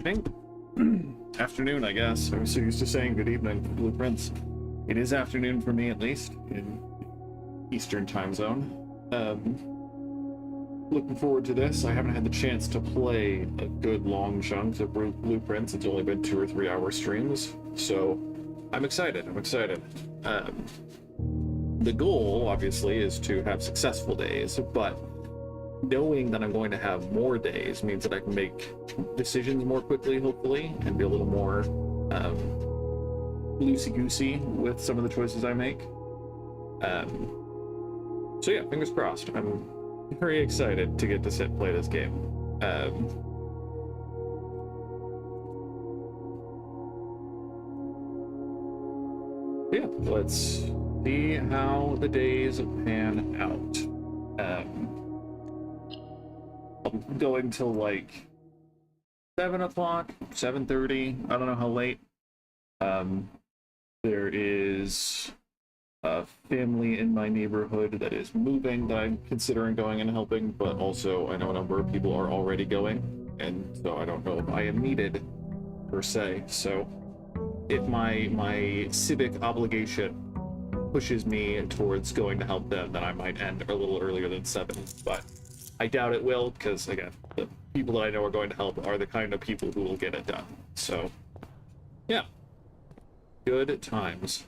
Evening? Afternoon, I guess. I'm so used to saying good evening for blueprints. It is afternoon for me, at least, in Eastern time zone. Looking forward to this. I haven't had the chance to play a good long chunk of blueprints. It's only been 2 or 3 hour streams, so I'm excited. The goal, obviously, is to have successful days, but knowing that I'm going to have more days means that I can make decisions more quickly, hopefully, and be a little more loosey-goosey with some of the choices I make. So yeah, fingers crossed. I'm very excited to get to sit and play this game. Yeah, let's see how the days pan out. I'm going till like 7 o'clock, 7:30. I don't know how late. There is a family in my neighborhood that is moving that I'm considering going and helping, but also I know a number of people are already going, and so I don't know if I am needed per se. So if my civic obligation pushes me towards going to help them, then I might end a little earlier than 7, but I doubt it will, because again, the people that I know are going to help are the kind of people who will get it done. So yeah, good times.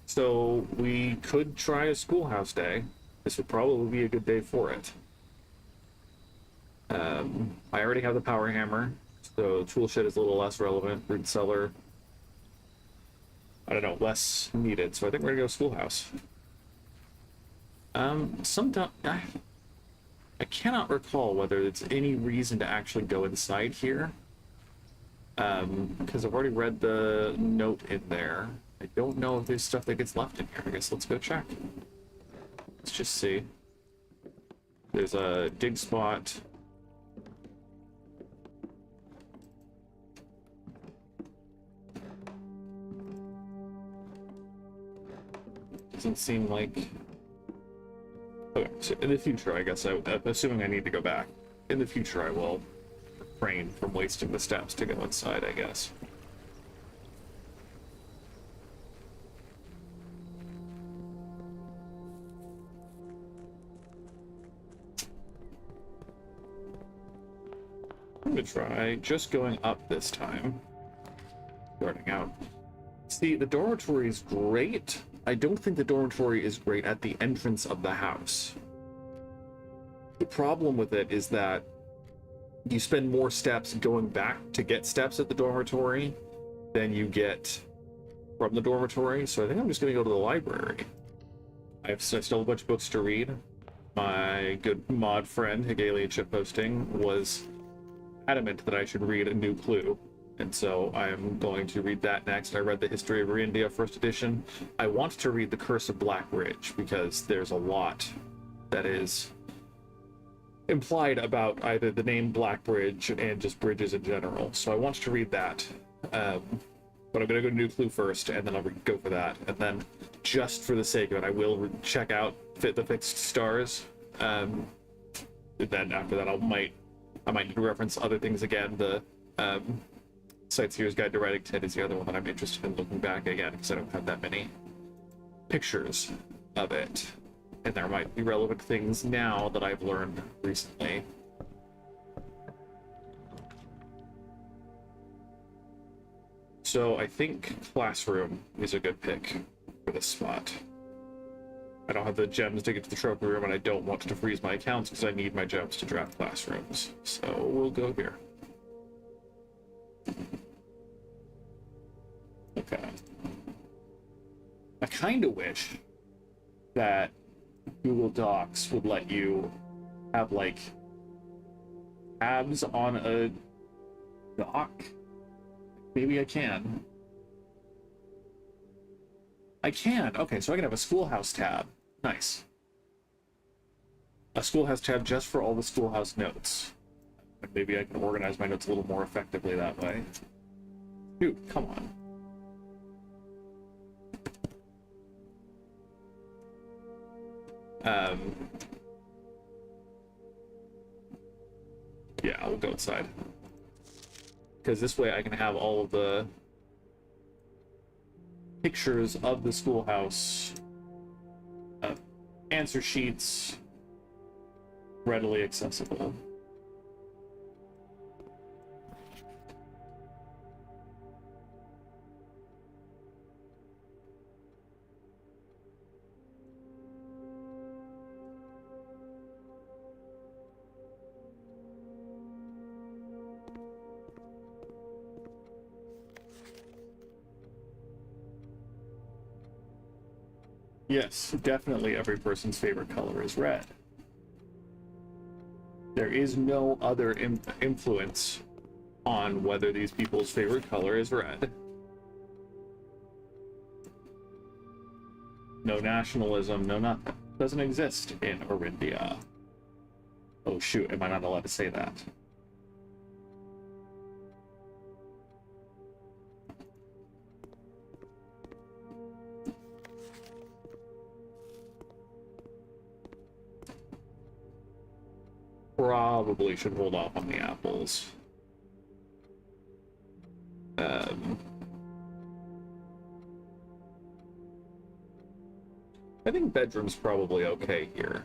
So we could try a schoolhouse day. This would probably be a good day for it. I already have the power hammer, so tool shed is a little less relevant. Root cellar, I don't know, less needed. So I think we're gonna go schoolhouse. Sometimes I cannot recall whether there's any reason to actually go inside here. Because I've already read the note in there. I don't know if there's stuff that gets left in here. I guess let's go check. Let's just see. There's a dig spot. Doesn't seem like... Okay, so in the future, I guess, assuming I need to go back, in the future I will refrain from wasting the steps to go inside, I guess. I'm gonna try just going up this time. Starting out. See, the dormitory is great. I don't think the dormitory is great at the entrance of the house. The problem with it is that you spend more steps going back to get steps at the dormitory than you get from the dormitory, so I think I'm just gonna go to the library. I still have a bunch of books to read. My good mod friend, Higalia Chipposting, was adamant that I should read A New Clue, and so I'm going to read that next. I read The History of Reindia, first edition. I want to read The Curse of Blackridge, because there's a lot that is implied about either the name Blackbridge and just bridges in general, so I want to read that. But I'm going to go to New Clue first, and then I'll go for that, and then just for the sake of it, I will check out the Fixed Stars. Then after that, I might need to reference other things again. The Sightseer's Guide to Reddington is the other one that I'm interested in looking back again, because I don't have that many pictures of it. And there might be relevant things now that I've learned recently. So I think Classroom is a good pick for this spot. I don't have the gems to get to the trophy room, and I don't want to freeze my accounts because I need my gems to draft classrooms. So we'll go here. Okay. I kind of wish that Google Docs would let you have, like, tabs on a doc. Maybe I can. I can. Okay, so I can have a schoolhouse tab. Nice. A schoolhouse tab just for all the schoolhouse notes. And maybe I can organize my notes a little more effectively that way. Dude, come on. Yeah, I'll go inside. Because this way I can have all of the pictures of the schoolhouse, answer sheets, readily accessible. Yes, definitely every person's favorite color is red. There is no other influence on whether these people's favorite color is red. No nationalism, no nothing. Doesn't exist in Orindia. Oh shoot, am I not allowed to say that? Probably should hold off on the apples. I think bedroom's probably okay here.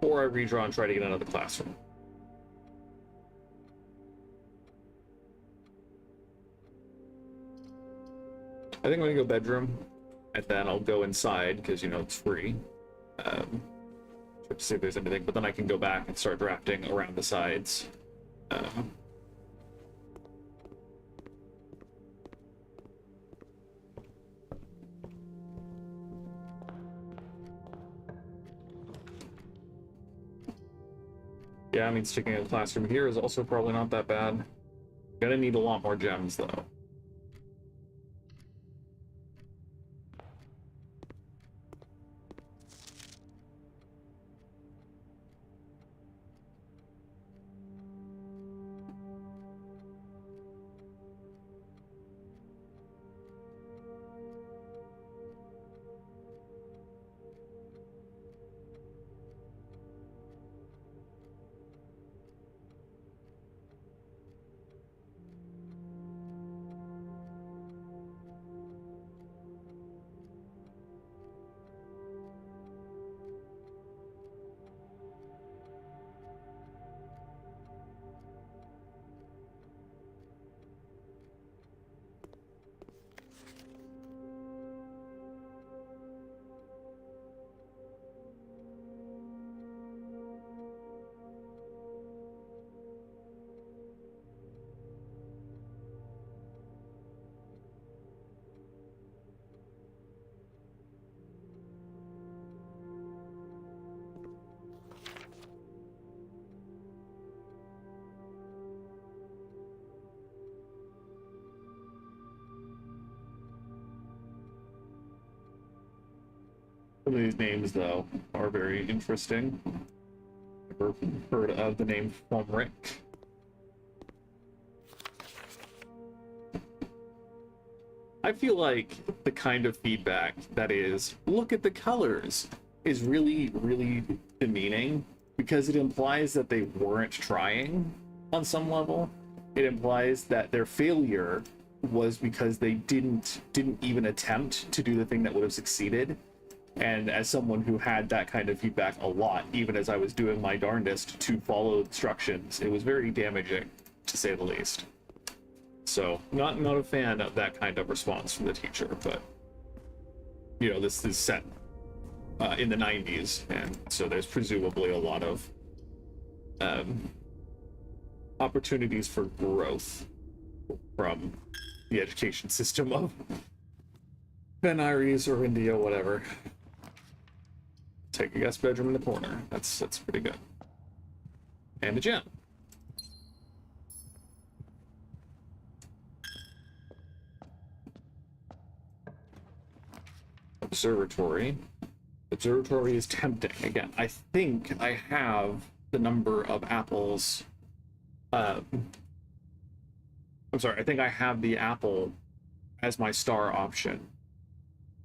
Or I redraw and try to get another classroom. I think I'm gonna go bedroom, and then I'll go inside, because, you know, it's free. To see if there's anything, but then I can go back and start drafting around the sides. Yeah, I mean, sticking a classroom here is also probably not that bad. Gonna need a lot more gems, though. Some of these names, though, are very interesting. Never heard of the name Fomrick. I feel like the kind of feedback that is, look at the colors, is really, really demeaning, because it implies that they weren't trying on some level. It implies that their failure was because they didn't even attempt to do the thing that would have succeeded. And as someone who had that kind of feedback a lot, even as I was doing my darndest to follow instructions, it was very damaging, to say the least. So, not a fan of that kind of response from the teacher, but, you know, this is set in the 90s, and so there's presumably a lot of opportunities for growth from the education system of Ben Iries or India, whatever. Take a guest bedroom in the corner. That's pretty good. And a gem. Observatory. Observatory is tempting. Again, I think I have the number of apples. I'm sorry, I think I have the apple as my star option,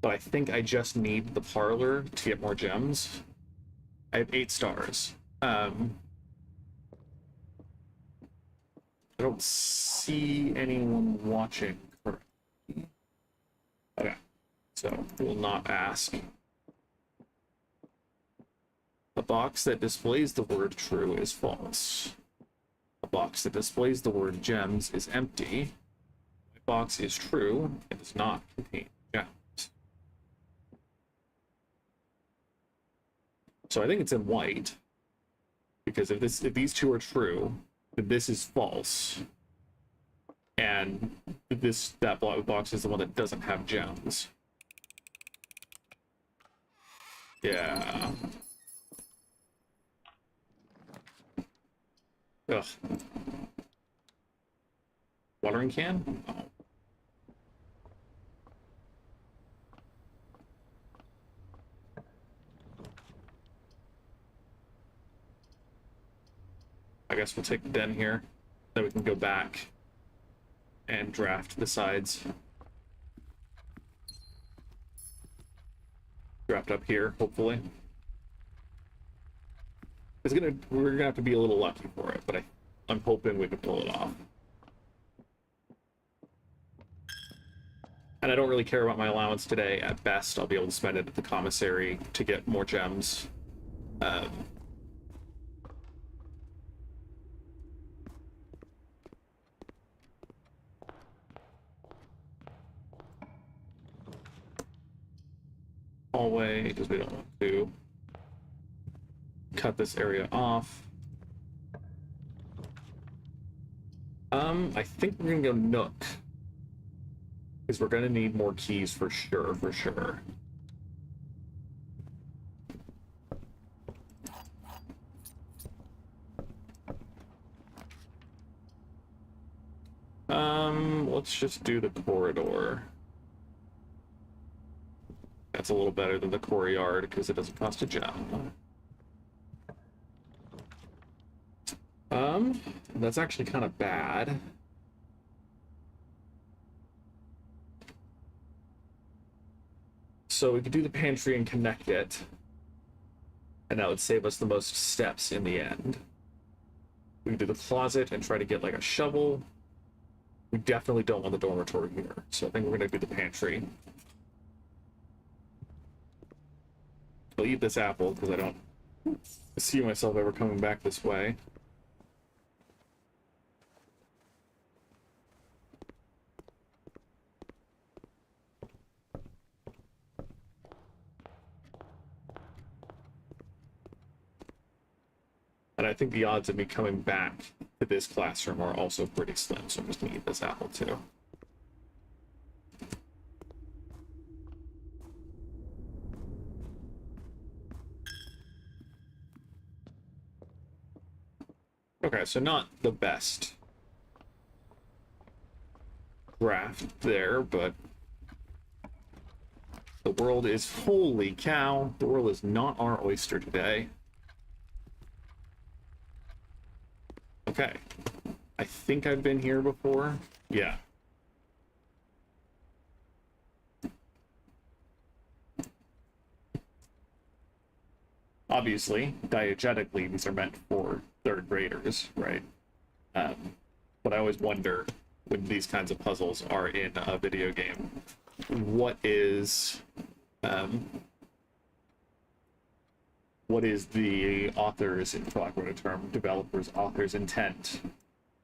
but I think I just need the parlor to get more gems. I have 8 stars. I don't see anyone watching currently. Okay, so we'll not ask. A box that displays the word true is false. A box that displays the word gems is empty. My box is true. It does not contain gems. So I think it's in white, because if these two are true, then this is false, and that box is the one that doesn't have gems. Yeah. Ugh. Watering can? Oh. I guess we'll take the den here. Then we can go back and draft the sides. Draft up here, hopefully. We're gonna have to be a little lucky for it, but I'm hoping we can pull it off. And I don't really care about my allowance today. At best, I'll be able to spend it at the commissary to get more gems. Hallway, because we don't want to cut this area off. I think we're gonna go Nook, because we're gonna need more keys for sure, for sure. Let's just do the corridor. That's a little better than the courtyard because it doesn't cost a gem. That's actually kind of bad. So we could do the pantry and connect it, and that would save us the most steps in the end. We could do the closet and try to get like a shovel. We definitely don't want the dormitory here, so I think we're gonna do the pantry. I'll eat this apple because I don't see myself ever coming back this way. And I think the odds of me coming back to this classroom are also pretty slim, so I'm just gonna eat this apple too. Okay, so not the best draft there, but the world is, holy cow, the world is not our oyster today. Okay, I think I've been here before. Yeah. Obviously, diegetically, these are meant for 3rd graders, right? But I always wonder, when these kinds of puzzles are in a video game, what is the author's, for lack of a term, developer's author's intent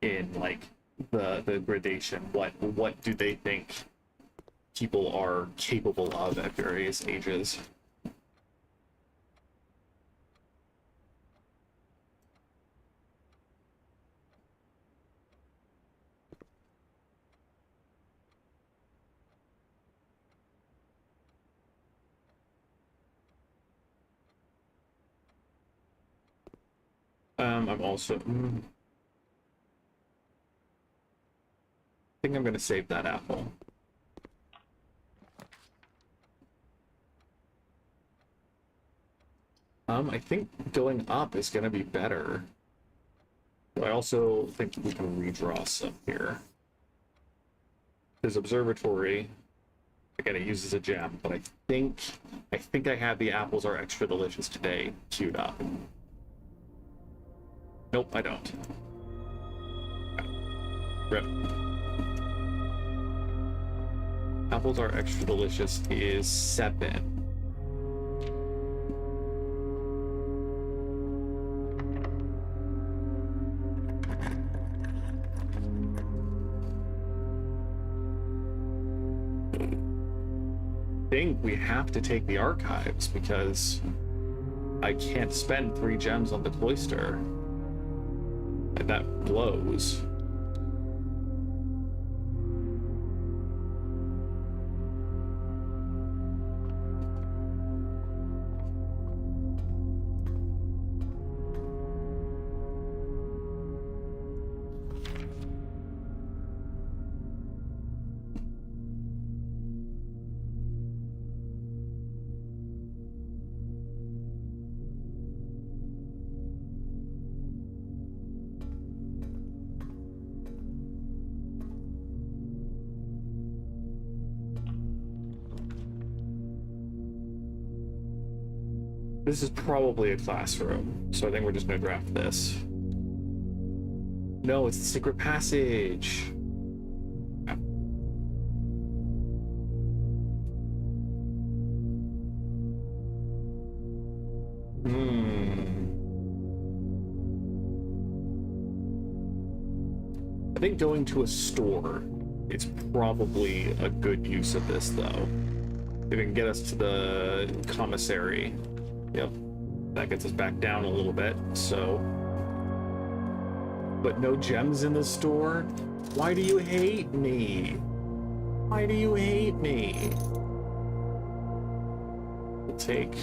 in like the gradation? What do they think people are capable of at various ages? I'm also... I think I'm going to save that apple. I think going up is gonna be better. But I also think we can redraw some here. There's observatory. Again, it uses a gem, but I think I have the apples are extra delicious today queued up. Nope, I don't. Rip. Apples are extra delicious is 7. I think we have to take the archives because I can't spend 3 gems on the cloister. And that blows. This is probably a classroom, so I think we're just gonna draft this. No, it's the secret passage. I think going to a store is probably a good use of this, though. If it can get us to the commissary. Yep, that gets us back down a little bit, so. But no gems in the store? Why do you hate me? Why do you hate me? We'll take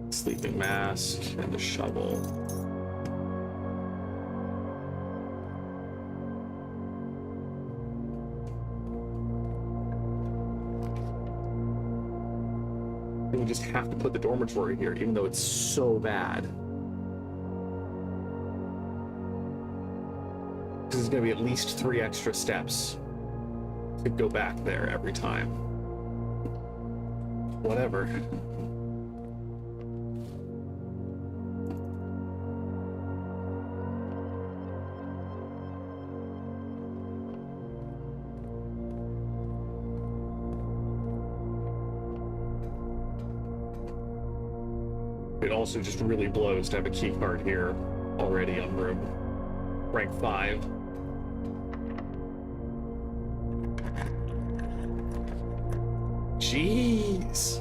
sleeping mask and the shovel. We just have to put the dormitory here, even though it's so bad. This is going to be at least 3 extra steps to go back there every time. Whatever. It also just really blows to have a key card here already on room rank 5. Jeez.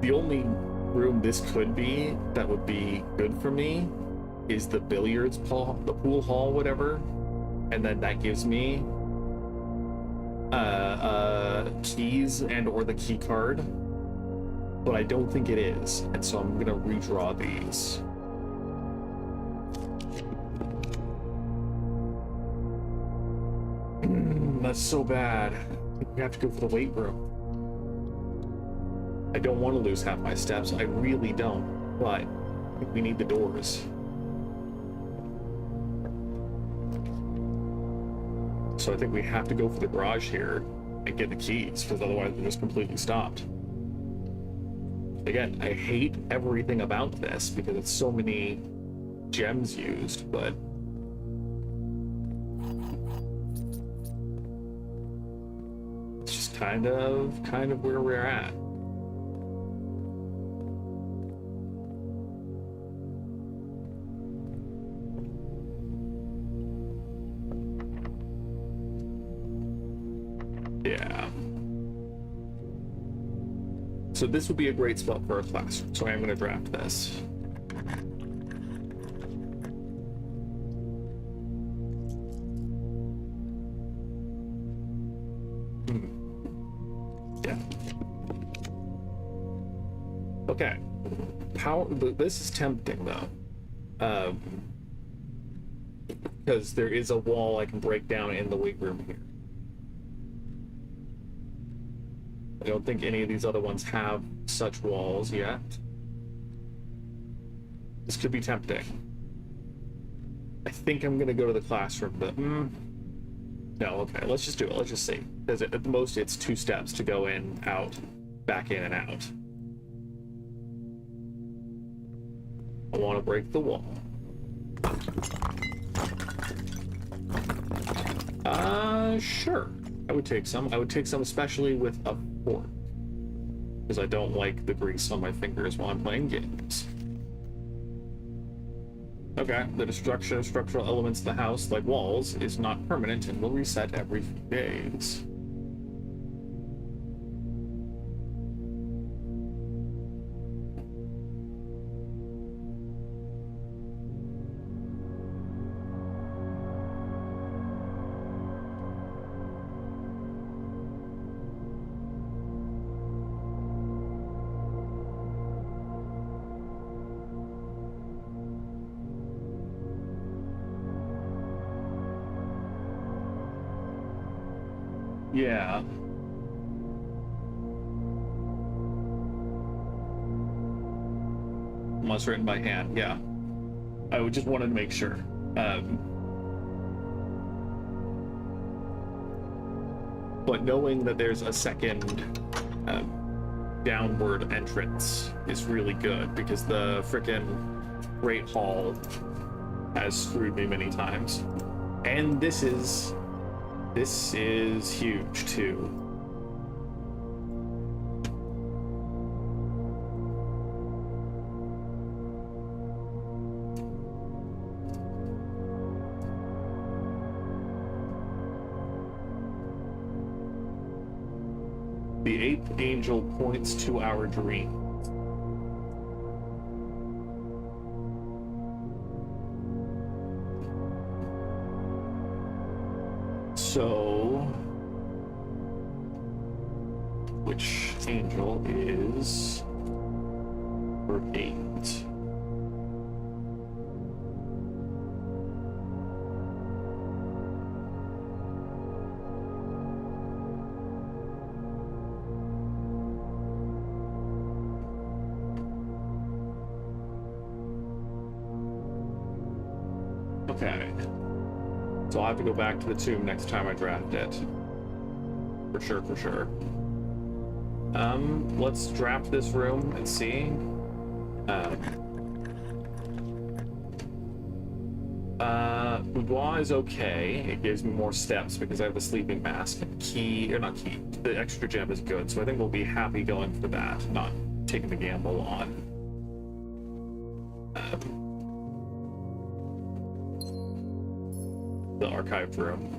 The only room this could be that would be good for me is the billiards hall, the pool hall, whatever, and then that gives me keys and or the key card, but I don't think it is, and so I'm gonna redraw these. That's so bad. We have to go for the weight room. I don't want to lose half my steps, I really don't, but we need the doors. So I think we have to go for the garage here and get the keys, because otherwise we're just completely stopped. Again, I hate everything about this because it's so many gems used, but it's just kind of where we're at. Yeah. So this would be a great spot for a classroom, so I am going to draft this. Yeah. Okay. This is tempting, though. Because there is a wall I can break down in the weight room here. I don't think any of these other ones have such walls yet. This could be tempting. I think I'm gonna go to the classroom, but no, okay, let's just do it. Let's just see. Because at the most, it's 2 steps to go in, out, back in, and out. I want to break the wall. Sure. I would take some. I would take some, especially with a fork. Because I don't like the grease on my fingers while I'm playing games. Okay, the destruction of structural elements of the house, like walls, is not permanent and will reset every few days. Yeah. Unless written by hand, yeah. I would just wanted to make sure. But knowing that there's a second downward entrance is really good, because the frickin' Great Hall has screwed me many times. And this is huge too. The 8th angel points to our dream. So, which angel is for 8? Okay. So I'll have to go back to the tomb next time I draft it. For sure, for sure. Let's draft this room and see. Boudoir is okay. It gives me more steps because I have the sleeping mask. Key, or not key, the extra gem is good. So I think we'll be happy going for that, not taking the gamble on the archived room.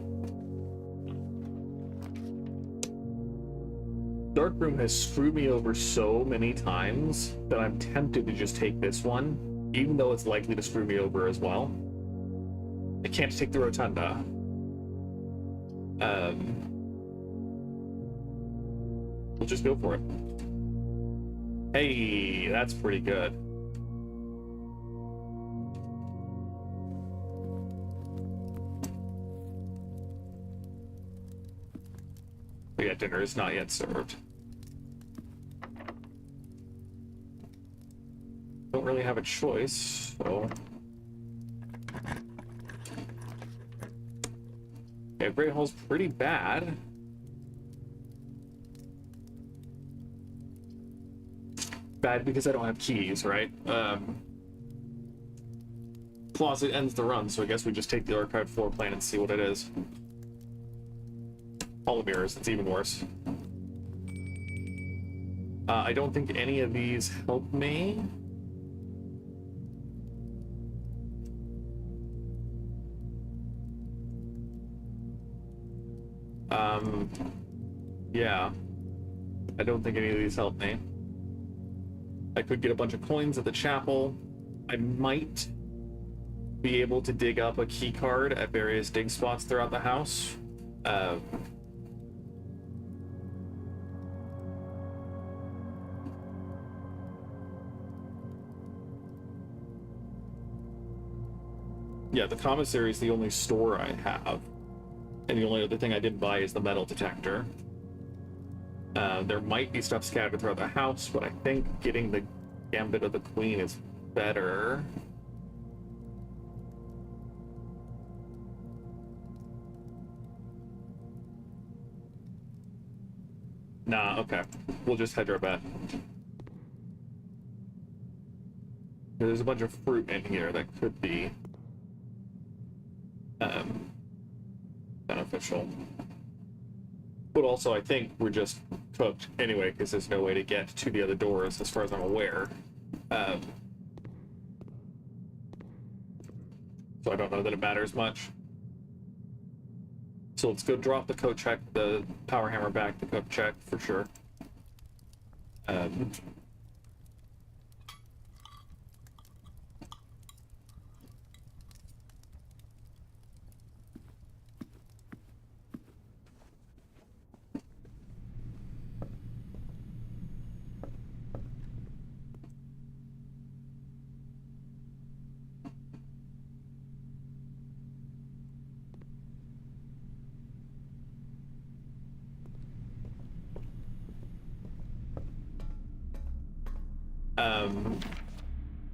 Dark room has screwed me over so many times that I'm tempted to just take this one, even though it's likely to screw me over as well. I can't take the rotunda. We'll just go for it. Hey, that's pretty good. But yeah, dinner is not yet served. Don't really have a choice, so... Okay, Great Hall's pretty bad. Bad because I don't have keys, right? Closet ends the run, so I guess we just take the archived floor plan and see what it is. Hall of Mirrors, it's even worse. I don't think any of these help me. Yeah. I don't think any of these help me. I could get a bunch of coins at the chapel. I might be able to dig up a key card at various dig spots throughout the house. Yeah, the commissary is the only store I have. And the only other thing I didn't buy is the metal detector. There might be stuff scattered throughout the house, but I think getting the Gambit of the Queen is better. Nah, okay. We'll just hedge our bet. There's a bunch of fruit in here that could be beneficial. But also, I think we're just cooked anyway, because there's no way to get to the other doors, as far as I'm aware. So I don't know that it matters much. So let's go drop the coat check, the power hammer back, the coat check, for sure.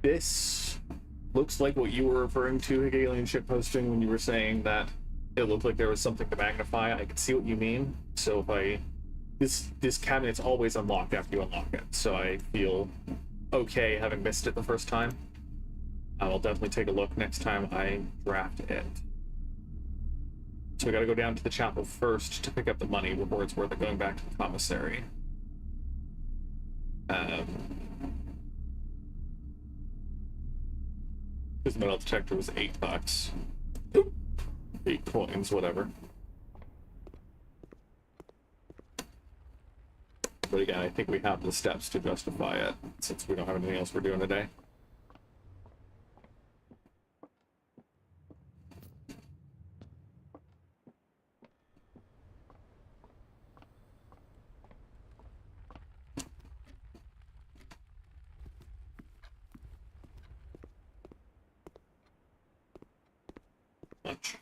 This looks like what you were referring to, Hegelian ship posting, when you were saying that it looked like there was something to magnify. I can see what you mean. So if I... This cabinet's always unlocked after you unlock it, so I feel okay having missed it the first time. I'll definitely take a look next time I draft it. So we gotta go down to the chapel first to pick up the money before it's worth it going back to the commissary. His metal detector was $8. 8 coins, whatever. But again, I think we have the steps to justify it, since we don't have anything else we're doing today. Much.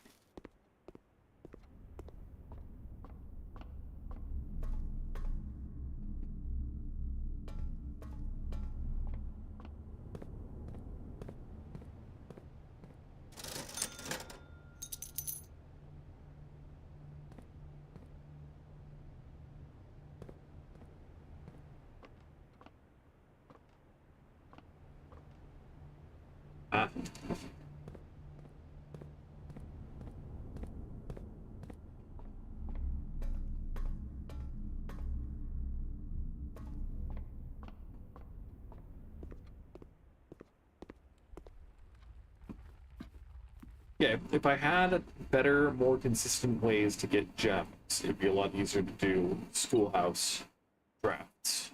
Yeah, if I had better, more consistent ways to get gems, it'd be a lot easier to do schoolhouse drafts.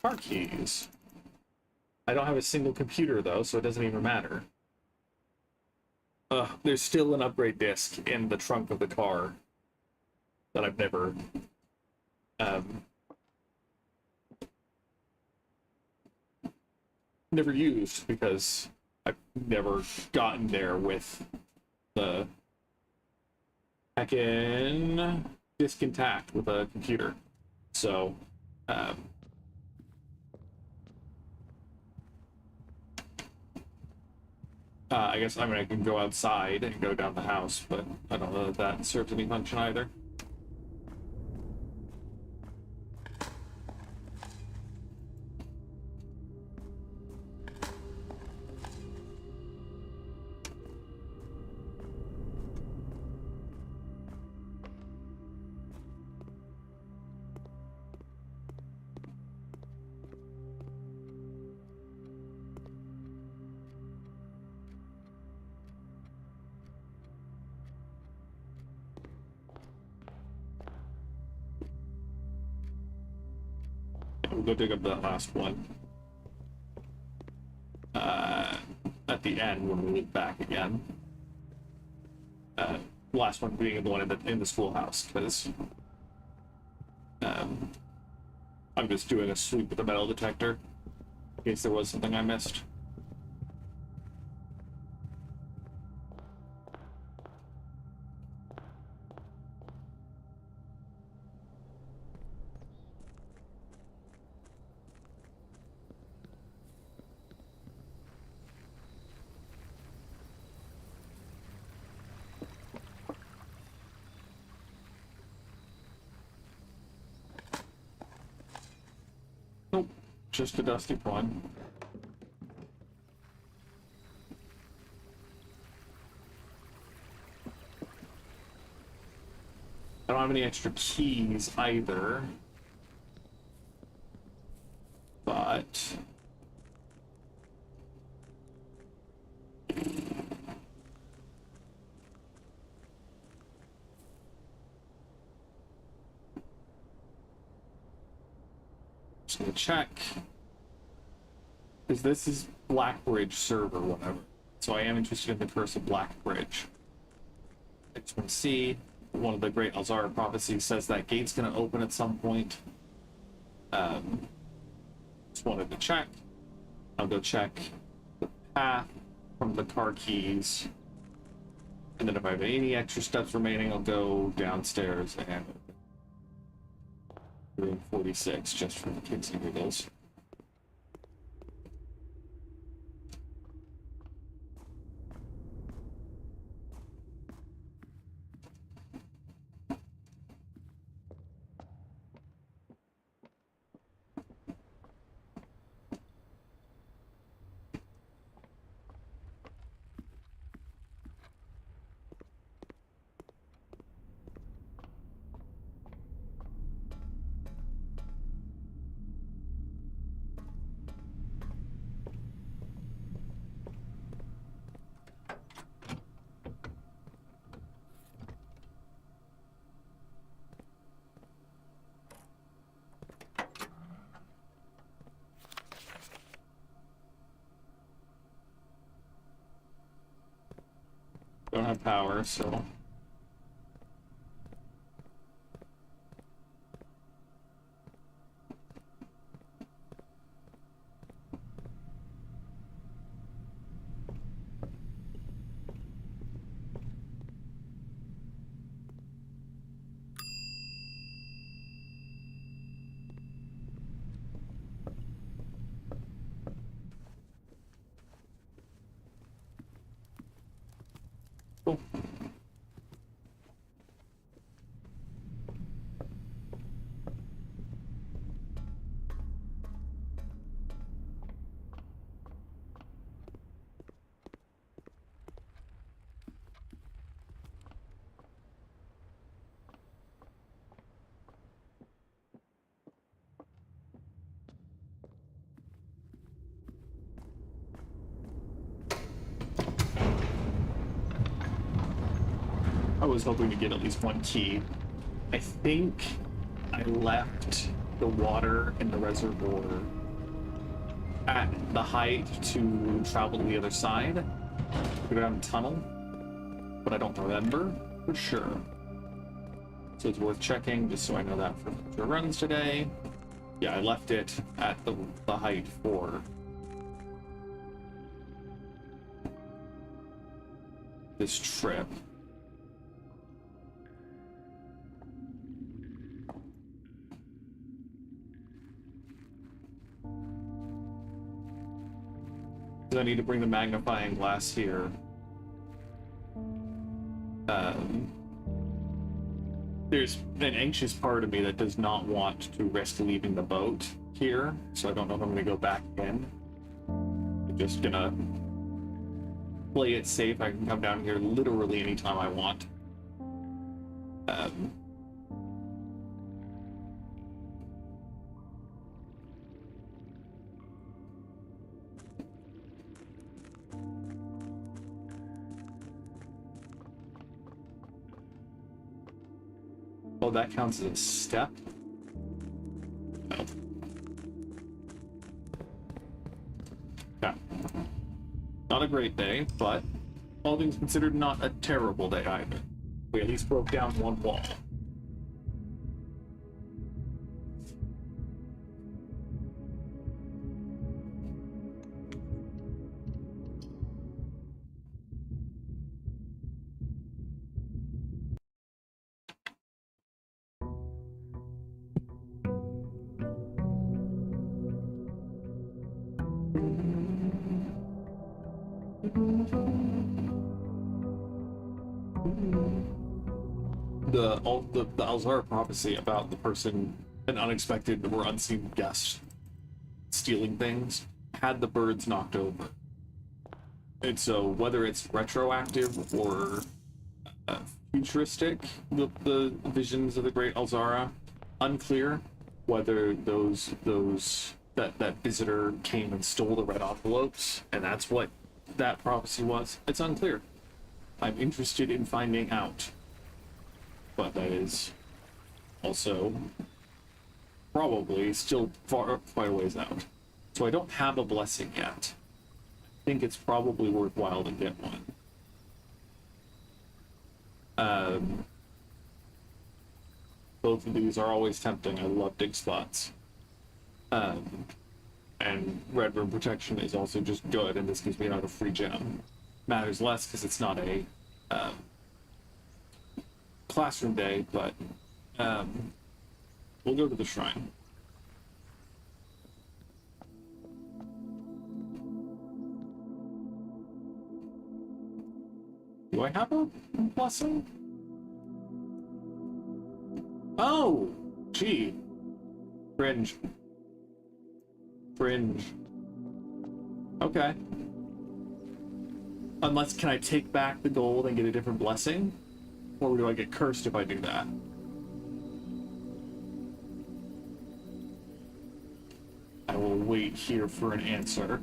Car keys. I don't have a single computer, though, so it doesn't even matter. There's still an upgrade disc in the trunk of the car that I've never used, because I've never gotten there with the heckin' disk intact with a computer. So, I guess I can go outside and go down the house, but I don't know that that serves any function either. We'll go dig up that last one. At the end when we look back again. Last one being the one in the schoolhouse, because I'm just doing a sweep with the metal detector in case there was something I missed. just a dusty one. I don't have any extra keys either. But just gonna check. Because this is Blackbridge server, whatever. So I am interested in the curse of Blackbridge. I just want to see. One of the great Alzara prophecies says that gate's gonna open at some point. Just wanted to check. I'll go check the path from the car keys. And then if I have any extra steps remaining, I'll go downstairs and room 46 just for the kids and giggles. Don't have power, so... Cool. I was hoping to get at least one key. I think I left the water in the reservoir at the height to travel to the other side, to go down the tunnel, but I don't remember for sure. So it's worth checking, just so I know that for future runs today. Yeah, I left it at the height for this trip. I need to bring the magnifying glass here. There's an anxious part of me that does not want to risk leaving the boat here, so I don't know if I'm going to go back in. I'm just gonna play it safe. I can come down here literally anytime I want. Oh, that counts as a step? No. Yeah. Not a great day, but all things considered, not a terrible day either. We at least broke down one wall. The Alzara prophecy about the person, an unexpected or unseen guest, stealing things had the birds knocked over. And so whether it's retroactive or futuristic, the visions of the Great Alzara, unclear. Whether that visitor came and stole the red envelopes, and that's what that prophecy was, it's unclear. I'm interested in finding out. But that is also probably still quite a ways out. So I don't have a blessing yet. I think it's probably worthwhile to get one. Both of these are always tempting. I love dig spots. And red room protection is also just good, and this gives me another free gem. Matters less because it's not a classroom day, but we'll go to the shrine. Do I have a blessing? Oh, gee. Fringe. Okay. Unless, can I take back the gold and get a different blessing? Or do I get cursed if I do that? I will wait here for an answer.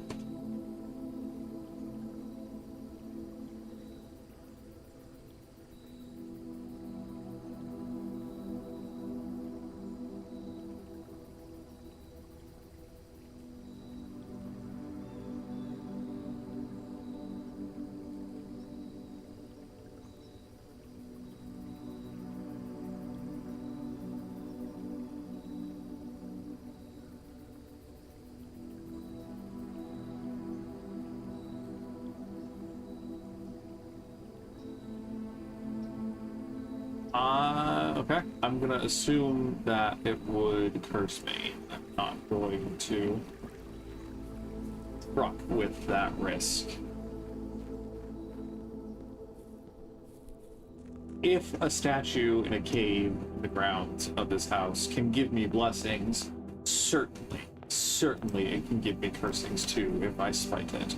Okay. I'm gonna assume that it would curse me. I'm not going to truck with that risk. If a statue in a cave in the grounds of this house can give me blessings, certainly it can give me cursings too if I spite it.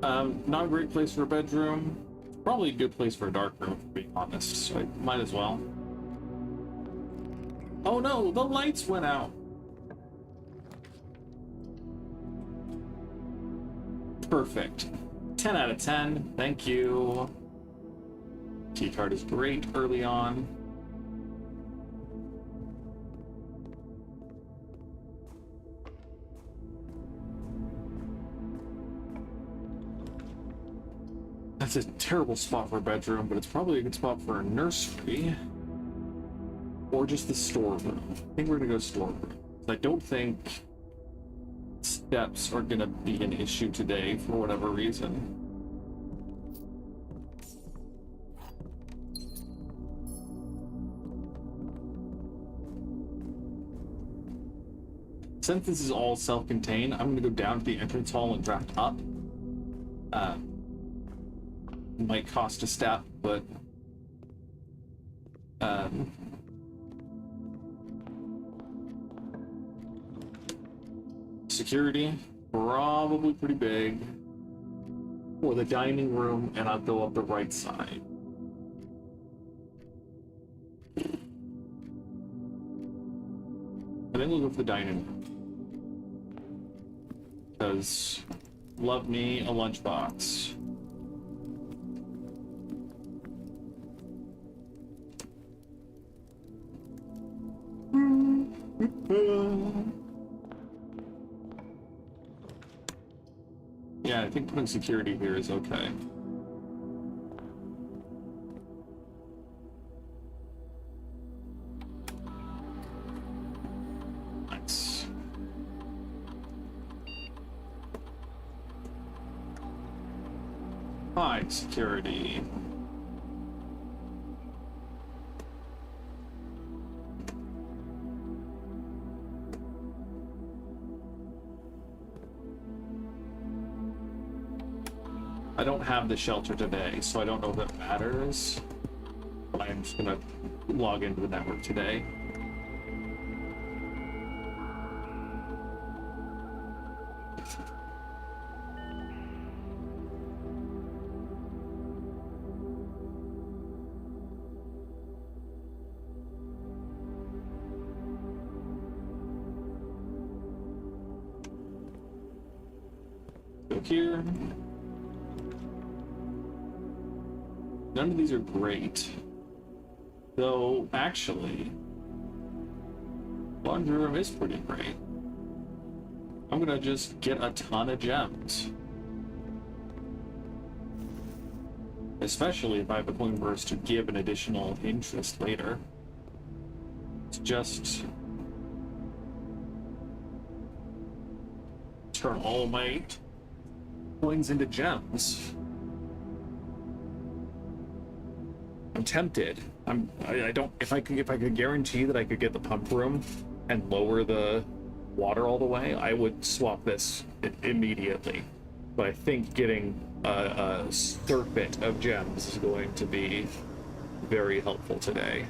Not a great place for a bedroom. Probably a good place for a dark room, to be honest, so I might as well. Oh no, the lights went out. Perfect. 10 out of 10, thank you. Key card is great early on. That's a terrible spot for a bedroom, but it's probably a good spot for a nursery. Or just the storeroom. I think we're gonna go storeroom. I don't think steps are gonna be an issue today for whatever reason. Since this is all self-contained, I'm gonna go down to the entrance hall and draft up. Might cost a step, but security, probably pretty big. For the dining room, and I'll go up the right side. I think we'll go for the dining room. Because, love me a lunchbox. Yeah, I think putting security here is okay. Nice. Hi, security. I don't have the shelter today, so I don't know if it matters. But I'm just gonna log into the network today. go here. None of these are great. Though, actually, laundry room is pretty great. I'm gonna just get a ton of gems. Especially if I have a coin burst to give an additional interest later. It's just turn all of my coins into gems. I'm tempted. I don't. If I could guarantee that I could get the pump room and lower the water all the way, I would swap this immediately. But I think getting a surfeit of gems is going to be very helpful today.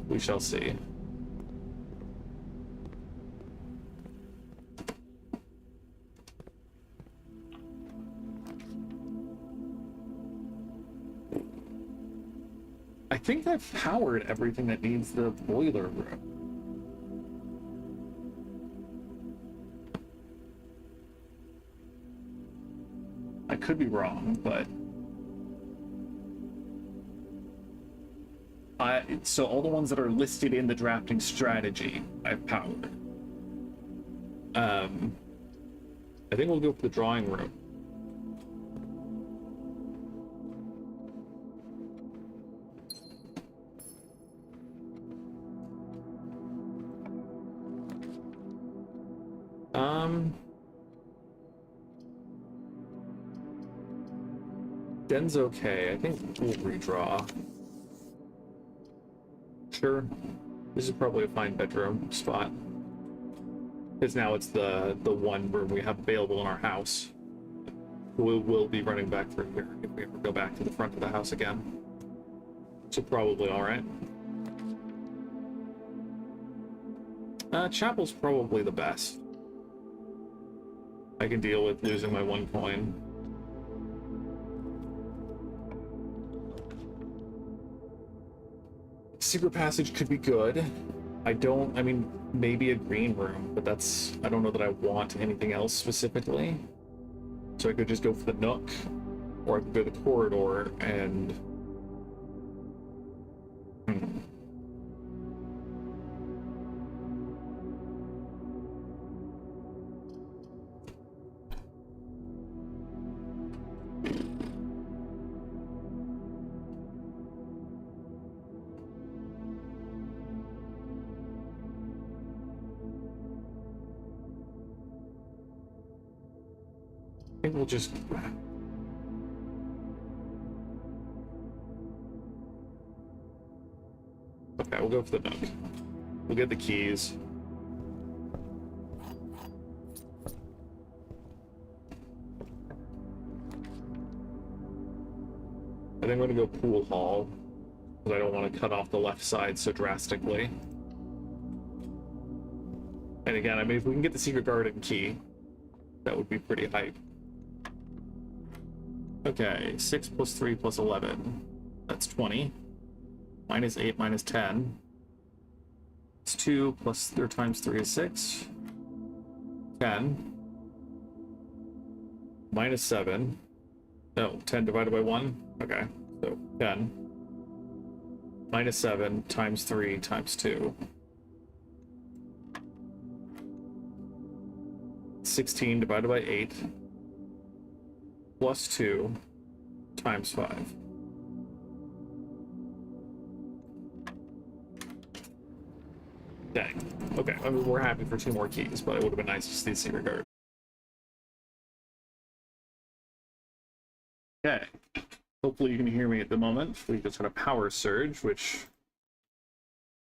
We shall see. I think I've powered everything that needs the boiler room. I could be wrong, but so all the ones that are listed in the drafting strategy, I've powered. I think we'll go for the drawing room. Den's okay. I think we'll redraw. Sure. This is probably a fine bedroom spot. Because now it's the one room we have available in our house. We'll be running back through here if we ever go back to the front of the house again. So probably alright. Chapel's probably the best. I can deal with losing my one coin. Secret passage could be good. I mean, maybe a green room, but I don't know that I want anything else specifically. So I could just go for the nook, or I could go the corridor and... I think we'll just... Okay, we'll go for the nook. We'll get the keys. I think I'm going to go pool hall, because I don't want to cut off the left side so drastically. And again, I mean, if we can get the secret garden key, that would be pretty hype. Okay, 6 plus 3 plus 11. That's 20. Minus 8 minus 10. It's 2 plus 3 times 3 is 6. 10. Minus 7. No, 10 divided by 1. Okay, so 10. Minus 7 times 3 times 2. 16 divided by 8. Plus 2 times 5. Dang. Okay, I mean, we're happy for 2 more keys, but it would have been nice to see the secret guard. Okay. Hopefully you can hear me at the moment. We just had a power surge, which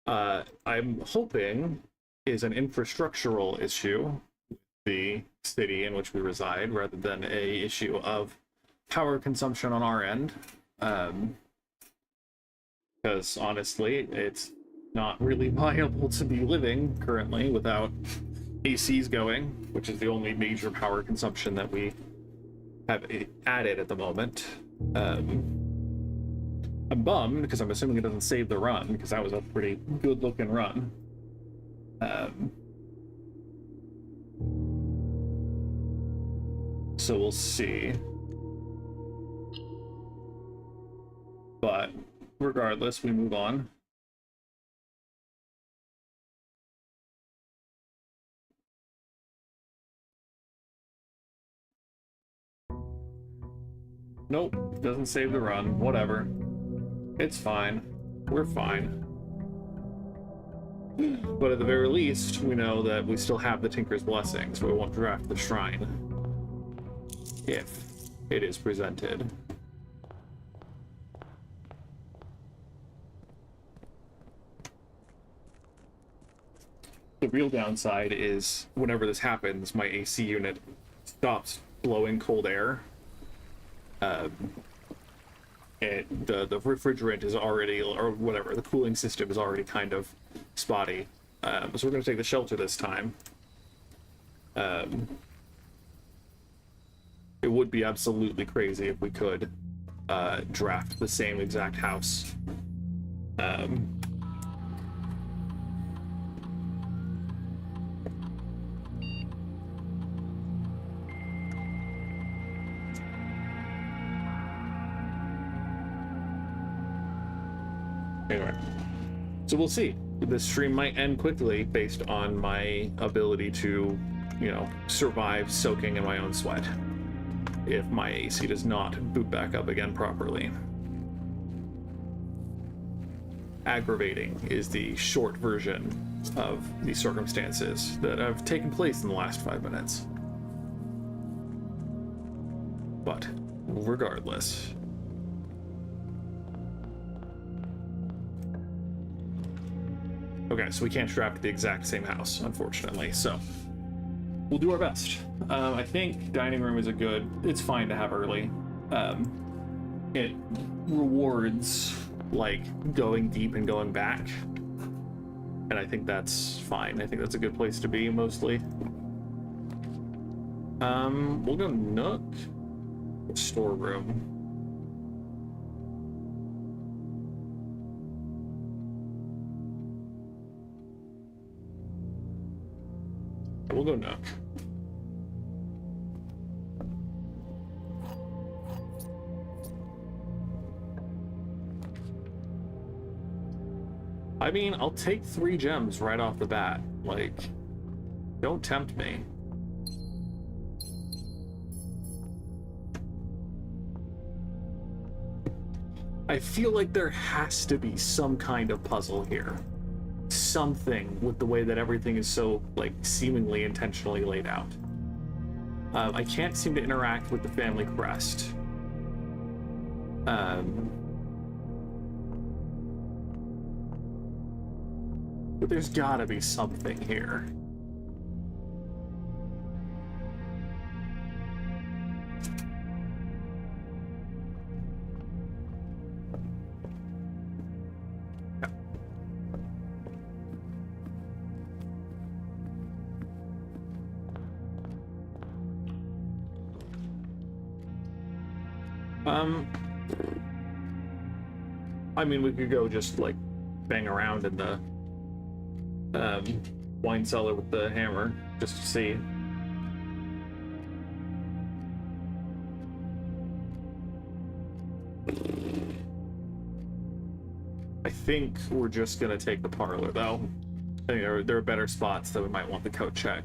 I'm hoping is an infrastructural issue. The city in which we reside, rather than a issue of power consumption on our end, because honestly it's not really viable to be living currently without ACs going, which is the only major power consumption that we have added at the moment. I'm bummed because I'm assuming it doesn't save the run, because that was a pretty good looking run. so we'll see. But regardless, we move on. Nope, doesn't save the run. Whatever. It's fine. We're fine. But at the very least, we know that we still have the Tinker's Blessing, so we won't draft the Shrine. If it is presented. The real downside is, whenever this happens, my AC unit stops blowing cold air. The refrigerant is already, or whatever, the cooling system is already kind of spotty. So we're going to take the shelter this time. It would be absolutely crazy if we could draft the same exact house. Anyway, so we'll see. This stream might end quickly based on my ability to, you know, survive soaking in my own sweat if my AC does not boot back up again properly. Aggravating is the short version of the circumstances that have taken place in the last 5 minutes. But regardless. Okay, so we can't draft the exact same house, unfortunately, so we'll do our best. I think dining room is it's fine to have early. It rewards, like, going deep and going back, and I think that's fine. I think that's a good place to be, mostly. We'll go Nook, storeroom. We'll go Nook. I mean, I'll take 3 gems right off the bat. Like, don't tempt me. I feel like there has to be some kind of puzzle here. Something with the way that everything is so, like, seemingly intentionally laid out. I can't seem to interact with the family crest. But there's gotta be something here. I mean, we could go just, like, bang around in the wine cellar with the hammer, just to see. I think we're just gonna take the parlor, though. I think there are better spots that we might want the coat check.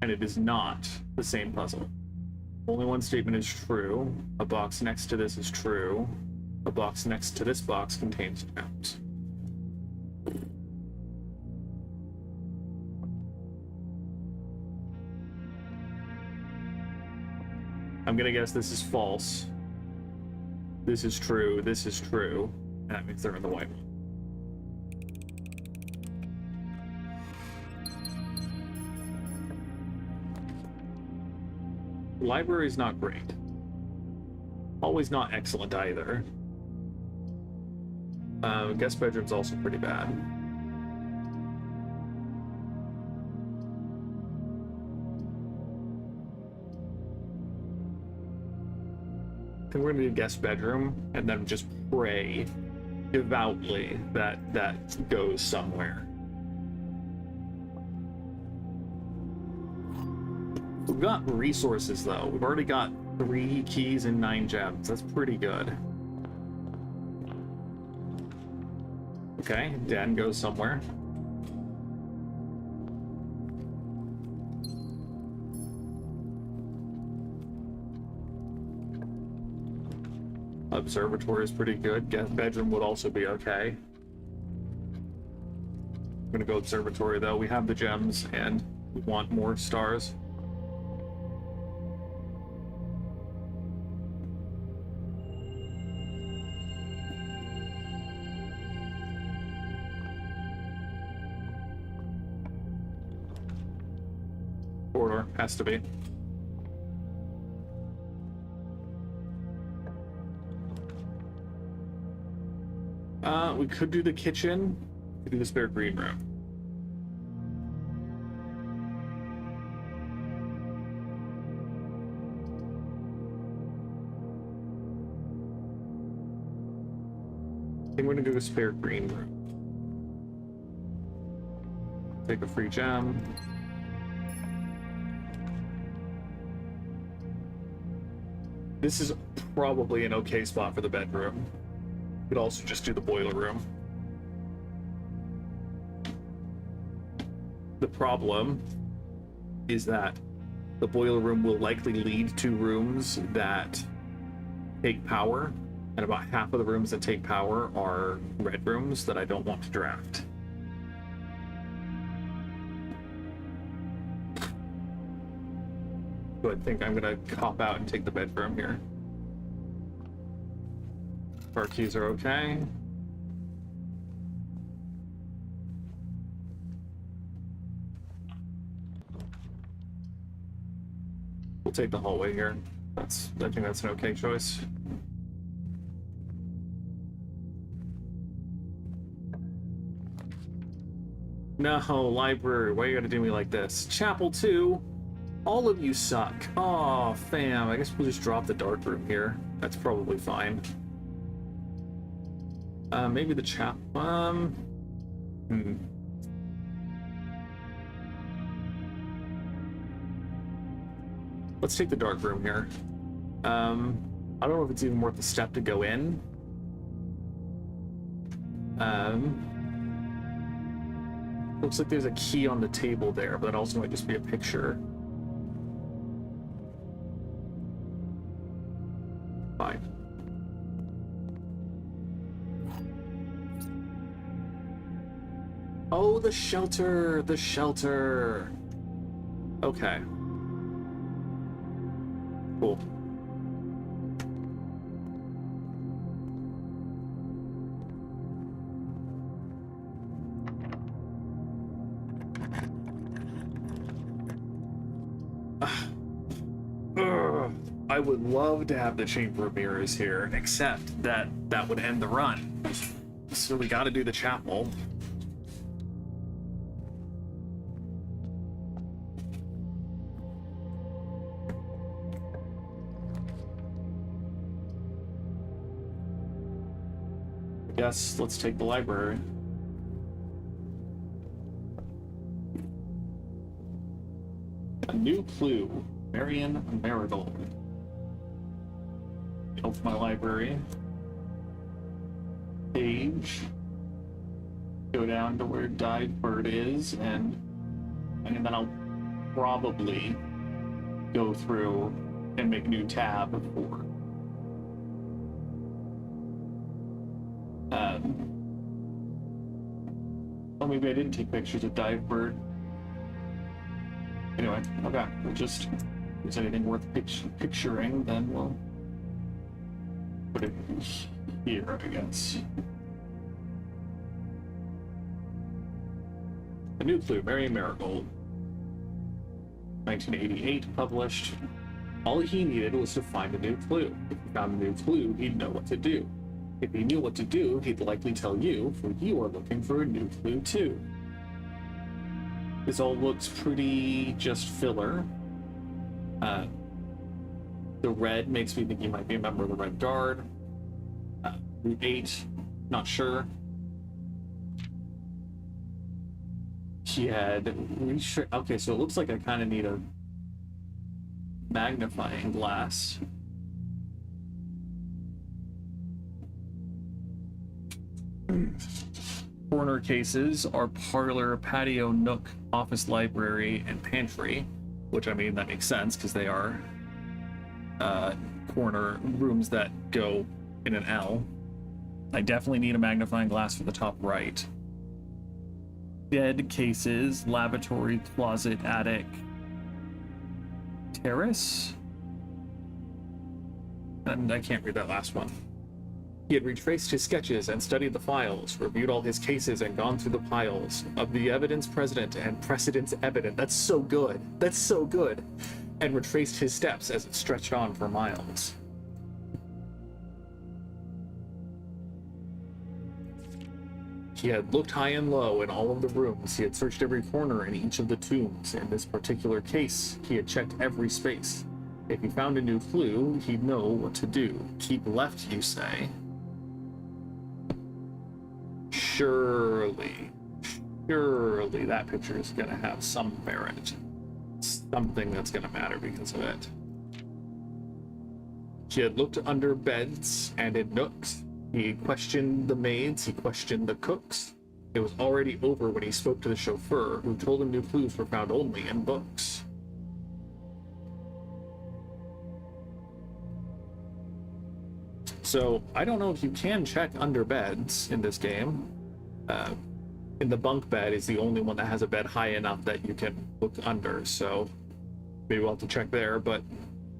And it is not the same puzzle. Only one statement is true. A box next to this is true. A box next to this box contains gems. I'm gonna guess this is false. This is true. This is true. And that means they're in the white one. Library's not great. Always not excellent either. Guest bedroom's also pretty bad. I think we're gonna do guest bedroom and then just pray devoutly that that goes somewhere. We've got resources, though. We've already got 3 keys and 9 gems. That's pretty good. Okay, Dan goes somewhere. Observatory is pretty good. Bedroom would also be okay. I'm gonna go observatory, though. We have the gems, and we want more stars. Corridor has to be. We could do the kitchen. We could do the spare green room. I think we're gonna do the spare green room. Take a free gem. This is probably an okay spot for the bedroom. Could also just do the boiler room. The problem is that the boiler room will likely lead to rooms that take power, and about half of the rooms that take power are red rooms that I don't want to draft. So I think I'm gonna cop out and take the bedroom here. Our keys are okay. We'll take the hallway here. I think that's an okay choice. No, library, why you gotta do me like this? Chapel 2, all of you suck. Aw, fam, I guess we'll just drop the dark room here. That's probably fine. Maybe the Let's take the dark room here. I don't know if it's even worth the step to go in. Looks like there's a key on the table there, but that also might just be a picture. Fine. Oh, the shelter! The shelter! Okay. Cool. I would love to have the Chamber of Mirrors here, except that that would end the run. So we gotta do the chapel. I guess let's take the library. A new clue. Marion Marigold. Go to my library. Page. Go down to where Dive Bird is, and then I'll probably go through and make a new tab for well, maybe I didn't take pictures of Dive Bird. Anyway, okay, we'll just, if there's anything worth picturing, then we'll put it here, I guess. A new clue, Marion Marigold. 1988, published. All he needed was to find a new clue. If he found a new clue, he'd know what to do. If he knew what to do, he'd likely tell you, for you are looking for a new clue too. This all looks pretty just filler. The red makes me think he might be a member of the Red Guard. Route 8, not sure. He had okay, so it looks like I kind of need a magnifying glass. Corner cases are parlor, patio, nook, office, library, and pantry, which, I mean, that makes sense because they are corner rooms that go in an L. I definitely need a magnifying glass for the top right. Bed cases, lavatory, closet, attic, terrace. And I can't read that last one. He had retraced his sketches and studied the files, reviewed all his cases and gone through the piles of the evidence precedent and precedence evident. That's so good. That's so good. And retraced his steps as it stretched on for miles. He had looked high and low in all of the rooms. He had searched every corner in each of the tombs. In this particular case, he had checked every space. If he found a new clue, he'd know what to do. Keep left, you say? Surely that picture is going to have some merit. Something that's going to matter because of it. He had looked under beds and in nooks. He questioned the maids, he questioned the cooks. It was already over when he spoke to the chauffeur, who told him new clues were found only in books. So, I don't know if you can check under beds in this game. In the bunk bed is the only one that has a bed high enough that you can look under, so maybe we'll have to check there, but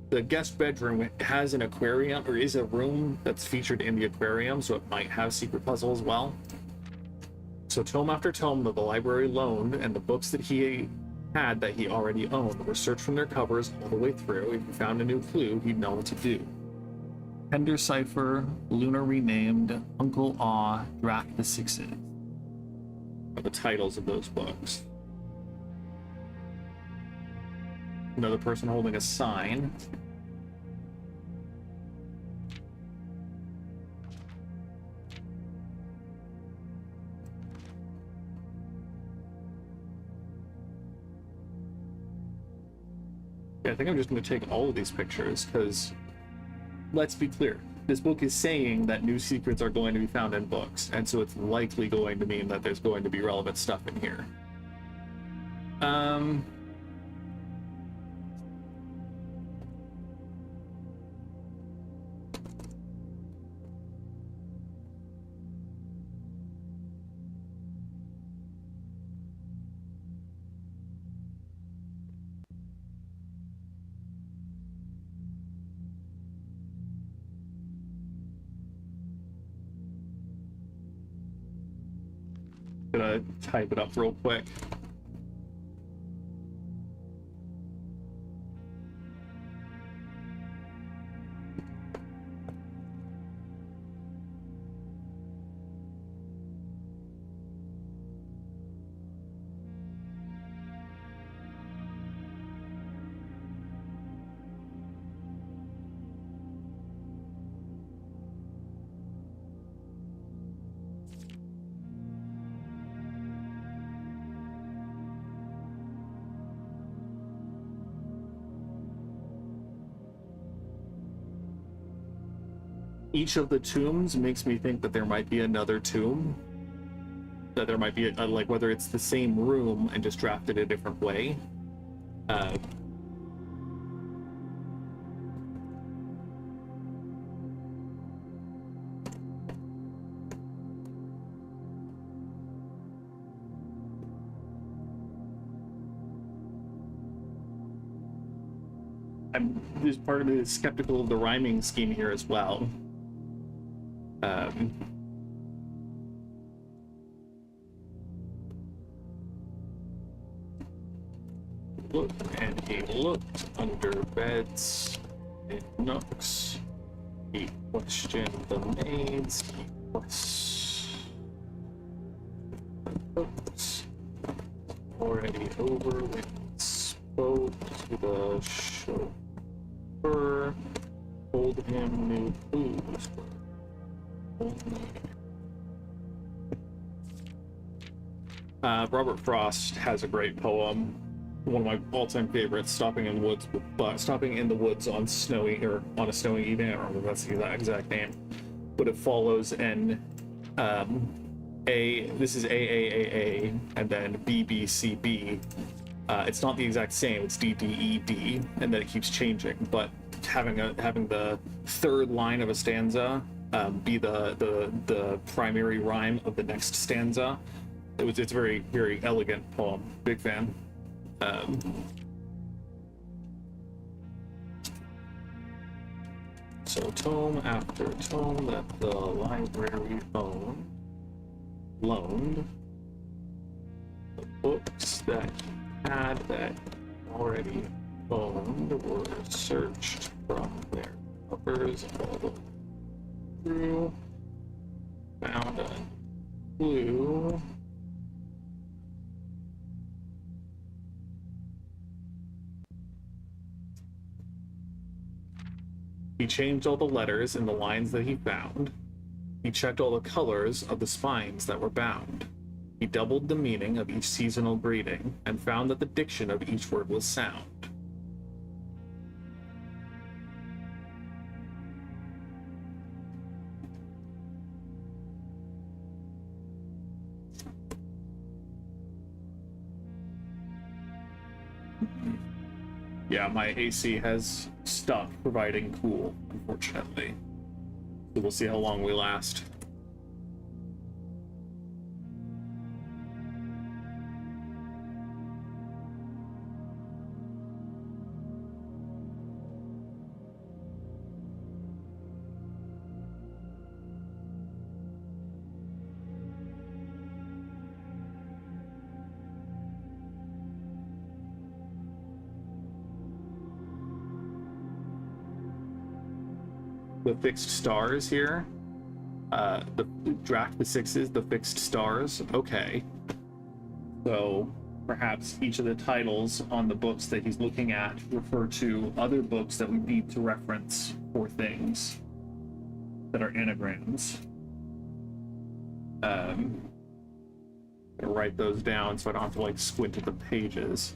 the guest bedroom has an aquarium, or is a room that's featured in the aquarium, so it might have secret puzzle as well. So tome after tome that the library loaned, and the books that he had that he already owned, were searched from their covers all the way through. If he found a new clue, he'd know what to do. Tender Cipher, Luna Renamed, Uncle Aw, Drac the Sixes are the titles of those books. Another person holding a sign. Yeah, I think I'm just going to take all of these pictures because, let's be clear, this book is saying that new secrets are going to be found in books, and so it's likely going to mean that there's going to be relevant stuff in here. Gonna type it up real quick. Each of the tombs makes me think that there might be another tomb. That there might be, like, whether it's the same room and just drafted a different way. I'm just part of it is skeptical of the rhyming scheme here as well. Look, and he looked under beds and nooks. He questioned the maids. He questioned the books. Already over when he spoke to the chauffeur. Told him new clues. Robert Frost has a great poem One of my all-time favorites, stopping in woods, stopping in the woods on snowy or on a snowy evening. I don't remember if that's the exact name, but it follows an this is AAAA and then BBCB. It's not the exact same. It's DDED, and then it keeps changing. But having the third line of a stanza be the primary rhyme of the next stanza. It's a very elegant poem. Big fan. So tome after tome that the library loaned, the books that he had that already owned were searched from their covers all the way through, found a clue. He changed all the letters in the lines that he found. He checked all the colors of the spines that were bound. He doubled the meaning of each seasonal greeting and found that the diction of each word was sound. Yeah, my AC has stopped providing cool, unfortunately. So we'll see how long we last. The fixed stars here. The draft the sixes, the fixed stars. Okay. So perhaps each of the titles on the books that he's looking at refer to other books that we need to reference for things that are anagrams. I'm gonna write those down so I don't have to like squint at the pages.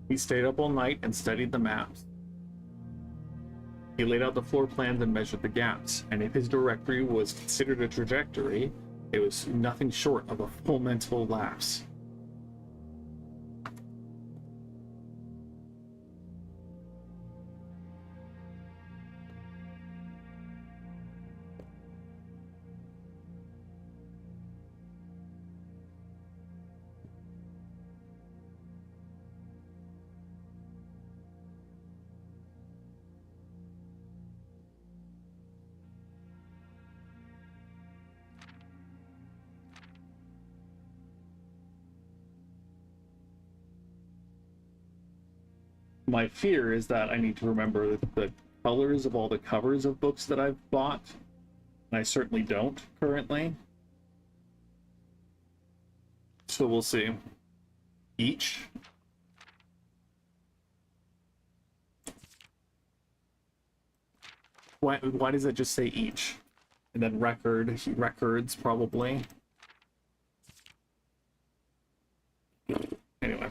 He stayed up all night and studied the maps. He laid out the floor plans and measured the gaps, and if his directory was considered a trajectory, it was nothing short of a full mental lapse. My fear is that I need to remember the colors of all the covers of books that I've bought, and I certainly don't currently. So we'll see. Each. Why does it just say each? And then records probably. Anyway.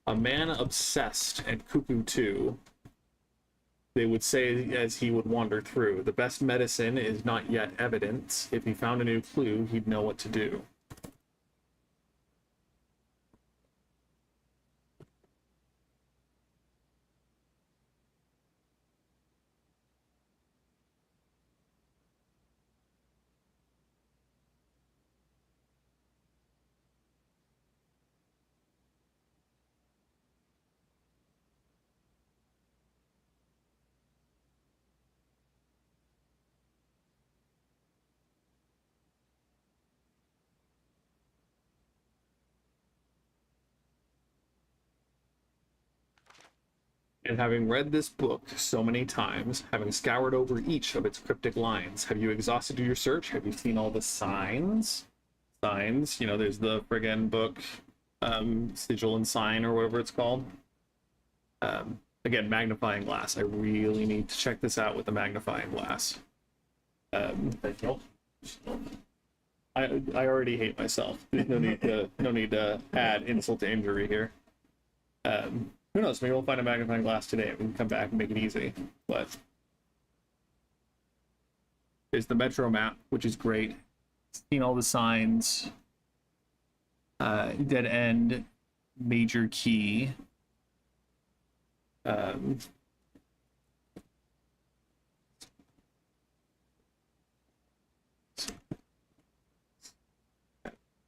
A man obsessed and cuckoo too, they would say as he would wander through. The best medicine is not yet evidence. If he found a new clue, he'd know what to do. And having read this book so many times, having scoured over each of its cryptic lines, have you exhausted your search? Have you seen all the signs? Signs, you know, there's the friggin' book, Sigil and Sign, or whatever it's called. Again, magnifying glass. I really need to check this out with the magnifying glass. I already hate myself. There's no need to add insult to injury here. Who knows? Maybe we'll find a magnifying glass today and we can come back and make it easy. But there's the metro map, which is great. Seen all the signs. Dead end, major key.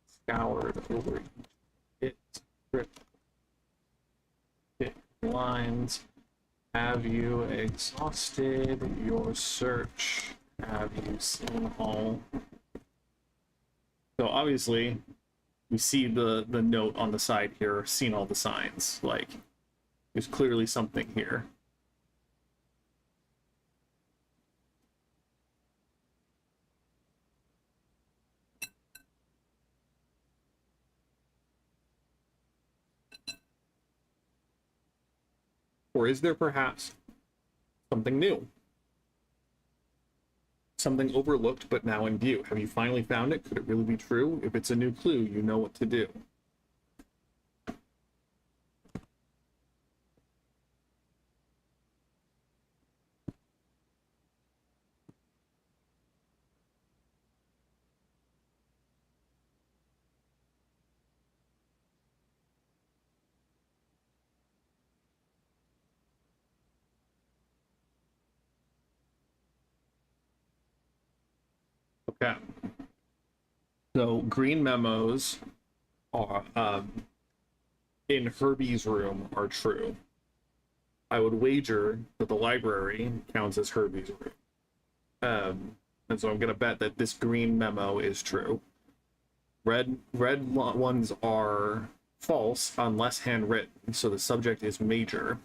Scoured over it. Lines. Have you exhausted your search? Have you seen all? So obviously, we see the note on the side here, seen all the signs. Like, there's clearly something here. Or is there perhaps something new? Something overlooked but now in view. Have you finally found it? Could it really be true? If it's a new clue, you know what to do. Okay. So green memos are in Herbie's room are true. I would wager that the library counts as Herbie's room. And so I'm gonna bet that this green memo is true. Red ones are false unless handwritten, so the subject is major.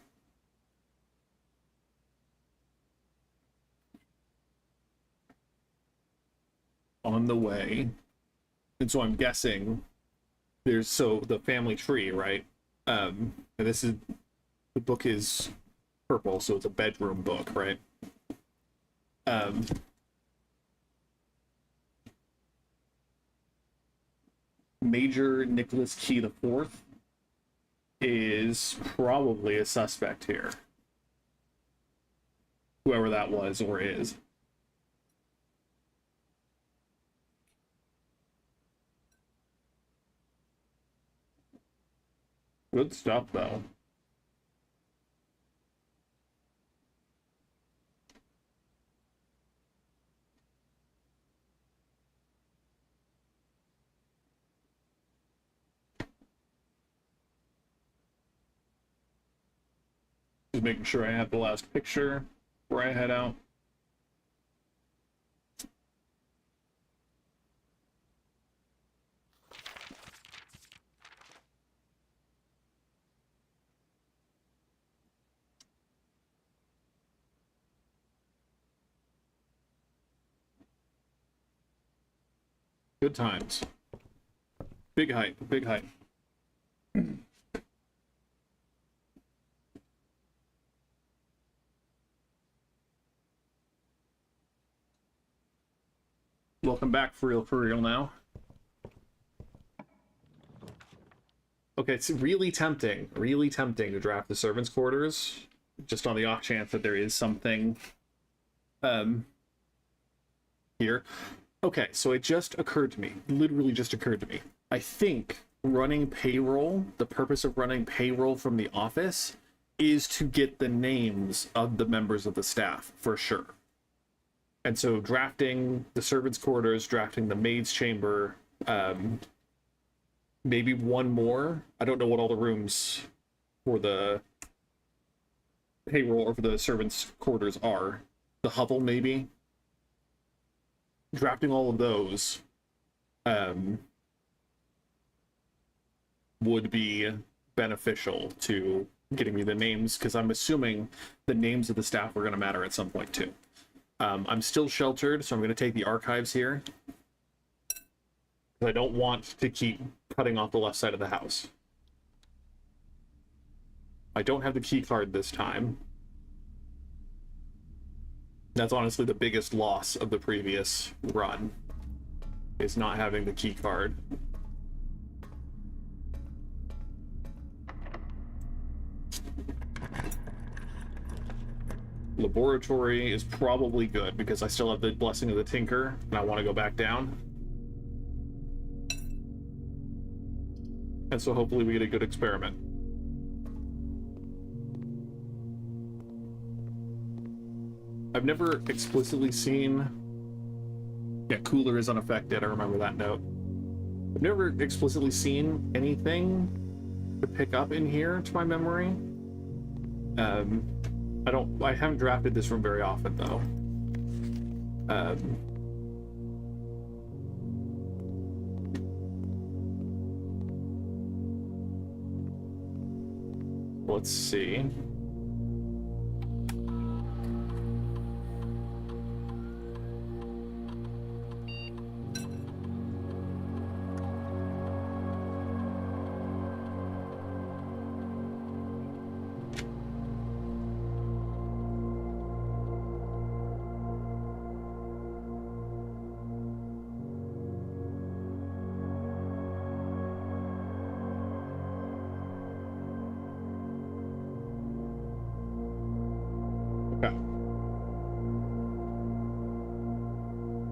On the way. And so I'm guessing there's the family tree, right? And this is the book is purple, so it's a bedroom book, right? Major Nicholas Key the Fourth is probably a suspect here. Whoever that was or is. Good stuff, though. Just making sure I have the last picture before I head out. Good times. Big height, big height. Welcome back, for real now. Okay, it's really tempting to draft the servants' quarters, just on the off chance that there is something here. Okay, so it just occurred to me, literally just occurred to me. I think running payroll, the purpose of running payroll from the office is to get the names of the members of the staff, for sure. And so drafting the servants' quarters, drafting the maid's chamber, maybe one more. I don't know what all the rooms for the payroll or for the servants' quarters are. The hovel, maybe. Drafting all of those would be beneficial to getting me the names, because I'm assuming the names of the staff are going to matter at some point too. I'm still sheltered, so I'm going to take the archives here. I don't want to keep cutting off the left side of the house. I don't have the key card this time. That's honestly the biggest loss of the previous run, is not having the key card. Laboratory is probably good because I still have the Blessing of the Tinker and I want to go back down. And so hopefully we get a good experiment. I've never explicitly seen... Yeah, cooler is unaffected, I remember that note. I've never explicitly seen anything to pick up in here, to my memory. I haven't drafted this room very often, though. Let's see.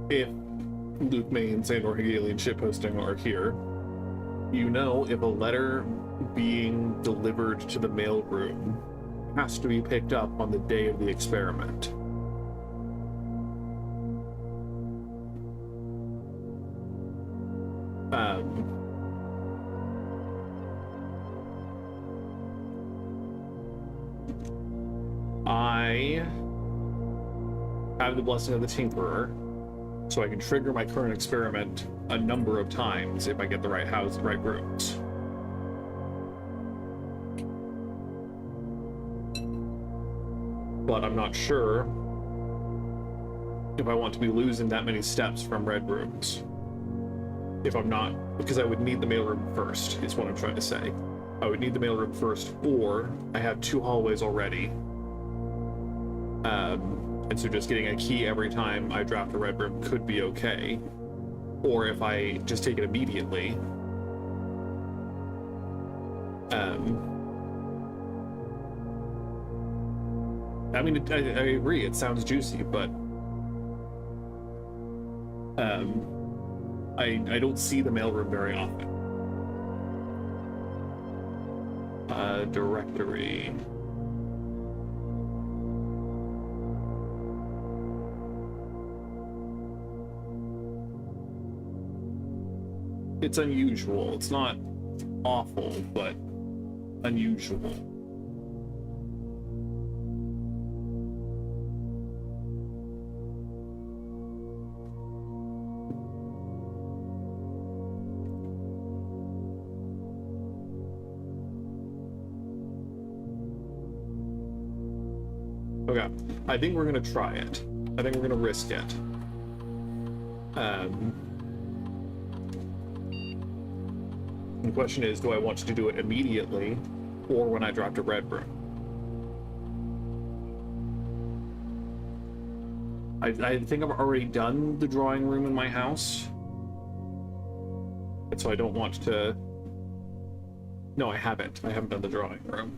If Luke Maines and or Hegelian shitposting are here, you know if a letter being delivered to the mailroom has to be picked up on the day of the experiment. I have the Blessing of the Tinkerer, so I can trigger my current experiment a number of times if I get the right house, the right rooms. But I'm not sure if I want to be losing that many steps from red rooms. If I'm not, because I would need the mailroom first, is what I'm trying to say. I would need the mailroom first, or I have 2 hallways already. And so just getting a key every time I draft a red room could be okay. Or if I just take it immediately. I mean, I agree, it sounds juicy, but I don't see the mailroom very often. Directory. It's unusual. It's not awful, but unusual. Okay, I think we're gonna try it. I think we're gonna risk it. The question is, do I want to do it immediately or when I dropped a red room? I think I've already done the drawing room in my house. And so I don't want to... No, I haven't. I haven't done the drawing room.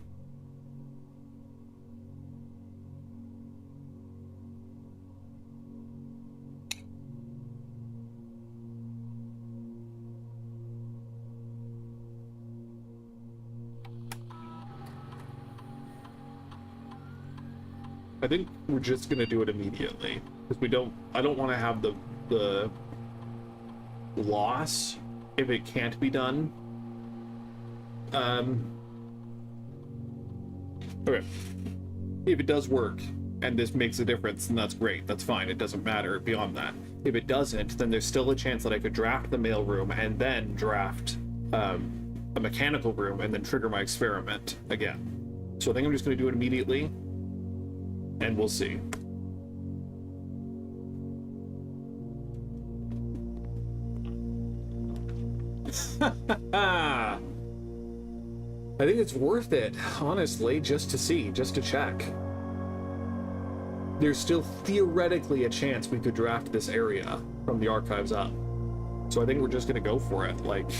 I think we're just gonna do it immediately because I don't want to have the loss if it can't be done. Okay. If it does work and this makes a difference, then that's great. That's fine. It doesn't matter beyond that. If it doesn't, then there's still a chance that I could draft the mailroom and then draft a mechanical room and then trigger my experiment again. So I think I'm just going to do it immediately, and we'll see. I think it's worth it, honestly, just to see, just to check. There's still theoretically a chance we could draft this area from the archives up. So I think we're just gonna go for it, like...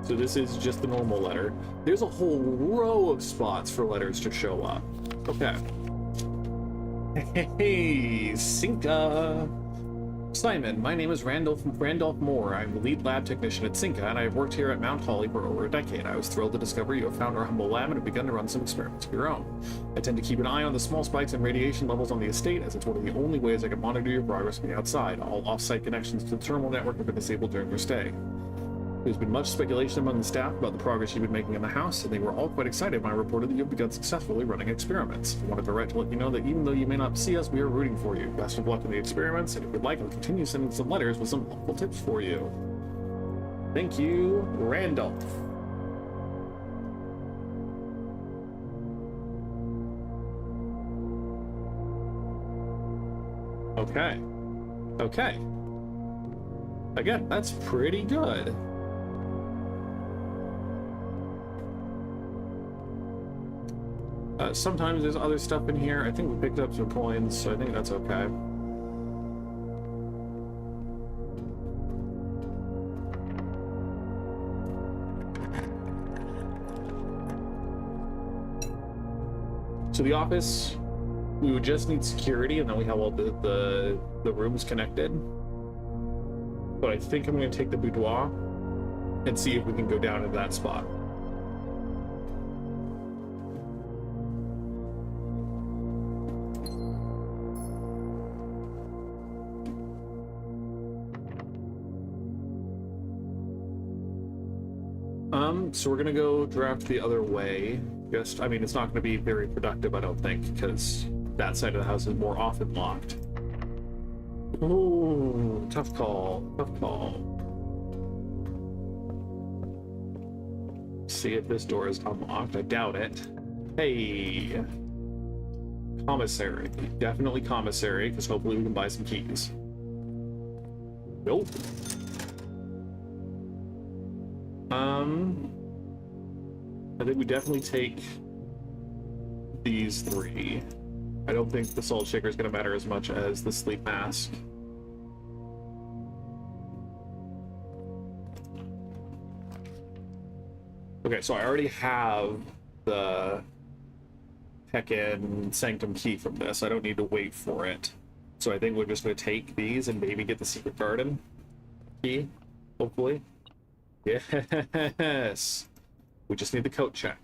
So this is just the normal letter. There's a whole row of spots for letters to show up. Okay. Hey, Cinca! Simon, my name is Randolph Moore. I'm the lead lab technician at Cinca, and I have worked here at Mount Holly for over a decade. I was thrilled to discover you have found our humble lab and have begun to run some experiments of your own. I tend to keep an eye on the small spikes in radiation levels on the estate, as it's one of the only ways I can monitor your progress from the outside. All off-site connections to the terminal network have been disabled during your stay. There's been much speculation among the staff about the progress you've been making in the house, and they were all quite excited when I reported that you've begun successfully running experiments. I wanted to write to let you know that even though you may not see us, we are rooting for you. Best of luck in the experiments, and if you'd like, I'll continue sending some letters with some helpful tips for you. Thank you, Randolph. Okay. Okay. Again, that's pretty good. Sometimes there's other stuff in here. I think we picked up some coins, so I think that's okay. So the office, we would just need security, and then we have all the rooms connected. But I think I'm going to take the boudoir and see if we can go down into that spot. So we're gonna go draft the other way. I mean, it's not gonna be very productive, I don't think, because that side of the house is more often locked. Ooh, tough call, tough call. See if this door is unlocked. I doubt it. Hey, commissary. Definitely commissary, because hopefully we can buy some keys. Nope. I think we definitely take these three. I don't think the salt shaker is going to matter as much as the sleep mask. Okay, so I already have the Heckin Sanctum key from this. I don't need to wait for it. So I think we're just going to take these and maybe get the Secret Garden key, hopefully. Yes! We just need the coat check.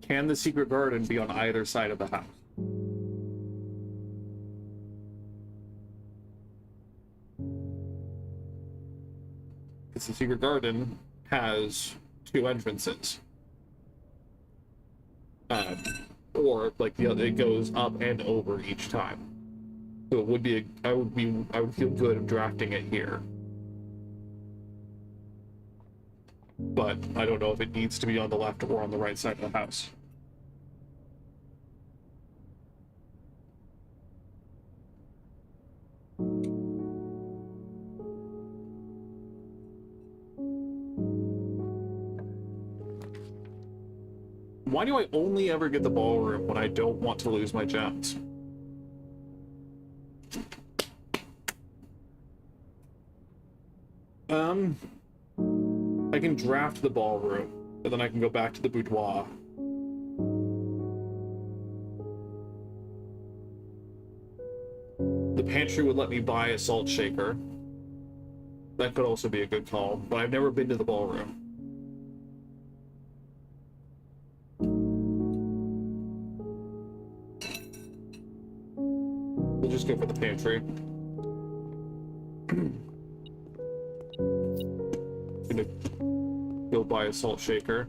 Can the Secret Garden be on either side of the house? Because the Secret Garden has two entrances. Or, like, the other, it goes up and over each time. So it would be, I would feel good drafting it here. But I don't know if it needs to be on the left or on the right side of the house. Why do I only ever get the ballroom when I don't want to lose my gems? I can draft the ballroom, and then I can go back to the boudoir. The pantry would let me buy a salt shaker. That could also be a good call, but I've never been to the ballroom. We'll just go for the pantry. Gonna go buy a salt shaker.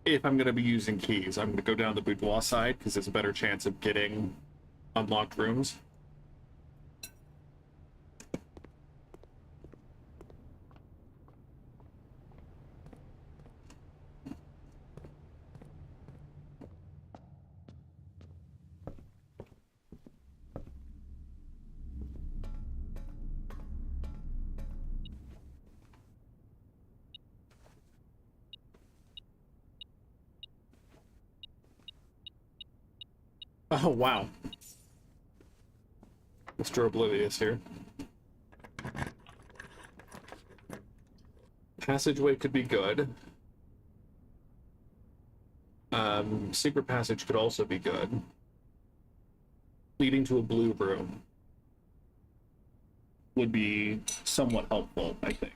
if I'm going to be using keys, I'm going to go down the boudoir side because there's a better chance of getting unlocked rooms. Oh, wow. Mr. Oblivious here. Passageway could be good. Secret passage could also be good. Leading to a blue room would be somewhat helpful, I think.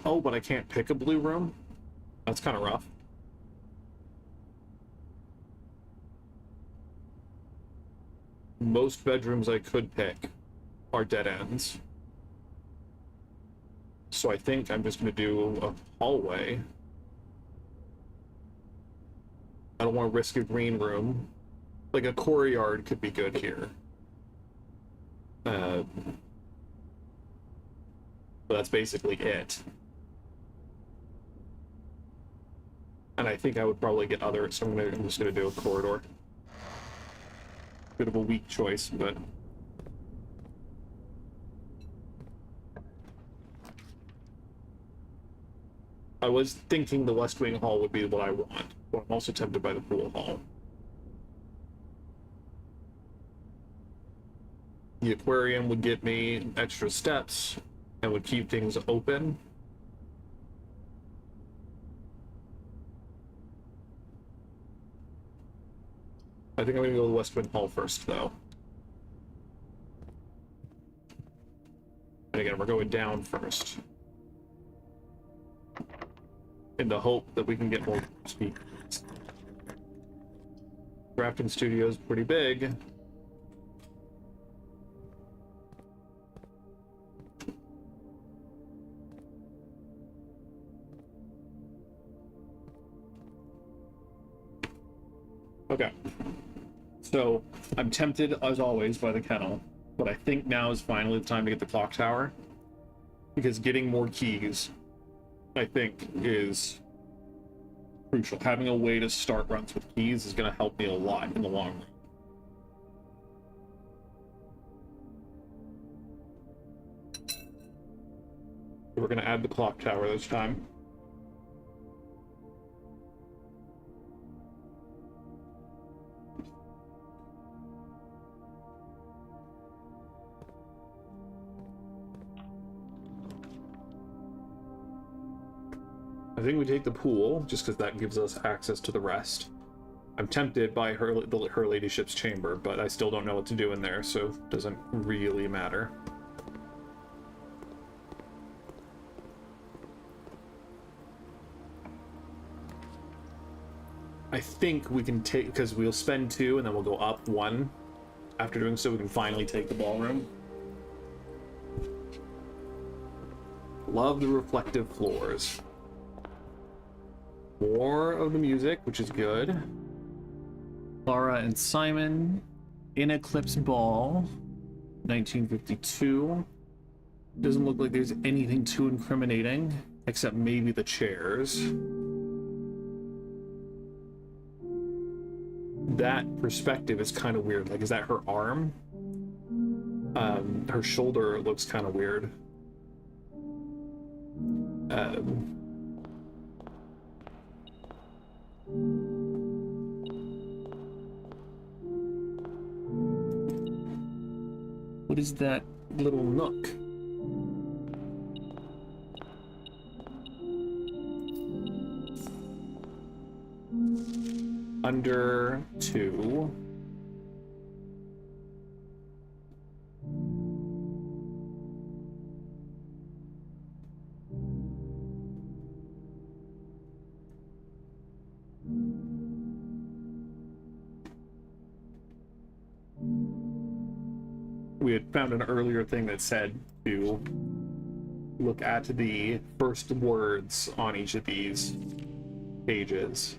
Oh, but I can't pick a blue room? That's kind of rough. Most bedrooms I could pick are dead ends. So I think I'm just going to do a hallway. I don't want to risk a green room. Like a courtyard could be good here. But that's basically it. And I think I would probably get other, so I'm just going to do a corridor. Bit of a weak choice, but... I was thinking the West Wing Hall would be what I want, but I'm also tempted by the Pool Hall. The aquarium would give me extra steps and would keep things open. I think I'm going to go to the West Wing Hall first, though. And again, we're going down first. In the hope that we can get more speed. Crafting studio's pretty big. Okay. So, I'm tempted, as always, by the kennel, but I think now is finally the time to get the clock tower. Because getting more keys, I think, is crucial. Having a way to start runs with keys is going to help me a lot in the long run. We're going to add the clock tower this time. I think we take the pool, just because that gives us access to the rest. I'm tempted by her ladyship's chamber, but I still don't know what to do in there, so it doesn't really matter. I think we can take, because we'll spend 2 and then we'll go up 1. After doing so, we can finally take the ballroom. Love the reflective floors. More of the music, which is good. Laura and Simon in Eclipse Ball, 1952. Doesn't look like there's anything too incriminating, except maybe the chairs. That perspective is kind of weird. Like, is that her arm? Her shoulder looks kind of weird. What is that little nook? Under 2. we had found an earlier thing that said to look at the first words on each of these pages.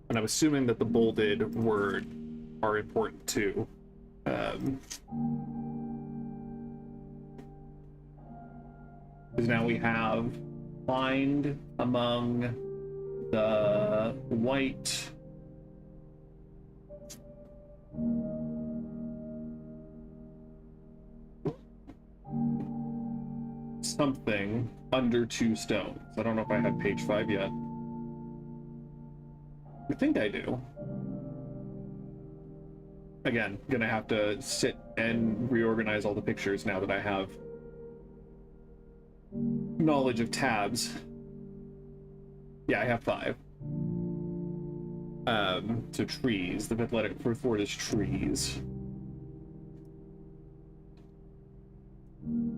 And I'm assuming that the bolded word are important too. Because now we have find among the white something under 2 stones. I don't know if I have page 5 yet. I think I do. Again, gonna have to sit and reorganize all the pictures now that I have knowledge of tabs. Yeah, I have 5. So trees. The 5th letter first word is trees.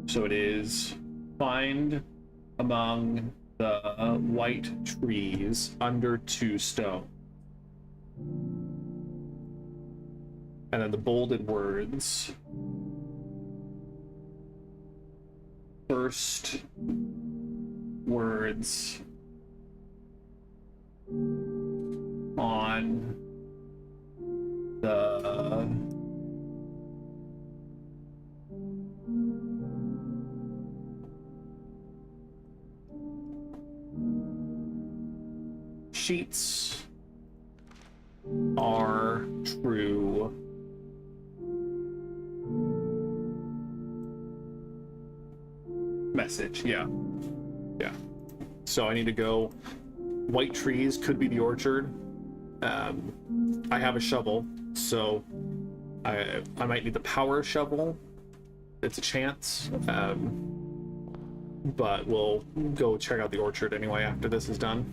So it is find among the white trees under 2 stone. And then the bolded words. First words on the sheets are true. Message, yeah. Yeah. So I need to go. White trees could be the orchard. I have a shovel, so I might need the power shovel. It's a chance. But we'll go check out the orchard anyway after this is done.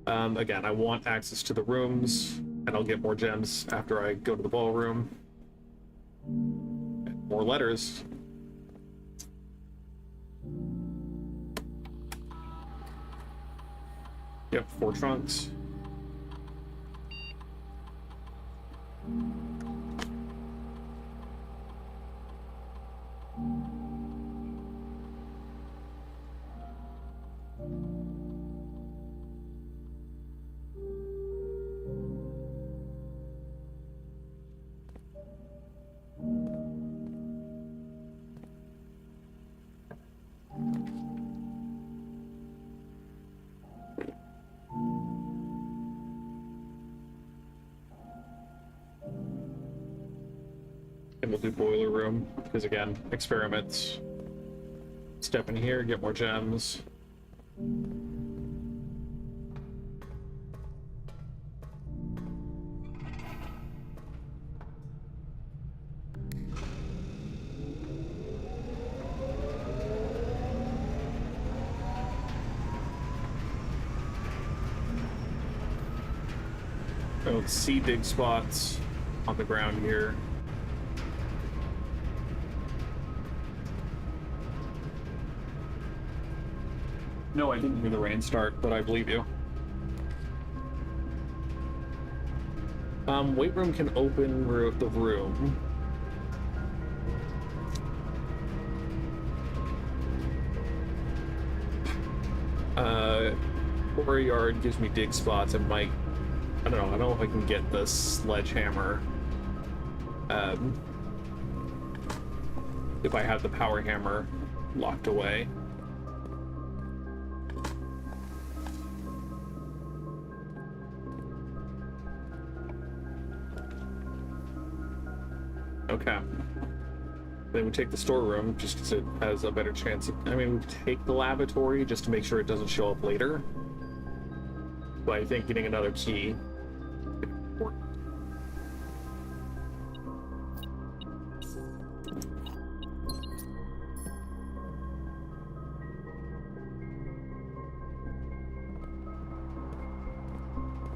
Again, I want access to the rooms, and I'll get more gems after I go to the ballroom. And more letters. Yep, 4 trunks. And we'll do boiler room, because again, experiments. Step in here, get more gems. I don't see dig spots on the ground here. No, I didn't hear the rain start, but I believe you. Weight room can open the room. Courtyard gives me dig spots. It might, I don't know if I can get the sledgehammer. If I have the power hammer locked away. Okay. Then we take the storeroom just because it has a better chance. I mean, we take the lavatory just to make sure it doesn't show up later. But I think getting another key.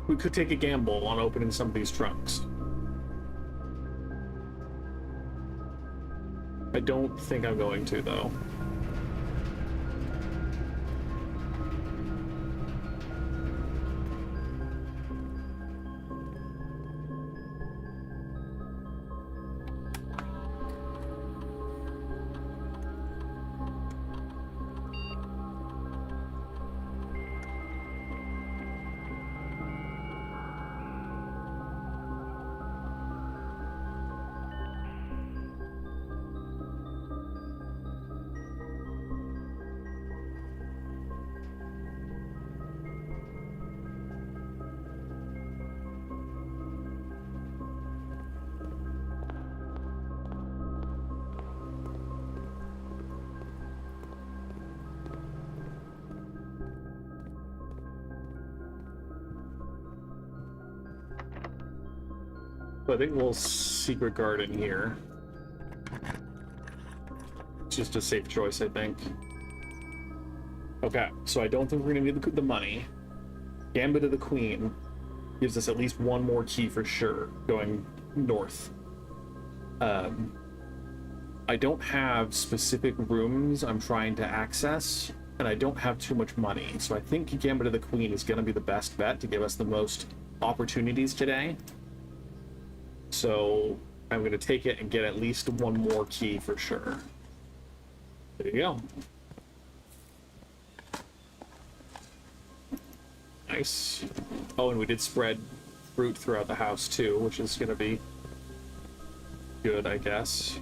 We could take a gamble on opening some of these trunks. I don't think I'm going to, though. So I think we'll secret garden here. It's just a safe choice, I think. Okay, so I don't think we're gonna need the money. Gambit of the Queen gives us at least one more key for sure, going north. I don't have specific rooms I'm trying to access, and I don't have too much money, so I think Gambit of the Queen is going to be the best bet to give us the most opportunities today. So I'm going to take it and get at least one more key for sure. There you go. Nice. Oh, and we did spread fruit throughout the house too, which is going to be good, I guess.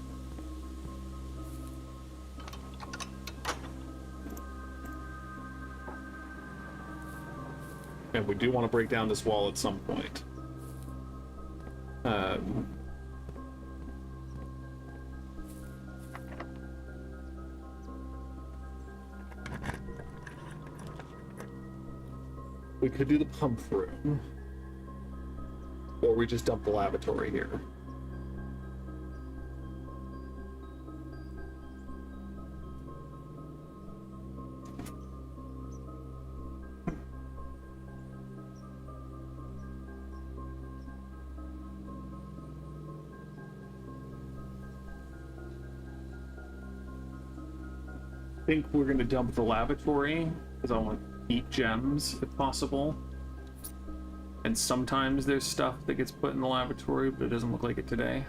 And we do want to break down this wall at some point. We could do the pump room, or we just dump the lavatory here. I think we're going to dump the lavatory because I want to eat gems if possible. And sometimes there's stuff that gets put in the lavatory, but it doesn't look like it today.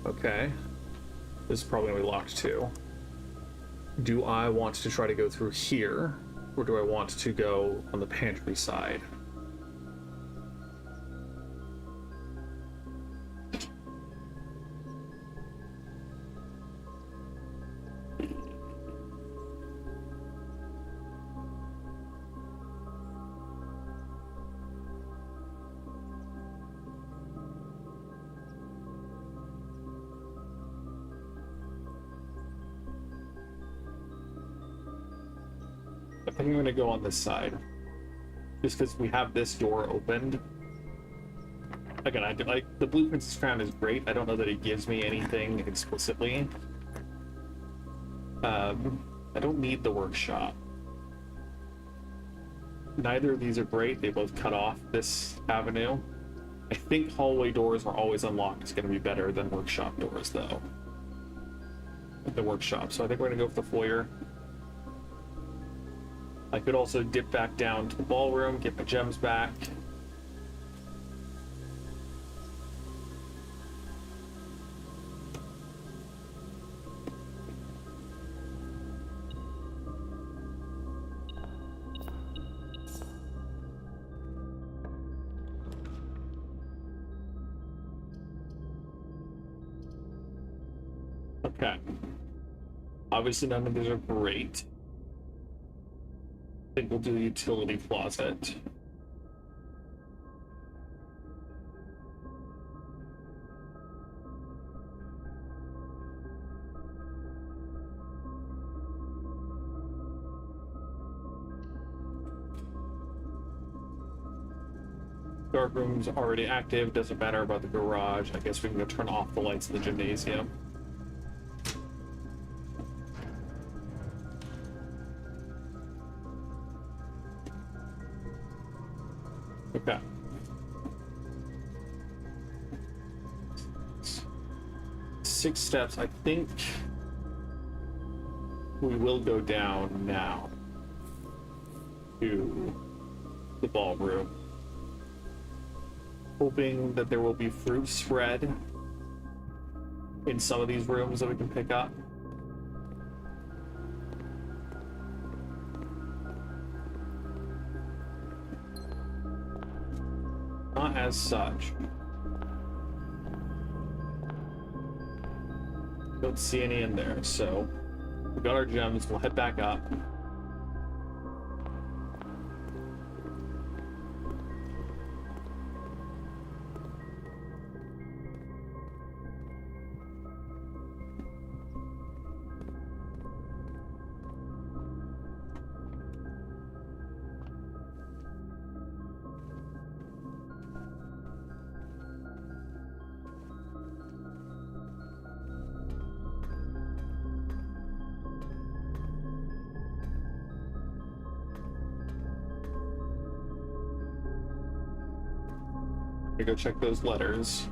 Okay. This is probably going to be locked too. Do I want to try to go through here, or do I want to go on the pantry side? I think I'm going to go on this side, just because we have this door opened. Again, I do, like, the Blue Prince's Crown is great. I don't know that it gives me anything explicitly. I don't need the workshop. Neither of these are great. They both cut off this avenue. I think hallway doors are always unlocked. It's going to be better than workshop doors, though. The workshop. So I think we're going to go with the foyer. I could also dip back down to the ballroom, get my gems back. Okay. Obviously none of these are great. I think we'll do the utility closet. Dark room's already active, doesn't matter about the garage. I guess we can go turn off the lights in the gymnasium. Okay. 6 steps. I think we will go down now to the ballroom, hoping that there will be fruit spread in some of these rooms that we can pick up. Not as such. Don't see any in there, so we got our gems. We'll head back up. me go check those letters.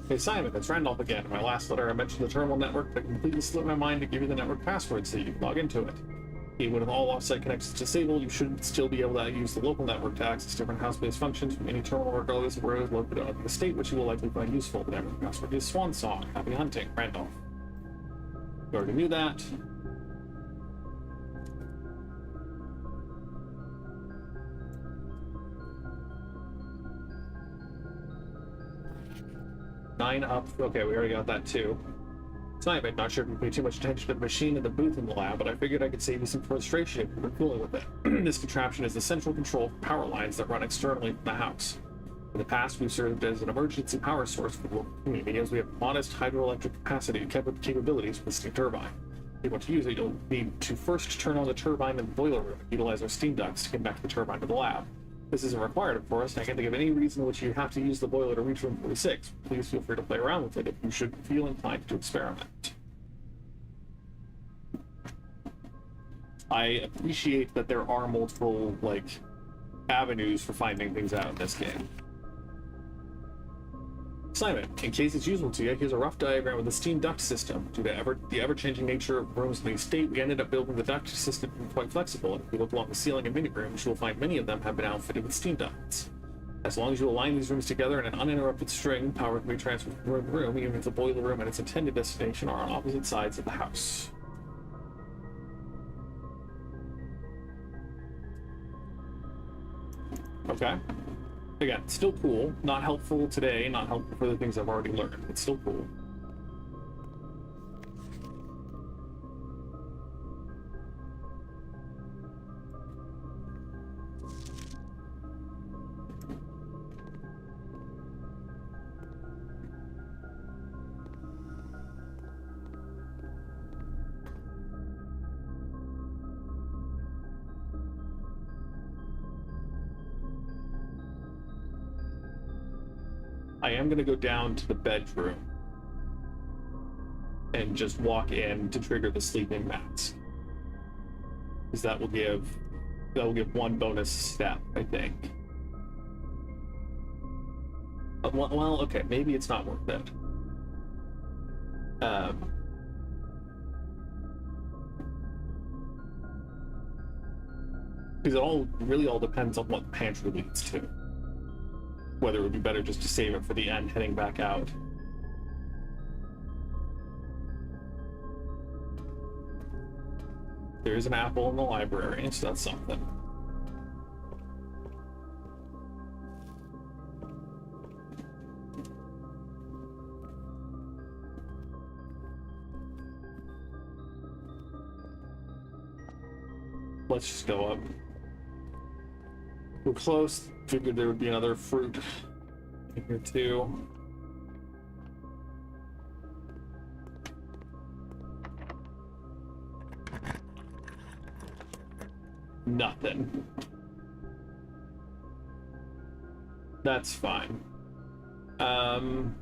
Hey Simon, it's Randolph again. In my last letter, I mentioned the terminal network, but completely slipped my mind to give you the network password so you can log into it. Even with all offsite connections disabled, you should still be able to use the local network to access different house-based functions from any terminal regardless of where it is located on the state, which you will likely find useful. The network password is Swan Song. Happy hunting, Randolph. You already knew that. Nine up. Okay, we already got that too. Simon, not sure if you pay too much attention to the machine in the booth in the lab, but I figured I could save you some frustration if you were fooling with it. This contraption is the central control for power lines that run externally from the house. In the past, we've served as an emergency power source for the local community, as we have modest hydroelectric capabilities with the steam turbine. If you want to use it, you'll need to first turn on the turbine in the boiler room and utilize our steam ducts to connect the turbine to the lab. This isn't required, of course, and I can't think of any reason in which you have to use the boiler to reach room 46. Please feel free to play around with it if you should feel inclined to experiment. I appreciate that there are multiple, avenues for finding things out in this game. Simon, in case it's useful to you, here's a rough diagram of the steam duct system. Due to the ever-changing nature of rooms in the estate, we ended up building the duct system quite flexible, and if you look along the ceiling in many rooms, you'll find many of them have been outfitted with steam ducts. As long as you align these rooms together in an uninterrupted string, power can be transferred from room to room, even if the boiler room and its intended destination are on opposite sides of the house. Okay. Again, still cool. Not helpful today, not helpful for the things I've already learned. It's still cool. I am going to go down to the bedroom and just walk in to trigger the sleeping mats, because that will give one bonus step, I think. Well, okay, maybe it's not worth it. Because it really all depends on what the pantry leads to. Whether it would be better just to save it for the end, heading back out. There is an apple in the library, so that's something. Let's just go up. We're close. Figured there would be another fruit in here too. Nothing. That's fine. Bunk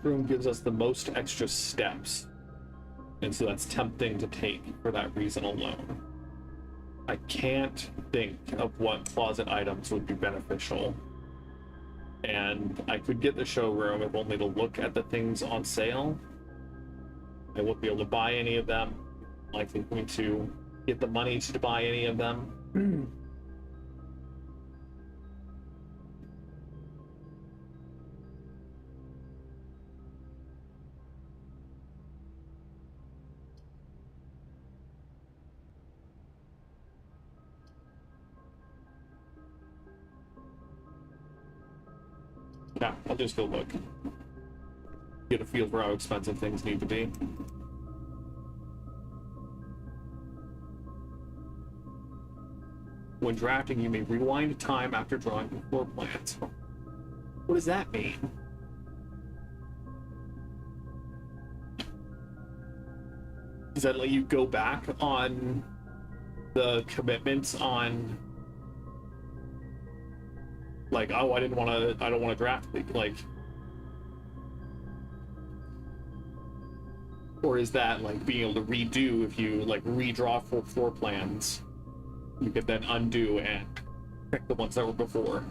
room gives us the most extra steps, and so that's tempting to take for that reason alone. I can't think of what closet items would be beneficial. And I could get the showroom if only to look at the things on sale. I won't be able to buy any of them. I'm likely going to get the money to buy any of them. Yeah, I'll just go look. Get a feel for how expensive things need to be. When drafting, you may rewind time after drawing the floor plans. What does that mean? Does that let you go back on the commitments on, like, oh, I don't want to draft, like, Or is that like being able to redo if you like redraw for floor plans? You could then undo and pick the ones that were before.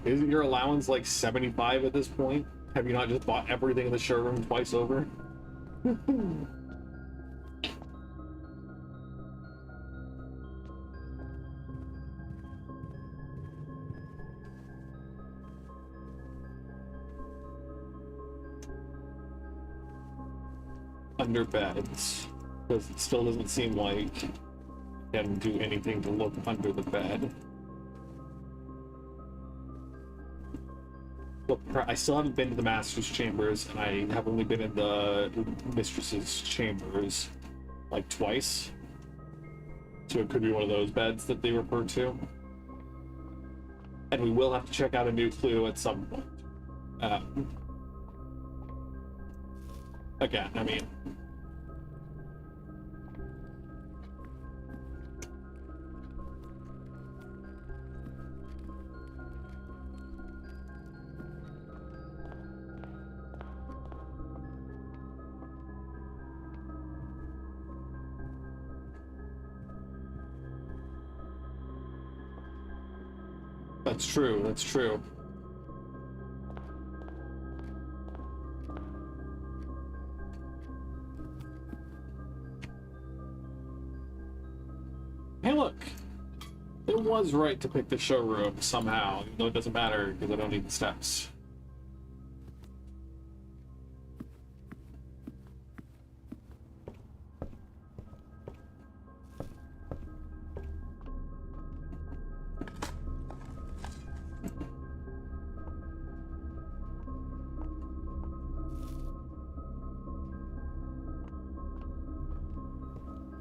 Isn't your allowance like 75 at this point? Have you not just bought everything in the showroom twice over? Under beds, because it still doesn't seem like you can do anything to look under the bed. Look, I still haven't been to the master's chambers, and I have only been in the mistress's chambers like twice. So it could be one of those beds that they refer to. And we will have to check out a new clue at some point. Again, I mean, that's true, that's true. Hey, look! It was right to pick the showroom somehow, even though it doesn't matter because I don't need the steps.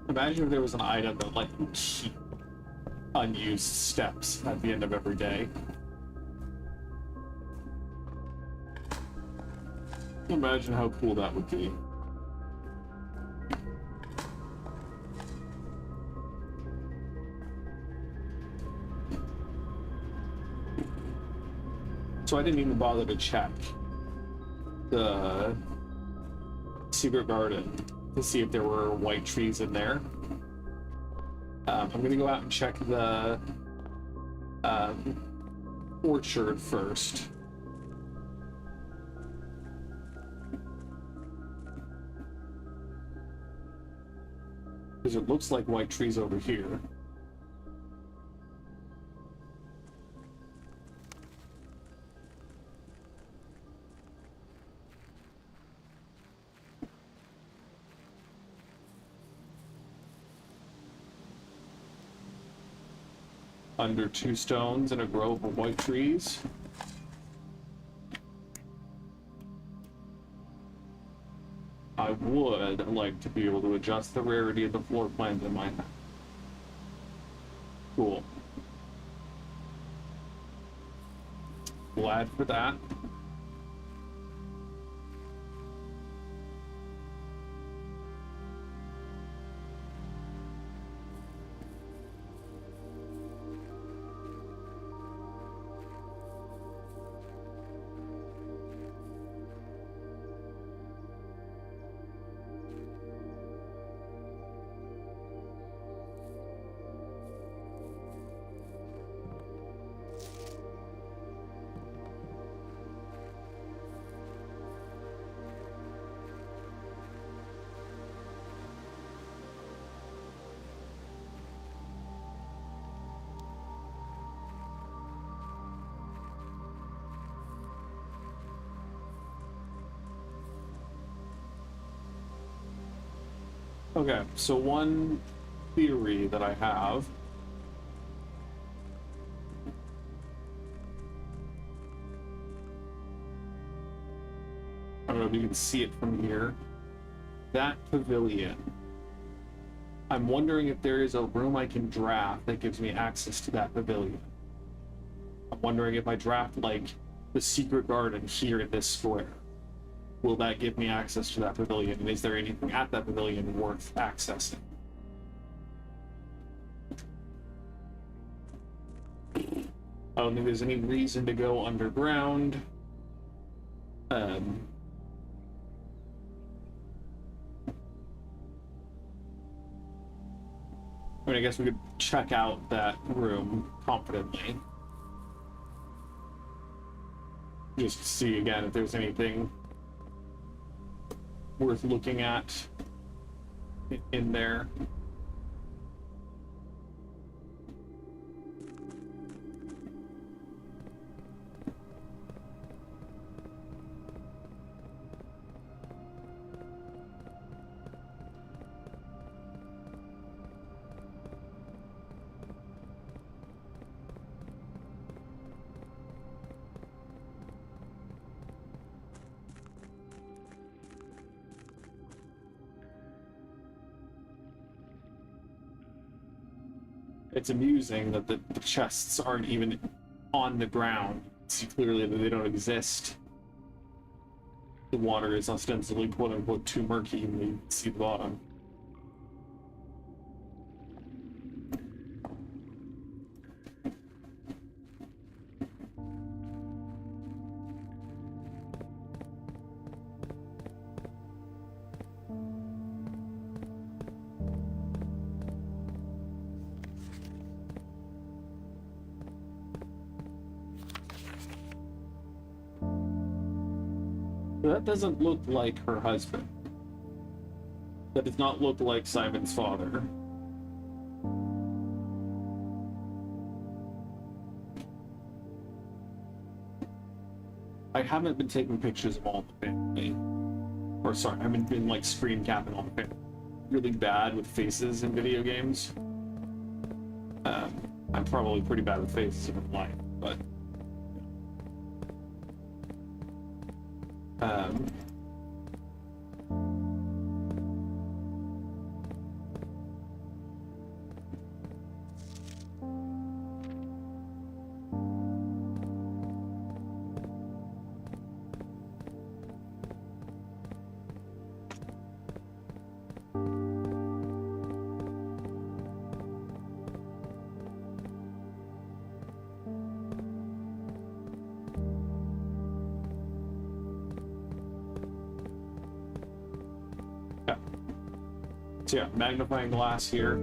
Imagine if there was an item that let you keep unused steps at the end of every day. Imagine how cool that would be. So I didn't even bother to check the secret garden to see if there were white trees in there. I'm gonna go out and check the orchard first. Because it looks like white trees over here. Under 2 stones in a grove of white trees. I would like to be able to adjust the rarity of the floor plans in my house. Cool. Glad for that. Okay, so one theory that I have know if you can see it from here. That pavilion. I'm wondering if there is a room I can draft that gives me access to that pavilion. I'm wondering if I draft, like, the secret garden here in this square. Will that give me access to that pavilion? And is there anything at that pavilion worth accessing? I don't think there's any reason to go underground. I mean, I guess we could check out that room confidently. Just to see again if there's anything worth looking at in there. It's amusing that the chests aren't even on the ground. See clearly that they don't exist. The water is ostensibly quote-unquote too murky and you can see the bottom. That doesn't look like her husband. That does not look like Simon's father. I haven't been taking pictures of all the family. Or sorry, I haven't been like screen capping all the family. Really bad with faces in video games. I'm probably pretty bad with faces in life, but so yeah, magnifying glass here.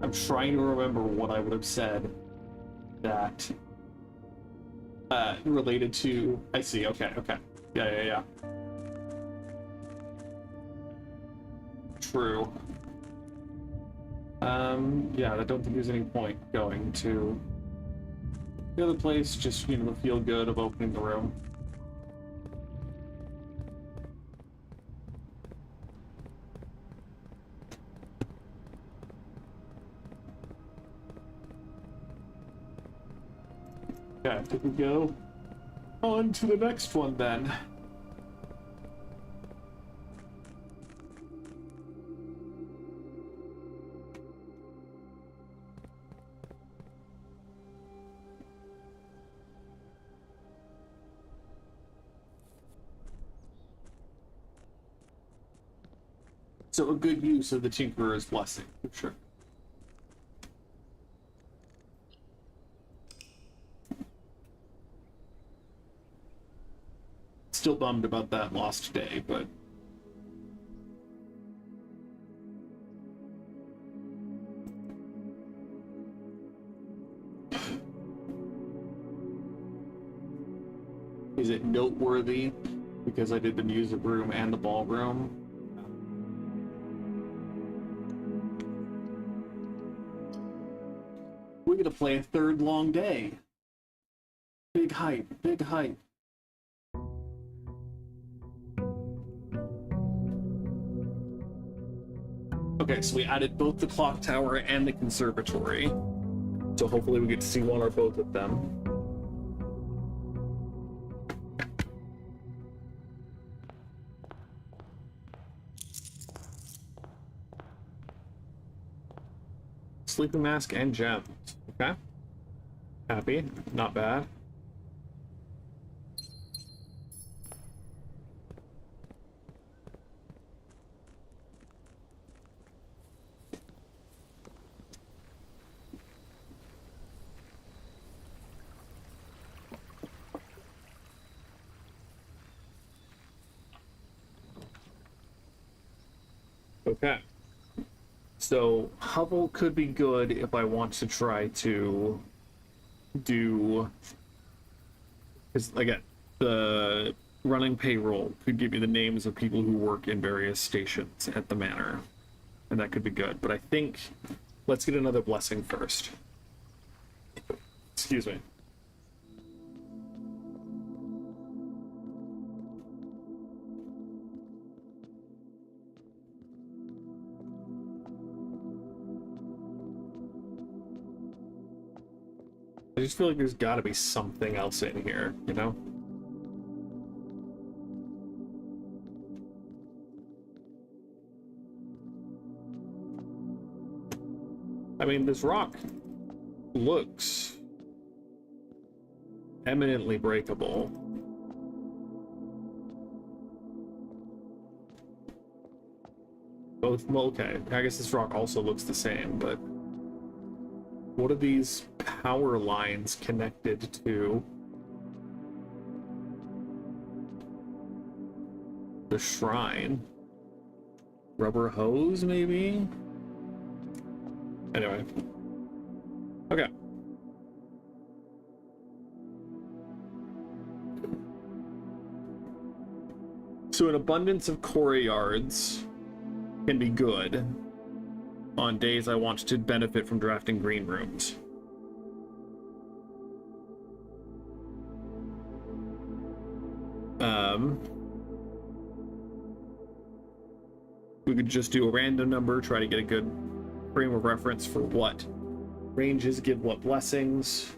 I'm trying to remember what I would have said that related to. I see. Okay. Yeah. True. Yeah, I don't think there's any point going to the other place, just, you know, the feel good of opening the room. Okay, did we go on to the next one then? So a good use of the Tinkerer's Blessing, for sure. Still bummed about that lost day, but is it noteworthy because I did the music room and the ballroom? We're gonna play a third long day. Big hype, big hype. Okay, so we added both the clock tower and the conservatory. So hopefully we get to see one or both of them. Sleeping mask and gems. Okay. Happy. Not bad. Okay. So Hubble could be good if I want to try to do, because again, the running payroll could give you the names of people who work in various stations at the manor, and that could be good. But I think let's get another blessing first. Excuse me. I just feel like there's got to be something else in here, you know? I mean, this rock looks eminently breakable. Both, well, okay, I guess this rock also looks the same, but what are these power lines connected to? The shrine? Rubber hose, maybe? Anyway. Okay. So an abundance of core yards can be good on days I want to benefit from drafting green rooms. We could just do a random number, try to get a good frame of reference for what ranges give what blessings.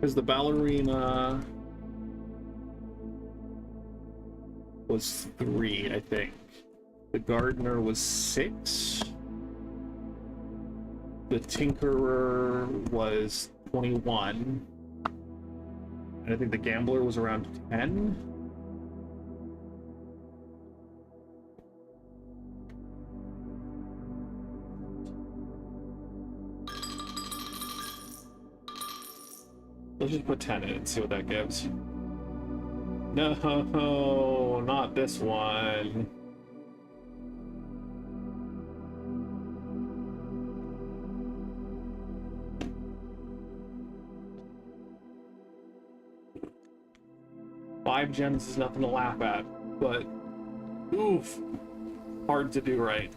Because the ballerina was 3, I think. The gardener was 6. The tinkerer was 21. And I think the gambler was around 10. Let's just put 10 in and see what that gives. No, not this one. Five gems is nothing to laugh at, but oof, hard to do right.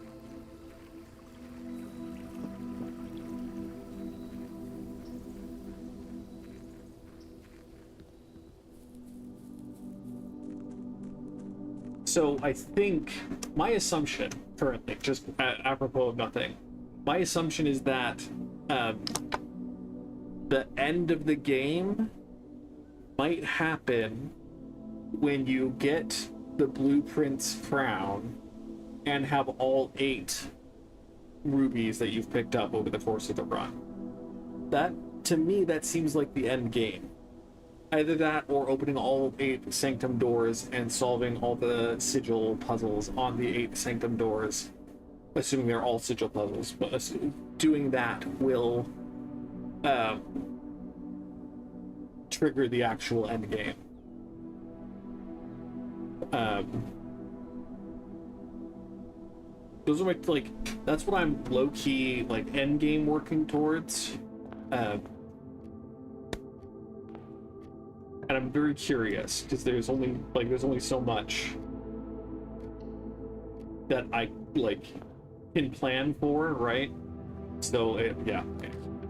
So I think my assumption currently, just apropos of nothing, my assumption is that the end of the game might happen when you get the blueprint's crown and have all 8 rubies that you've picked up over the course of the run. That, to me, that seems like the end game. Either that or opening all 8 sanctum doors and solving all the sigil puzzles on the 8 sanctum doors, assuming they're all sigil puzzles, but doing that will trigger the actual end game. Those are my, like, that's what I'm low-key, like, end game working towards. And I'm very curious because there's only so much that I like can plan for, right? So yeah,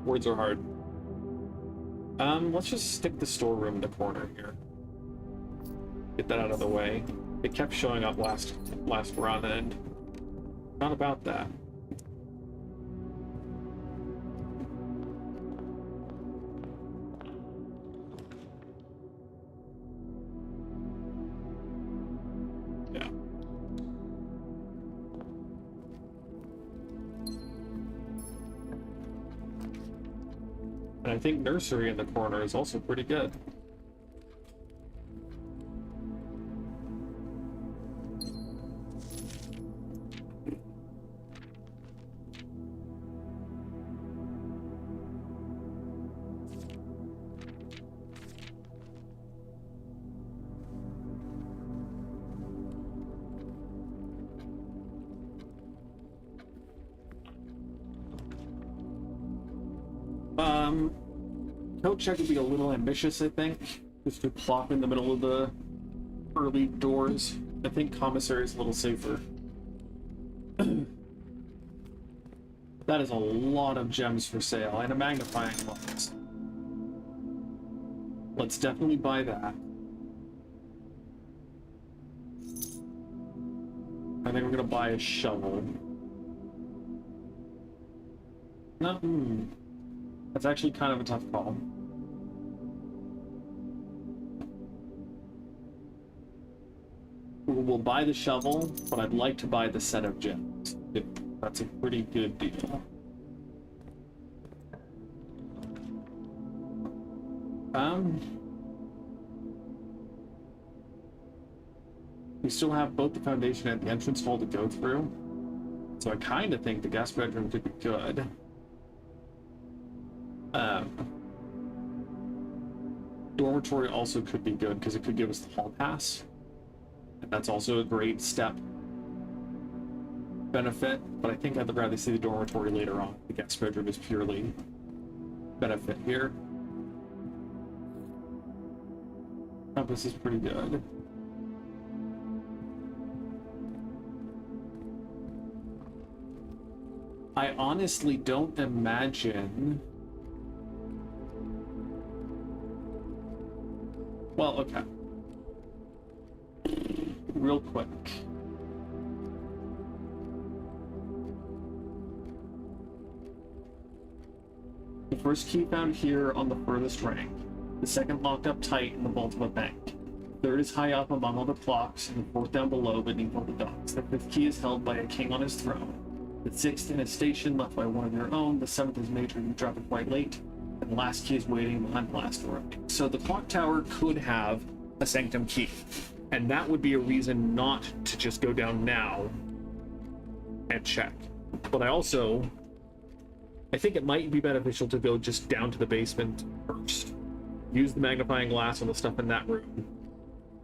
words are hard. Let's just stick the storeroom in the corner here. Get that out of the way. It kept showing up last run, and not about that. Yeah. And I think nursery in the corner is also pretty good. Coat check would be a little ambitious, I think. Just to plop in the middle of the early doors. I think commissary is a little safer. That is a lot of gems for sale and a magnifying glass. Let's definitely buy that. I think we're gonna buy a shovel. No, that's actually kind of a tough call. We'll buy the shovel, but I'd like to buy the set of gems. That's a pretty good deal. We still have both the foundation and the entrance hall to go through, so I kind of think the guest bedroom could be good. Dormitory also could be good because it could give us the hall pass. And that's also a great step benefit, but I think I'd rather see the dormitory later on. The guest bedroom is purely benefit here. Compass is pretty good. I honestly don't imagine... Well, okay. Real quick. The first key found here on the furthest rank. The second locked up tight in the vault of a bank. Third is high up among all the clocks, and the fourth down below beneath all the docks. The fifth key is held by a king on his throne. The sixth in a station left by one of their own. The seventh is major and drop it quite late. And the last key is waiting behind the last door. So the clock tower could have a sanctum key. And that would be a reason not to just go down now and check. But I think it might be beneficial to go just down to the basement first. Use the magnifying glass on the stuff in that room.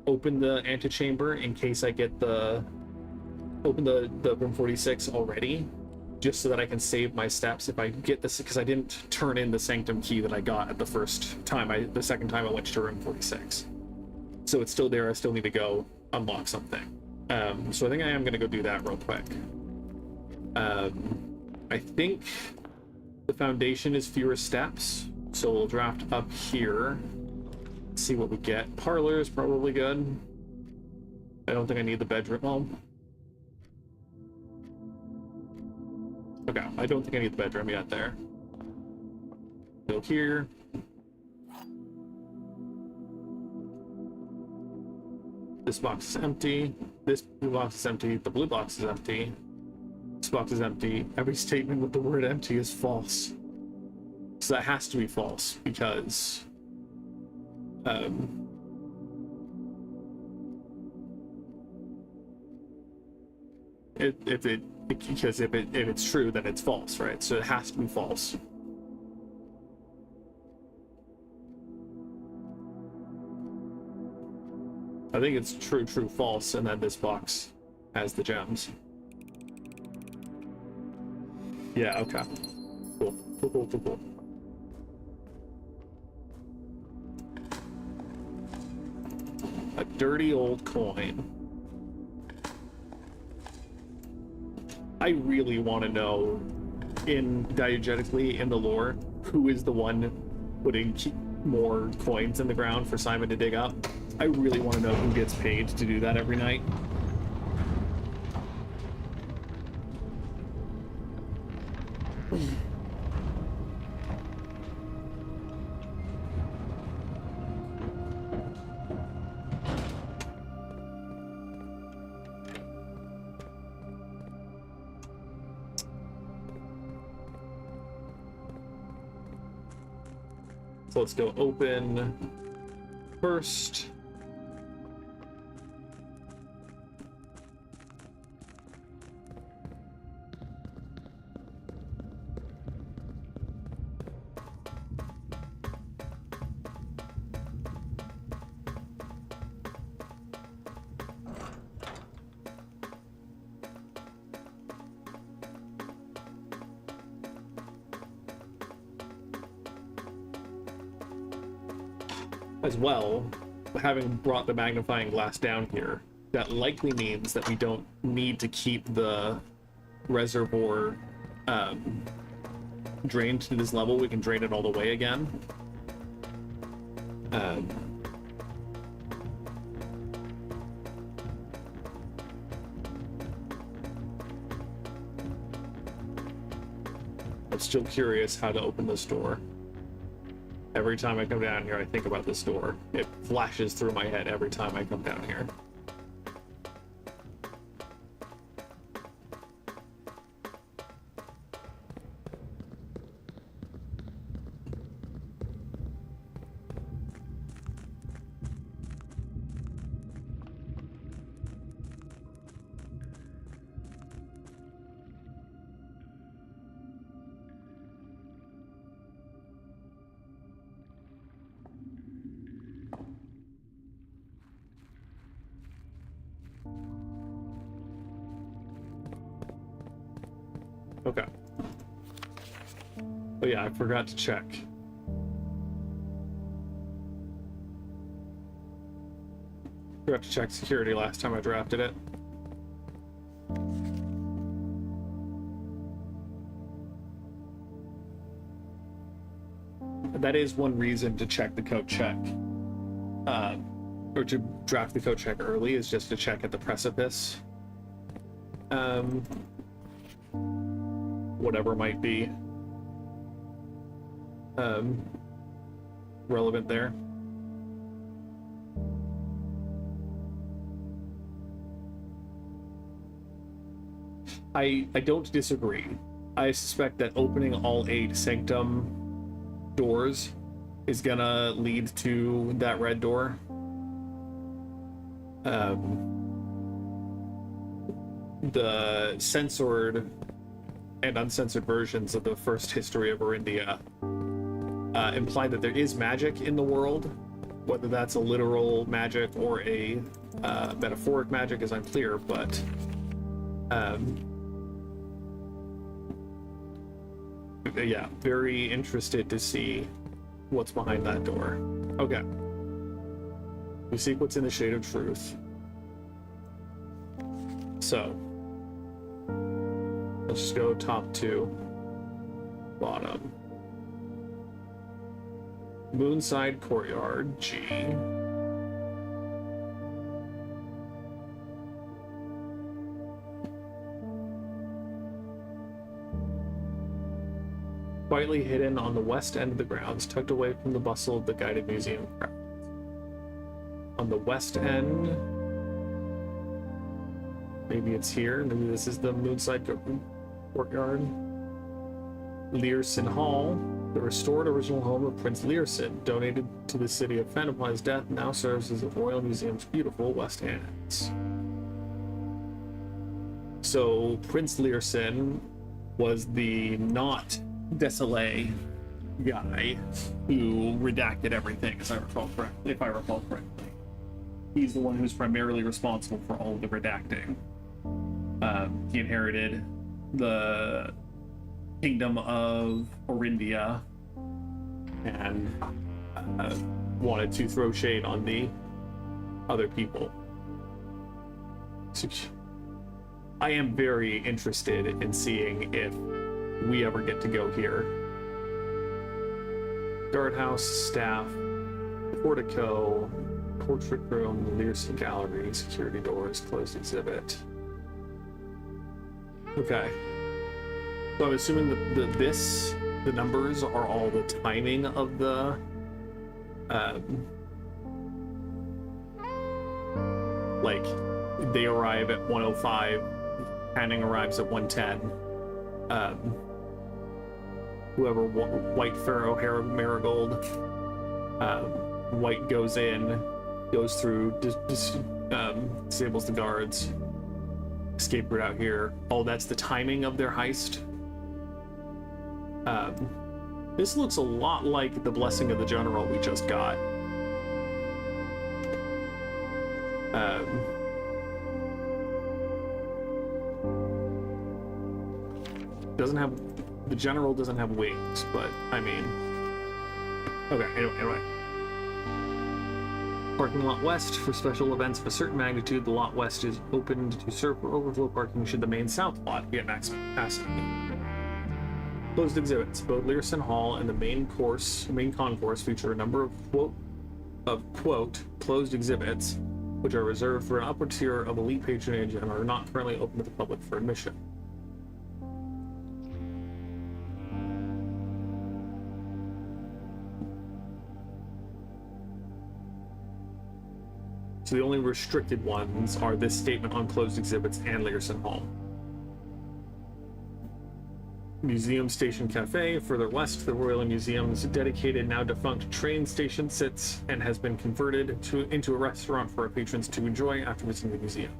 Open the antechamber in case I get open the room 46 already, just so that I can save my steps if I get this, because I didn't turn in the sanctum key that I got at the second time I went to room 46. So it's still there. I still need to go unlock something. So I think I am going to go do that real quick. I think the foundation is fewer steps, so we'll draft up here. See what we get. Parlor is probably good. I don't think I need the bedroom. Well, okay, I don't think I need the bedroom yet there. Go here. This box is empty. This blue box is empty. The blue box is empty. This box is empty. Every statement with the word empty is false. So that has to be false because if it's true, then it's false, right? So it has to be false. I think it's true, false, and then this box has the gems. Yeah, okay. Cool. A dirty old coin. I really want to know, diegetically in the lore, who is the one putting more coins in the ground for Simon to dig up. I really want to know who gets paid to do that every night. So let's go open first. As well, having brought the magnifying glass down here, that likely means that we don't need to keep the reservoir drained to this level. We can drain it all the way again. I'm still curious how to open this door. Every time I come down here, I think about this door. It flashes through my head every time I come down here. Okay. Oh yeah, I forgot to check. Forgot to check security last time I drafted it. That is one reason to check the code check. Or to draft the code check early, is just to check at the precipice. Whatever might be relevant there. I don't disagree. I suspect that opening all 8 sanctum doors is gonna lead to that red door. The censored and uncensored versions of the first history of Arindia imply that there is magic in the world. Whether that's a literal magic or a metaphoric magic is unclear, but yeah, very interested to see what's behind that door. Okay. We seek what's in the shade of truth. So let's just go top to bottom. Moonside Courtyard, G. Quietly hidden on the west end of the grounds, tucked away from the bustle of the guided museum crowd. On the west end, maybe it's here, maybe this is the Moonside Courtyard. Learson Hall, the restored original home of Prince Learson, donated to the city of Fen upon his death, now serves as the Royal Museum's beautiful West Annex. So Prince Learson was the not Desolé guy who redacted everything, as I recall correctly, if I recall correctly. He's the one who's primarily responsible for all of the redacting. He inherited the kingdom of Orindia and wanted to throw shade on the other people. I am very interested in seeing if we ever get to go here. Guardhouse, staff, portico, portrait room, Learson gallery, security doors, closed exhibit. Okay. So I'm assuming the numbers are all the timing of the like they arrive at 105, Panning arrives at 110. Whoever White Pharaoh, Hair of Marigold, White goes in, goes through, disables the guards, escape route out here. Oh, that's the timing of their heist. This looks a lot like the Blessing of the General we just got. Doesn't have, the General doesn't have wings, but I mean, okay, anyway. Parking lot west. For special events of a certain magnitude, the lot west is opened to serve for overflow parking should the main south lot be at maximum capacity. Closed exhibits. Both Learson Hall and the main concourse feature a number of quote closed exhibits, which are reserved for an upper tier of elite patronage and are not currently open to the public for admission. So the only restricted ones are this statement on closed exhibits and Learson Hall. Museum Station Cafe, further west, the Royal Museum's dedicated, now defunct train station sits and has been converted into a restaurant for our patrons to enjoy after visiting the museum.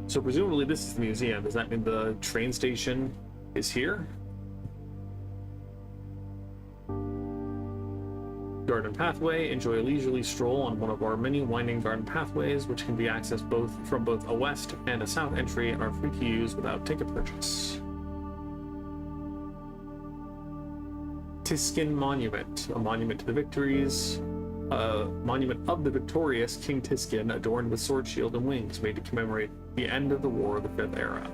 So presumably this is the museum. Does that mean the train station is here? Garden pathway. Enjoy a leisurely stroll on one of our many winding garden pathways, which can be accessed from both a west and a south entry and are free to use without ticket purchase. Tiskin Monument, a monument to the victories. A monument of the victorious King Tiskin, adorned with sword, shield, and wings, made to commemorate the end of the War of the Fifth Era.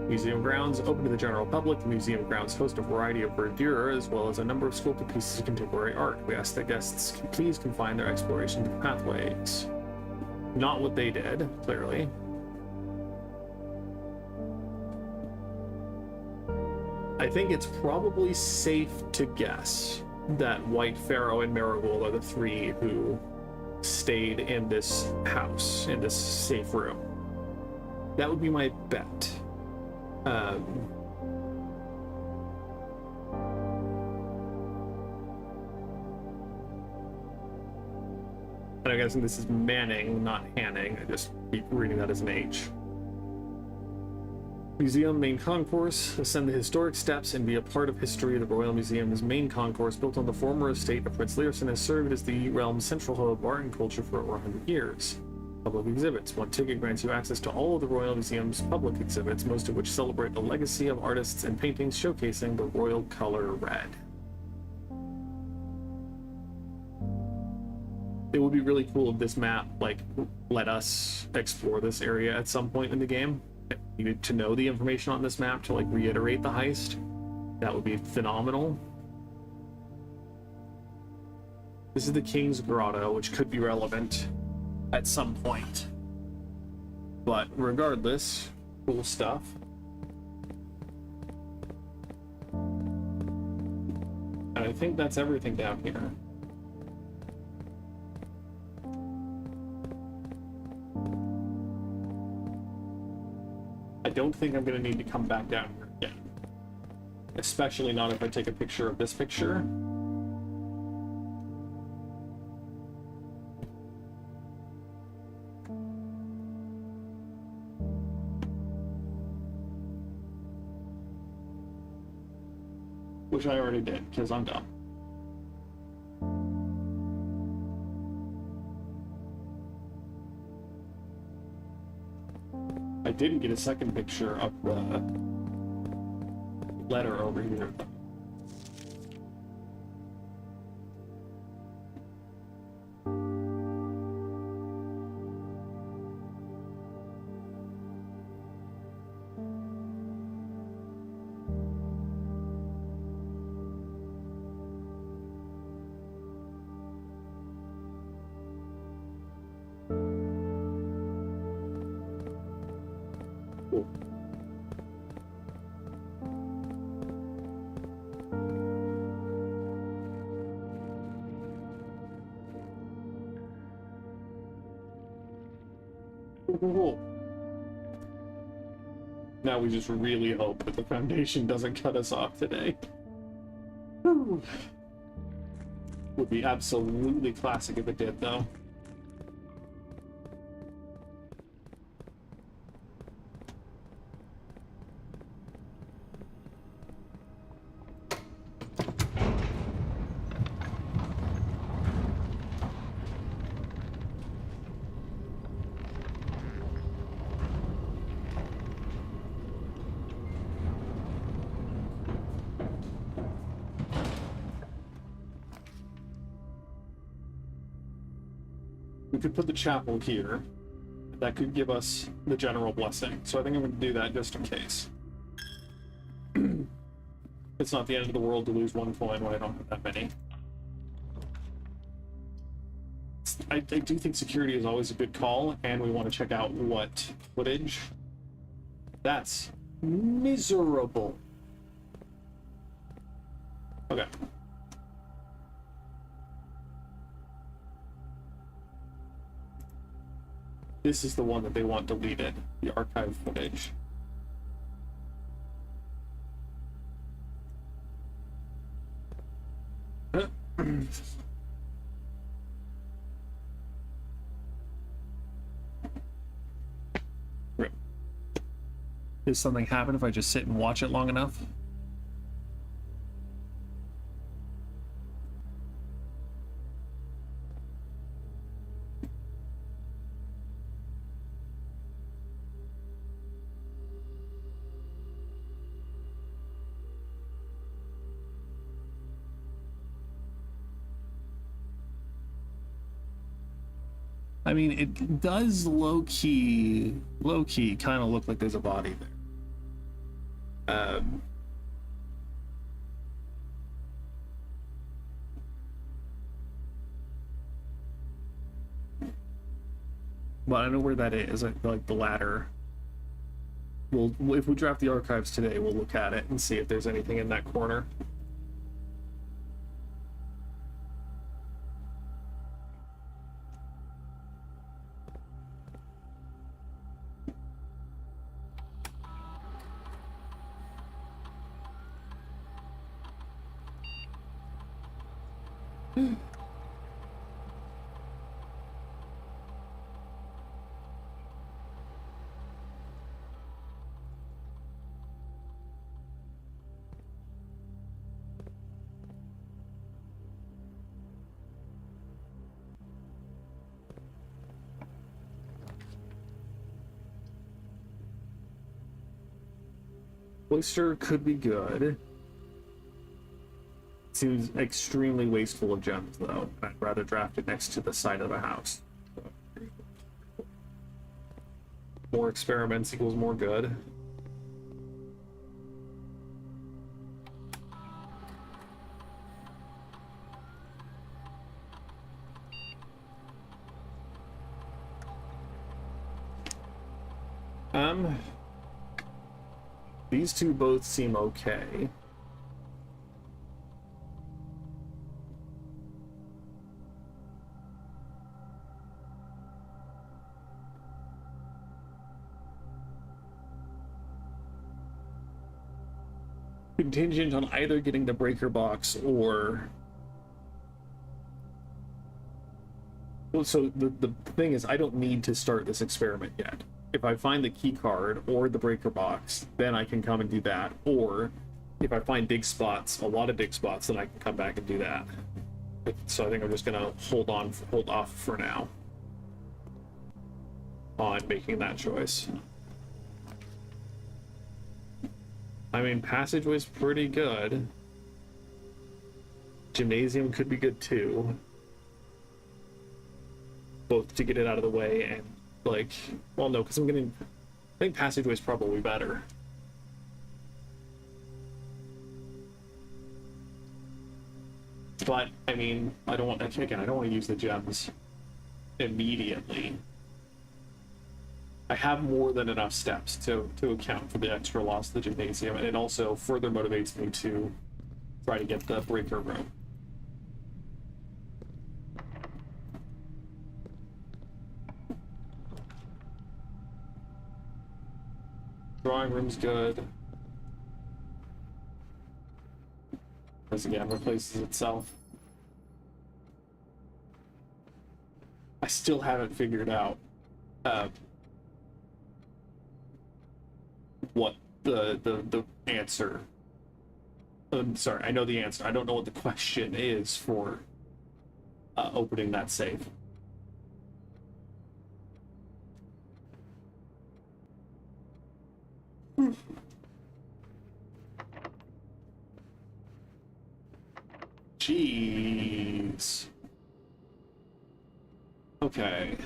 Museum grounds open to the general public. The museum grounds host a variety of verdure, as well as a number of sculpted pieces of contemporary art. We ask that guests please confine their exploration to the pathways. Not what they did, clearly. I think it's probably safe to guess that White Pharaoh and Marigold are the three who stayed in this house, in this safe room. That would be my bet. And I'm guessing this is Manning, not Hanning. I just keep reading that as an H. Museum main concourse. Ascend the historic steps and be a part of history. The Royal Museum's main concourse, built on the former estate of Prince Learson, has served as the realm's central hub of art and culture for over 100 years. Public exhibits. One ticket grants you access to all of the Royal Museum's public exhibits, most of which celebrate the legacy of artists and paintings showcasing the royal color red. It would be really cool if this map, like, let us explore this area at some point in the game. Needed to know the information on this map to, like, reiterate the heist. That would be phenomenal. This is the King's Grotto, which could be relevant at some point. But regardless, cool stuff. And I think that's everything down here. I don't think I'm going to need to come back down here again. Especially not if I take a picture of this picture. Which I already did, because I'm dumb. I didn't get a second picture of the letter over here. Cool. Now we just really hope that the foundation doesn't cut us off today. Whew. Would be absolutely classic if it did, though. We could put the chapel here. That could give us the general blessing. So I think I'm going to do that just in case. It's not the end of the world to lose one coin when I don't have that many. I do think security is always a good call, and we want to check out what footage. That's miserable. Okay. This is the one that they want deleted, the archive footage. Does something happen if I just sit and watch it long enough? I mean, it does low-key kind of look like there's a body there. But I don't know where that is, like the ladder. If we draft the archives today, we'll look at it and see if there's anything in that corner. Oyster could be good. Seems extremely wasteful of gems, though. I'd rather draft it next to the side of the house. More experiments equals more good. These two both seem okay. Contingent on either getting the breaker box or... Well, so the thing is, I don't need to start this experiment yet. If I find the key card or the breaker box, then I can come and do that. Or if I find dig spots, a lot of dig spots, then I can come back and do that. So I think I'm just gonna hold off for now on making that choice. I mean, passageway's pretty good. Gymnasium could be good too. Both to get it out of the way and, like, well, no, because I think passageway's probably better. But, I mean, I don't want to use the gems immediately. I have more than enough steps to account for the extra loss of the gymnasium, and it also further motivates me to try to get the breaker room. Drawing room's good. As again, replaces itself. I still haven't figured out what the answer. I'm sorry, I know the answer. I don't know what the question is for opening that safe. Jeez. Okay.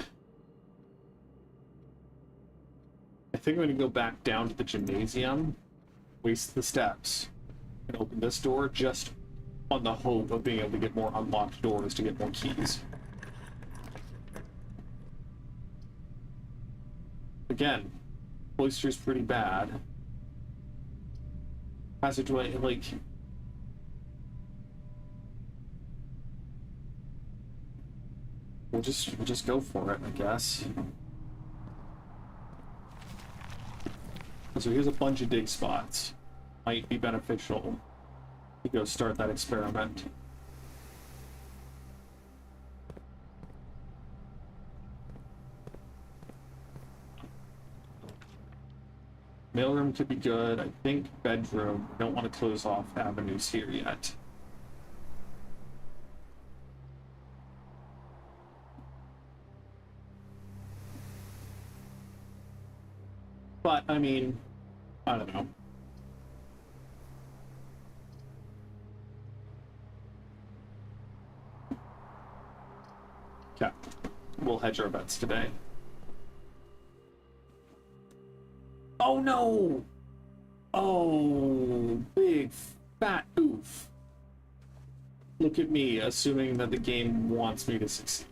I think I'm gonna go back down to the gymnasium, waste the steps, and open this door just on the hope of being able to get more unlocked doors to get more keys. Again, Oyster's pretty bad. Passageway, like... We'll just go for it, I guess. So here's a bunch of dig spots. Might be beneficial to go start that experiment. Mailroom could be good. I think bedroom. Don't want to close off avenues here yet. But, I mean, I don't know. Okay. We'll hedge our bets today. Oh no! Oh, big fat oof. Look at me, assuming that the game wants me to succeed.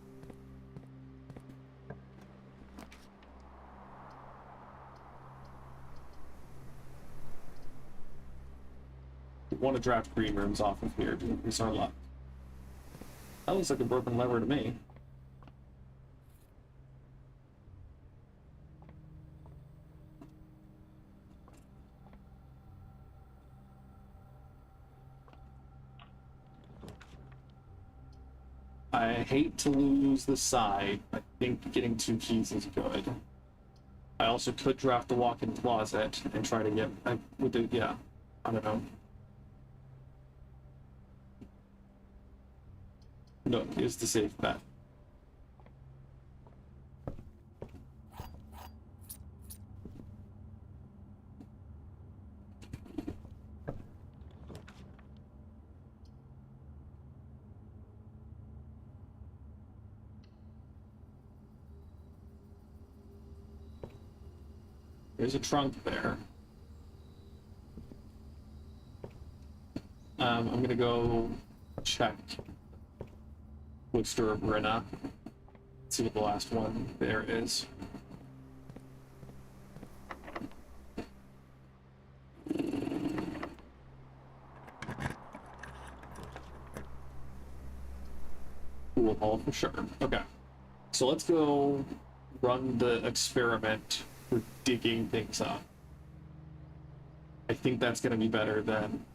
We want to draft green rooms off of here to increase our luck. That looks like a broken lever to me. I hate to lose the side. I think getting 2 keys is good. I also could draft the walk-in closet and try to get... yeah, I don't know. Nook is the safe bet. There's a trunk there. I'm gonna go check Woodster of Brenna. See what the last one there is. Pool hall for sure. Okay. So let's go run the experiment for digging things up. I think that's gonna be better than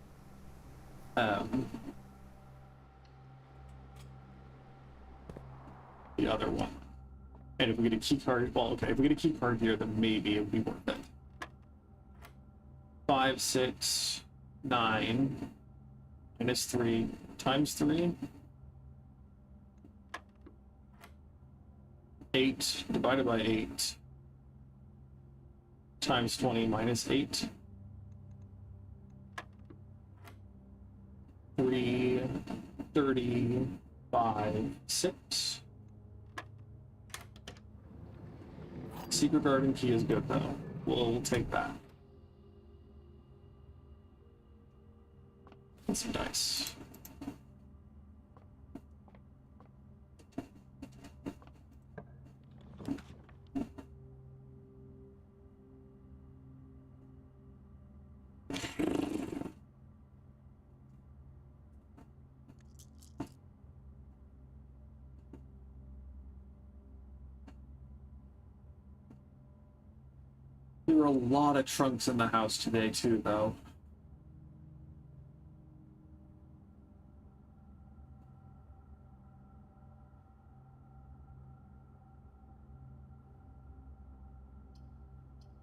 the other one. And if we get a key card, well, okay, if we get a key card here, then maybe it would be worth it. 5, 6, 9, minus 3, times 3. 8 divided by 8 times 20 minus 8. 3, 35, 6. Secret garden key is good though. We'll take that. And some dice. a lot of trunks in the house today, too, though.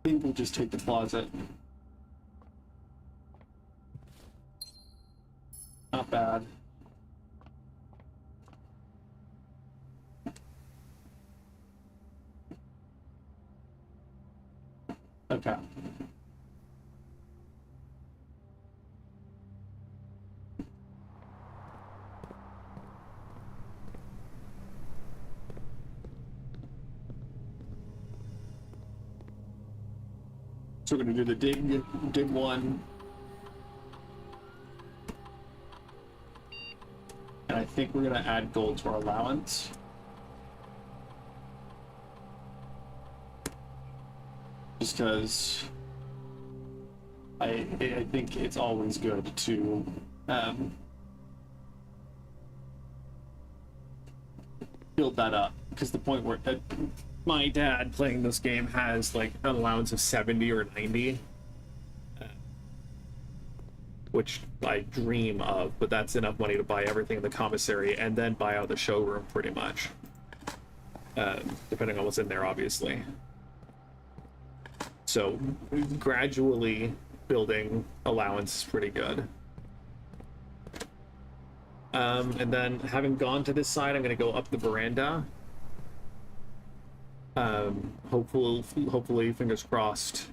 I think we'll just take the closet. Not bad. Okay. So we're gonna do the dig one. And I think we're gonna add gold to our allowance. Just because I think it's always good to build that up, because the point where my dad playing this game has like an allowance of 70 or 90, which I dream of, but that's enough money to buy everything in the commissary and then buy out the showroom pretty much, depending on what's in there, obviously. So gradually building allowance is pretty good. And then having gone to this side, I'm going to go up the veranda. Hopefully, fingers crossed,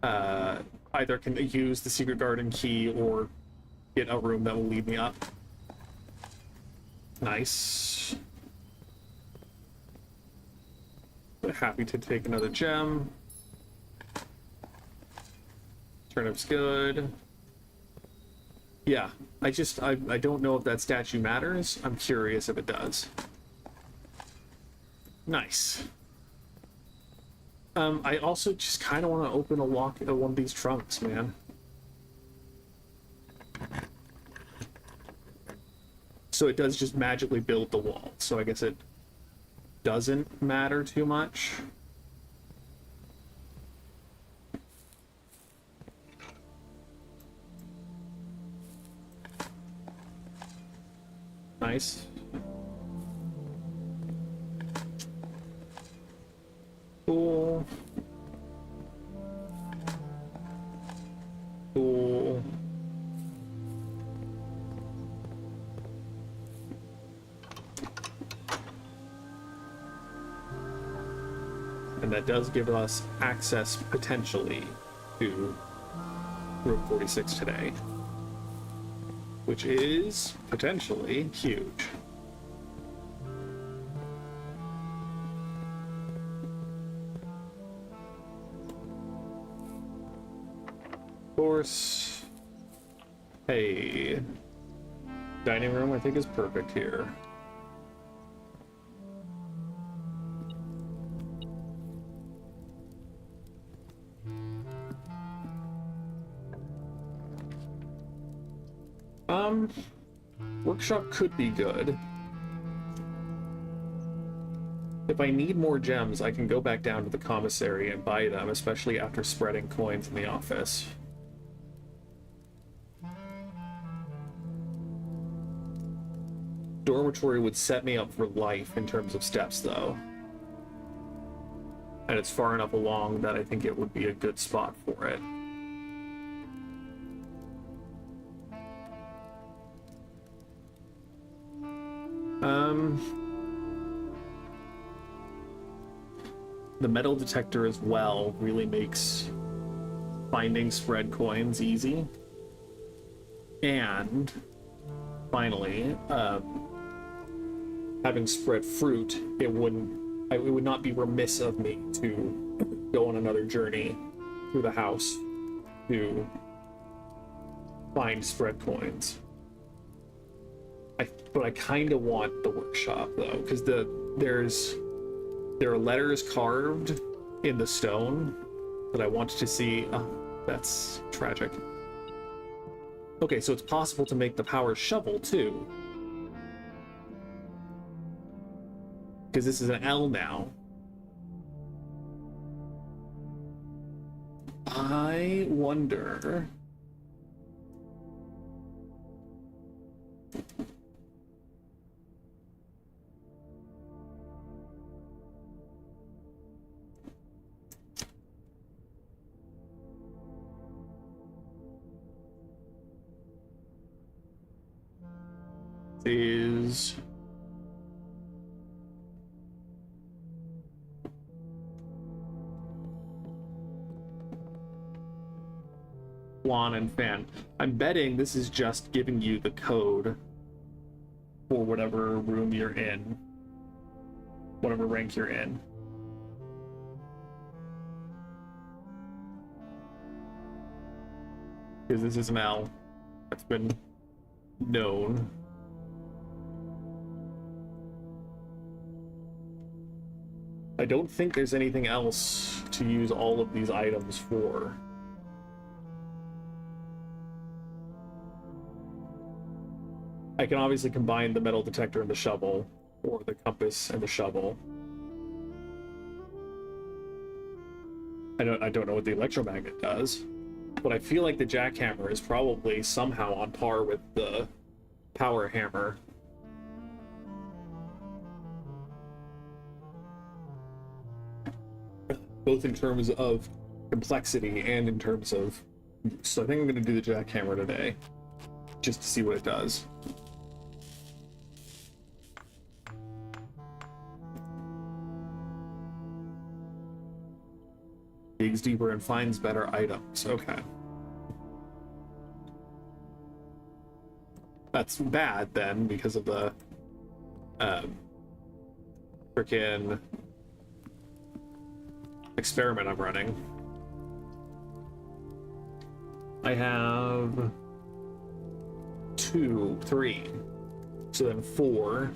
either can use the secret garden key or get a room that will lead me up. Nice. Happy to take another gem. Turnip's good. Yeah, I don't know if that statue matters. I'm curious if it does. Nice. I also just kind of want to open a lock at one of these trunks, man. So it does just magically build the wall. So I guess it doesn't matter too much. Nice. Cool. Cool. And that does give us access potentially to room 46 today, which is potentially huge. Of course. Hey, dining room I think is perfect here. Workshop could be good. If I need more gems, I can go back down to the commissary and buy them, especially after spreading coins in the office. Dormitory would set me up for life in terms of steps, though. And it's far enough along that I think it would be a good spot for it. The metal detector as well really makes finding spread coins easy. And finally, having spread fruit, it would not be remiss of me to go on another journey through the house to find spread coins. But I kind of want the workshop though, because there are letters carved in the stone that I wanted to see. Oh, that's tragic. Okay, so it's possible to make the power shovel too, because this is an L now. I wonder... is... Lawn and fan. I'm betting this is just giving you the code for whatever room you're in, whatever rank you're in. Because this is an L that's been known. I don't think there's anything else to use all of these items for. I can obviously combine the metal detector and the shovel, or the compass and the shovel. I don't know what the electromagnet does, but I feel like the jackhammer is probably somehow on par with the power hammer. Both in terms of complexity and in terms of use. So I think I'm going to do the jackhammer today, just to see what it does. Digs deeper and finds better items. Okay. That's bad then, because of the frickin' experiment I'm running. I have 2, 3, so then 4.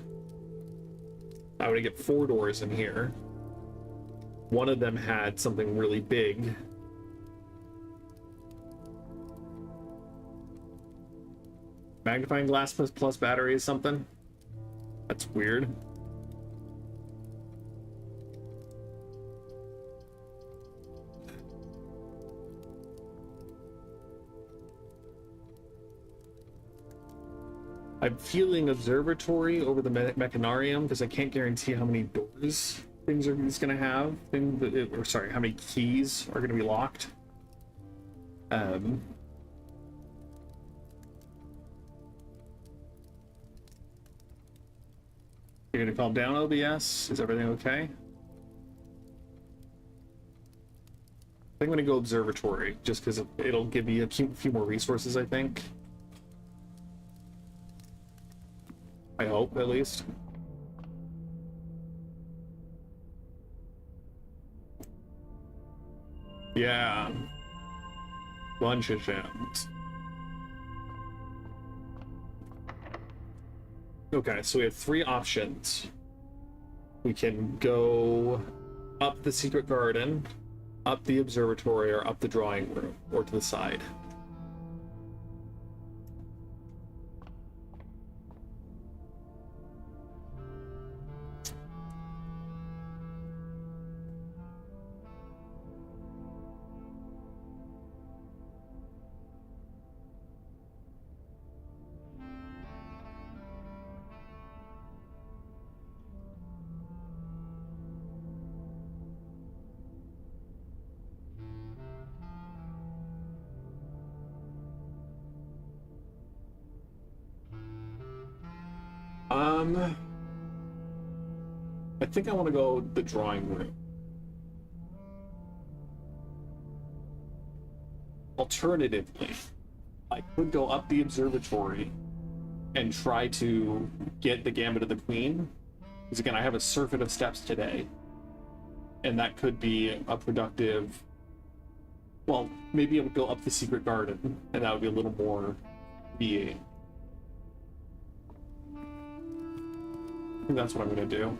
I would get 4 doors in here. One of them had something really big. Magnifying glass plus battery is something? That's weird. I'm feeling observatory over the mechanarium because I can't guarantee how many doors things are just gonna have. Or sorry, how many keys are gonna be locked. You're gonna calm down, OBS? Is everything okay? I think I'm gonna go observatory just because it'll give me a few more resources, I think. I hope, at least. Yeah. Bunch of gems. Okay, so we have 3 options. We can go up the secret garden, up the observatory, or up the drawing room, or to the side. I think I want to go the drawing room. Alternatively, I could go up the observatory and try to get the Gambit of the Queen. Because again, I have a surfeit of steps today. And that could be a productive... Well, maybe I would go up the secret garden, and that would be a little more VA. I think that's what I'm gonna do.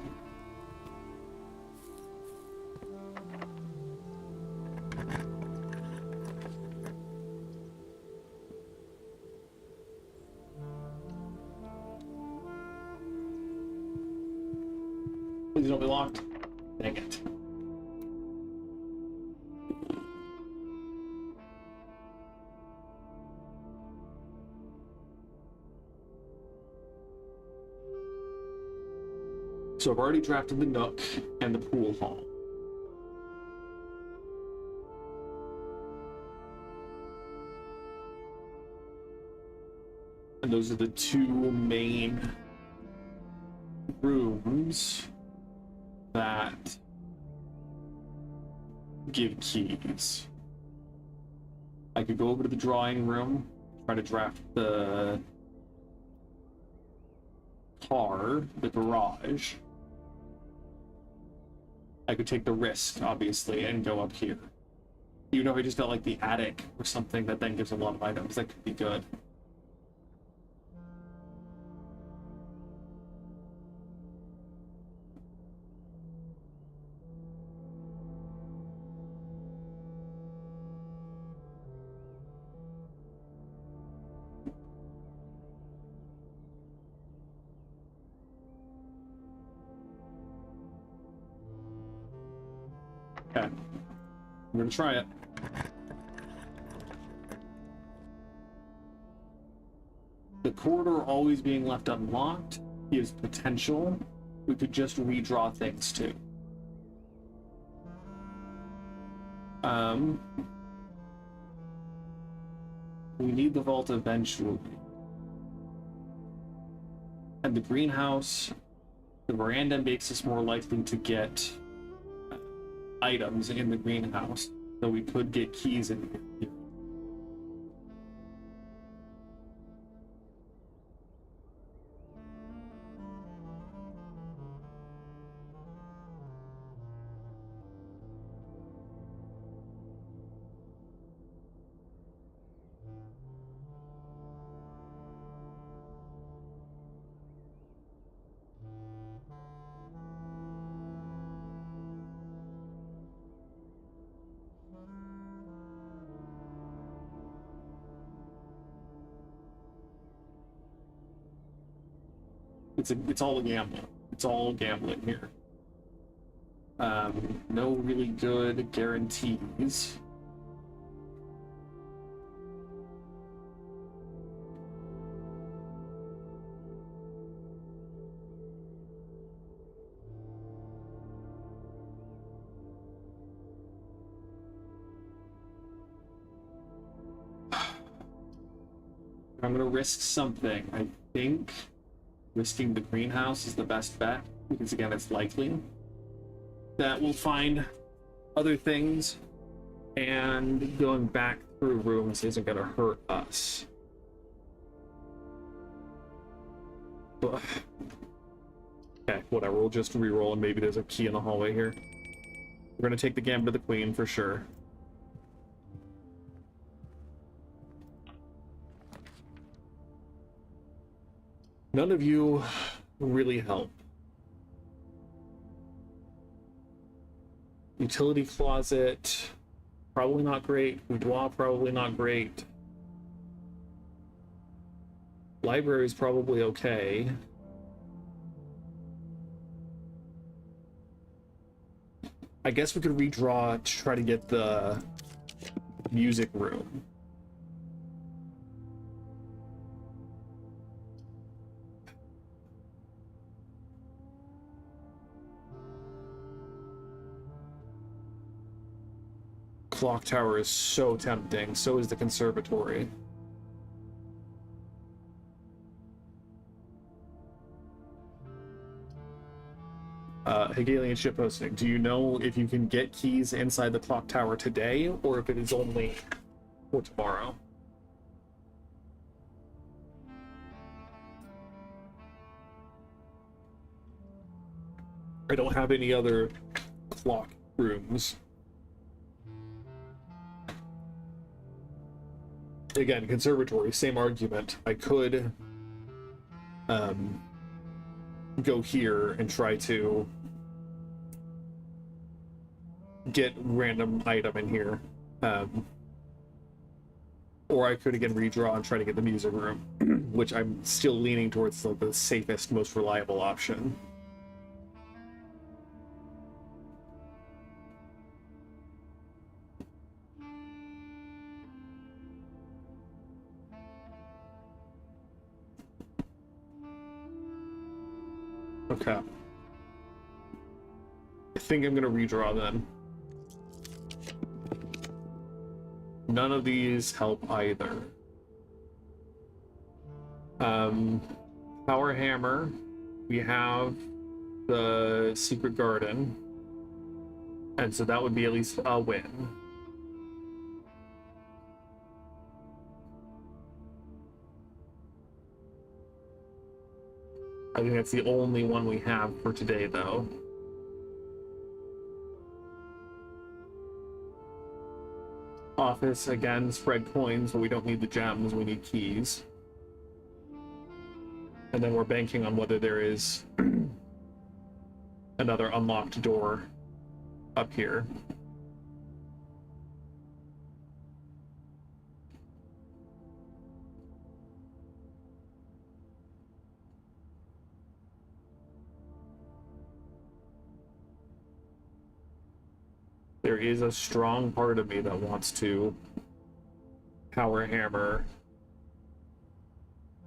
Please don't be locked. Dang it. So I've already drafted the Nook and the pool hall. And those are the two main rooms that give keys. I could go over to the drawing room, try to draft the car, the garage. I could take the risk, obviously, and go up here. Even if I just got like the attic or something that then gives a lot of items, that could be good. Okay, I'm gonna try it. The corridor always being left unlocked gives potential. We could just redraw things too. We need the vault eventually. And the greenhouse, the veranda makes us more likely to get items in the greenhouse, so we could get keys in here. It's all a gamble. It's all gambling here. No really good guarantees. I'm gonna risk something. I think risking the greenhouse is the best bet, because again, it's likely that we'll find other things, and going back through rooms isn't gonna hurt us. But, okay, whatever, we'll just reroll, and maybe there's a key in the hallway here. We're gonna take the Gambit of the Queen for sure. None of you really help. Utility closet, probably not great. Boudoir, probably not great. Library is probably okay. I guess we could redraw to try to get the music room. Clock tower is so tempting, so is the conservatory. Hegelian shipposting. Do you know if you can get keys inside the clock tower today, or if it is only for tomorrow? I don't have any other clock rooms. Again, conservatory, same argument. I could go here and try to get random item in here. Or I could again redraw and try to get the music room, which I'm still leaning towards like the safest, most reliable option. Okay. think I'm gonna redraw then. None of these help either. Power Hammer. We have the Secret Garden. And so that would be at least a win. I think that's the only one we have for today, though. Office, again, spread coins, but we don't need the gems, we need keys. And then we're banking on whether there is another unlocked door up here. There is a strong part of me that wants to power hammer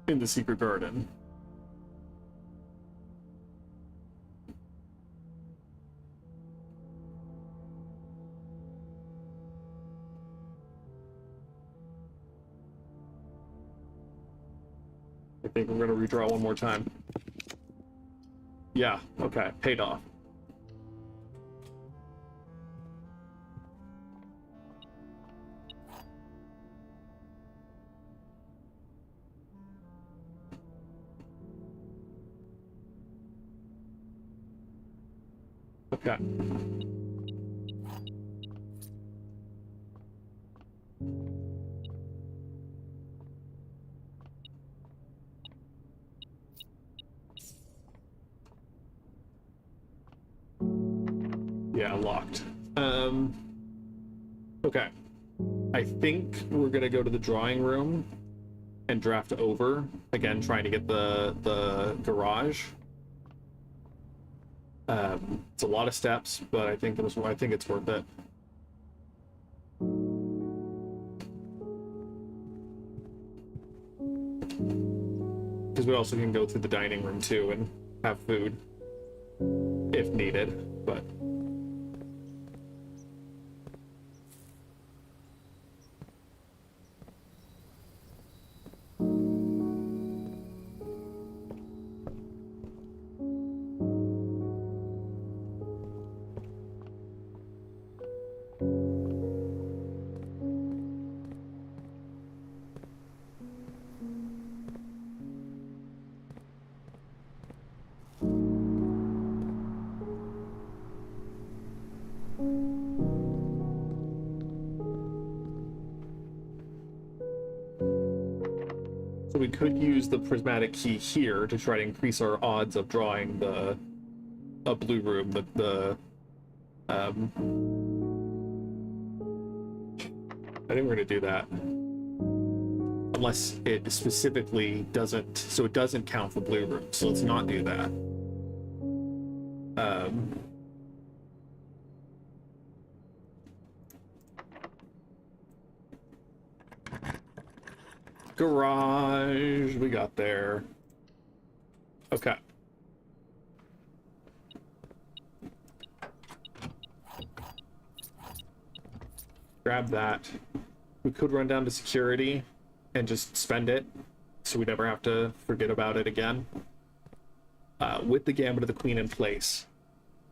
in the Secret Garden. I think we're going to redraw one more time. Yeah, okay, paid off. Okay. Yeah, locked. Okay. I think we're gonna go to the drawing room and draft over. Again, trying to get the garage. It's a lot of steps, but I think it's worth it. Because we also can go through the dining room too and have food if needed, but so we could use the prismatic key here to try to increase our odds of drawing a blue room. I think we're gonna do that. Unless it specifically doesn't, so it doesn't count for blue room, so let's not do that. Garage, we got there. Okay. Grab that. We could run down to security and just spend it, so we never have to forget about it again. With the Gambit of the Queen in place,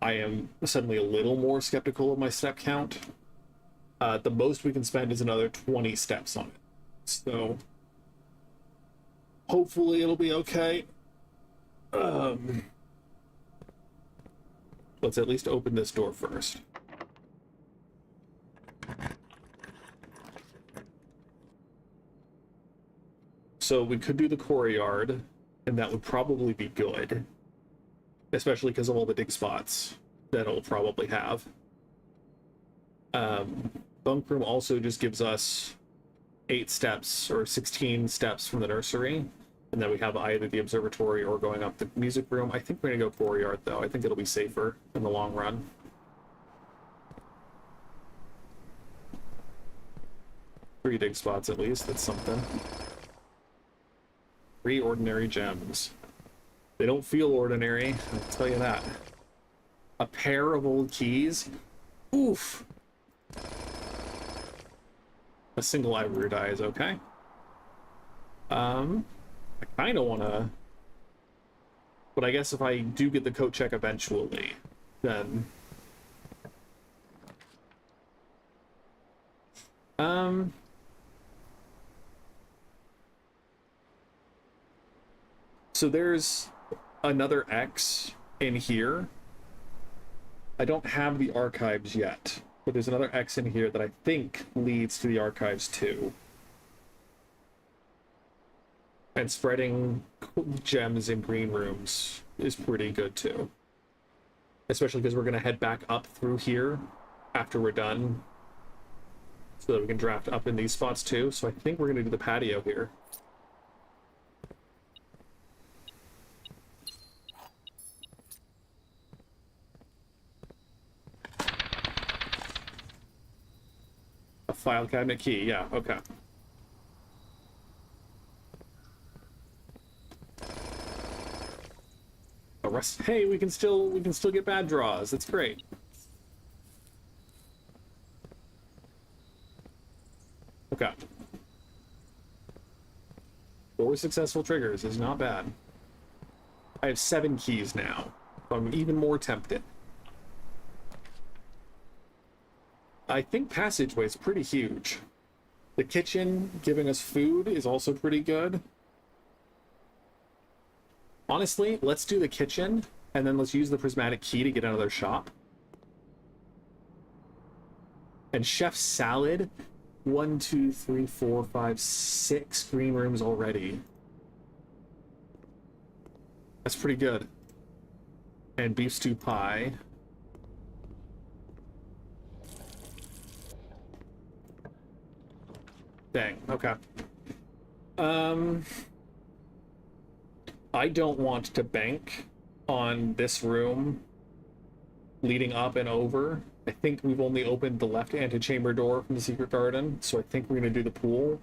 I am suddenly a little more skeptical of my step count. The most we can spend is another 20 steps on it. So hopefully it'll be okay. Let's at least open this door first. So we could do the courtyard, and that would probably be good. Especially because of all the dig spots that it'll probably have. Bunk room also just gives us 8 steps or 16 steps from the nursery, and then we have either the observatory or going up the music room. I think we're gonna go courtyard though. I think it'll be safer in the long run. Three dig spots at least, that's something. 3 ordinary gems. They don't feel ordinary, I'll tell you that. A pair of old keys? Oof. A single ivory die is okay. I kind of want to... But I guess if I do get the coat check eventually, then... So there's another X in here. I don't have the archives yet, but there's another X in here that I think leads to the archives too. And spreading gems in green rooms is pretty good too. Especially because we're going to head back up through here after we're done, so that we can draft up in these spots too. So I think we're going to do the patio here. A file cabinet key, yeah, okay. Hey, we can still get bad draws. That's great. Okay. 4 successful triggers is not bad. I have 7 keys now, so I'm even more tempted. I think passageway is pretty huge. The kitchen giving us food is also pretty good. Honestly, let's do the kitchen, and then let's use the prismatic key to get out of their shop. And chef's salad, 1, 2, 3, 4, 5, 6 green rooms already. That's pretty good. And beef stew pie. Dang, okay. I don't want to bank on this room leading up and over. I think we've only opened the left antechamber door from the secret garden, so I think we're going to do the pool.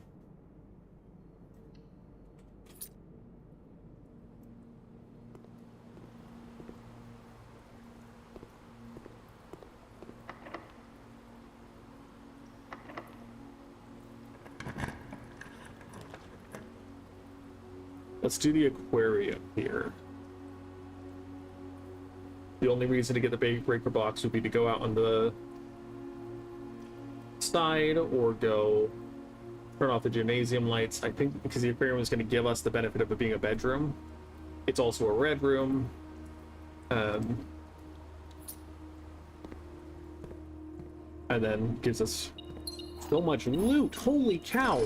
Let's do the aquarium here. The only reason to get the breaker box would be to go out on the side or go turn off the gymnasium lights. I think because the aquarium is going to give us the benefit of it being a bedroom. It's also a red room. And then gives us so much loot. Holy cow!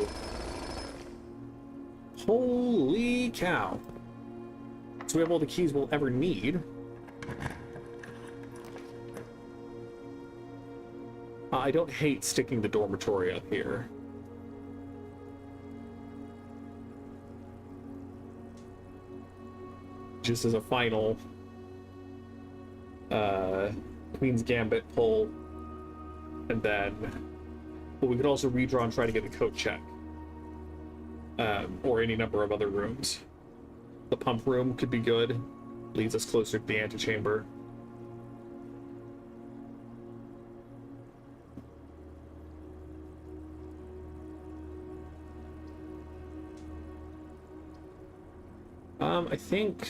Holy cow. So we have all the keys we'll ever need. I don't hate sticking the dormitory up here. Just as a final Queen's Gambit pull. And then, but we could also redraw and try to get a coat check. Or any number of other rooms. The pump room could be good. Leads us closer to the antechamber. I think...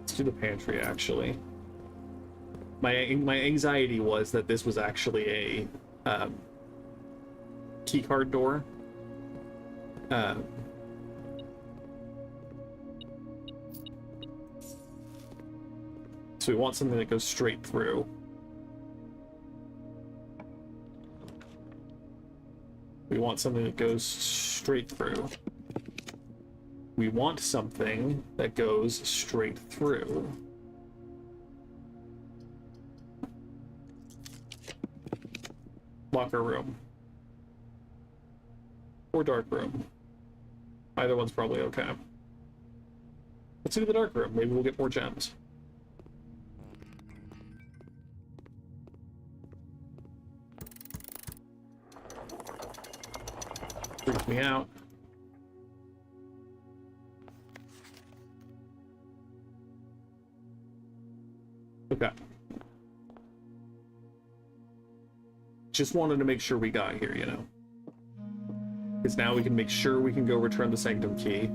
Let's do the pantry, actually. My anxiety was that this was actually a... keycard door. So we want something that goes straight through. We want something that goes straight through. We want something that goes straight through. Locker room. Or dark room. Either one's probably okay. Let's do the dark room. Maybe we'll get more gems. Freaks me out. Okay. Just wanted to make sure we got here, you know. Because now we can make sure we can go return the sanctum key.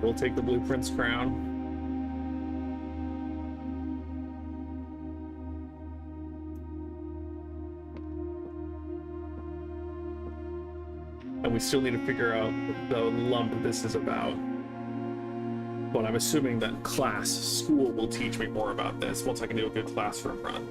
We'll take the blueprint's crown. And we still need to figure out the lump this is about. But I'm assuming that school will teach me more about this once I can do a good classroom run.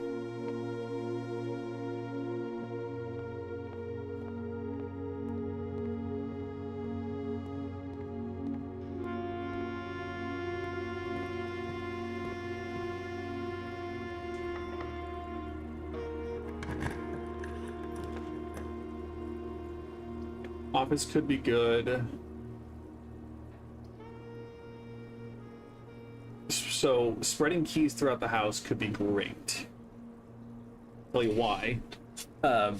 Office could be good. So spreading keys throughout the house could be great. Tell you why. The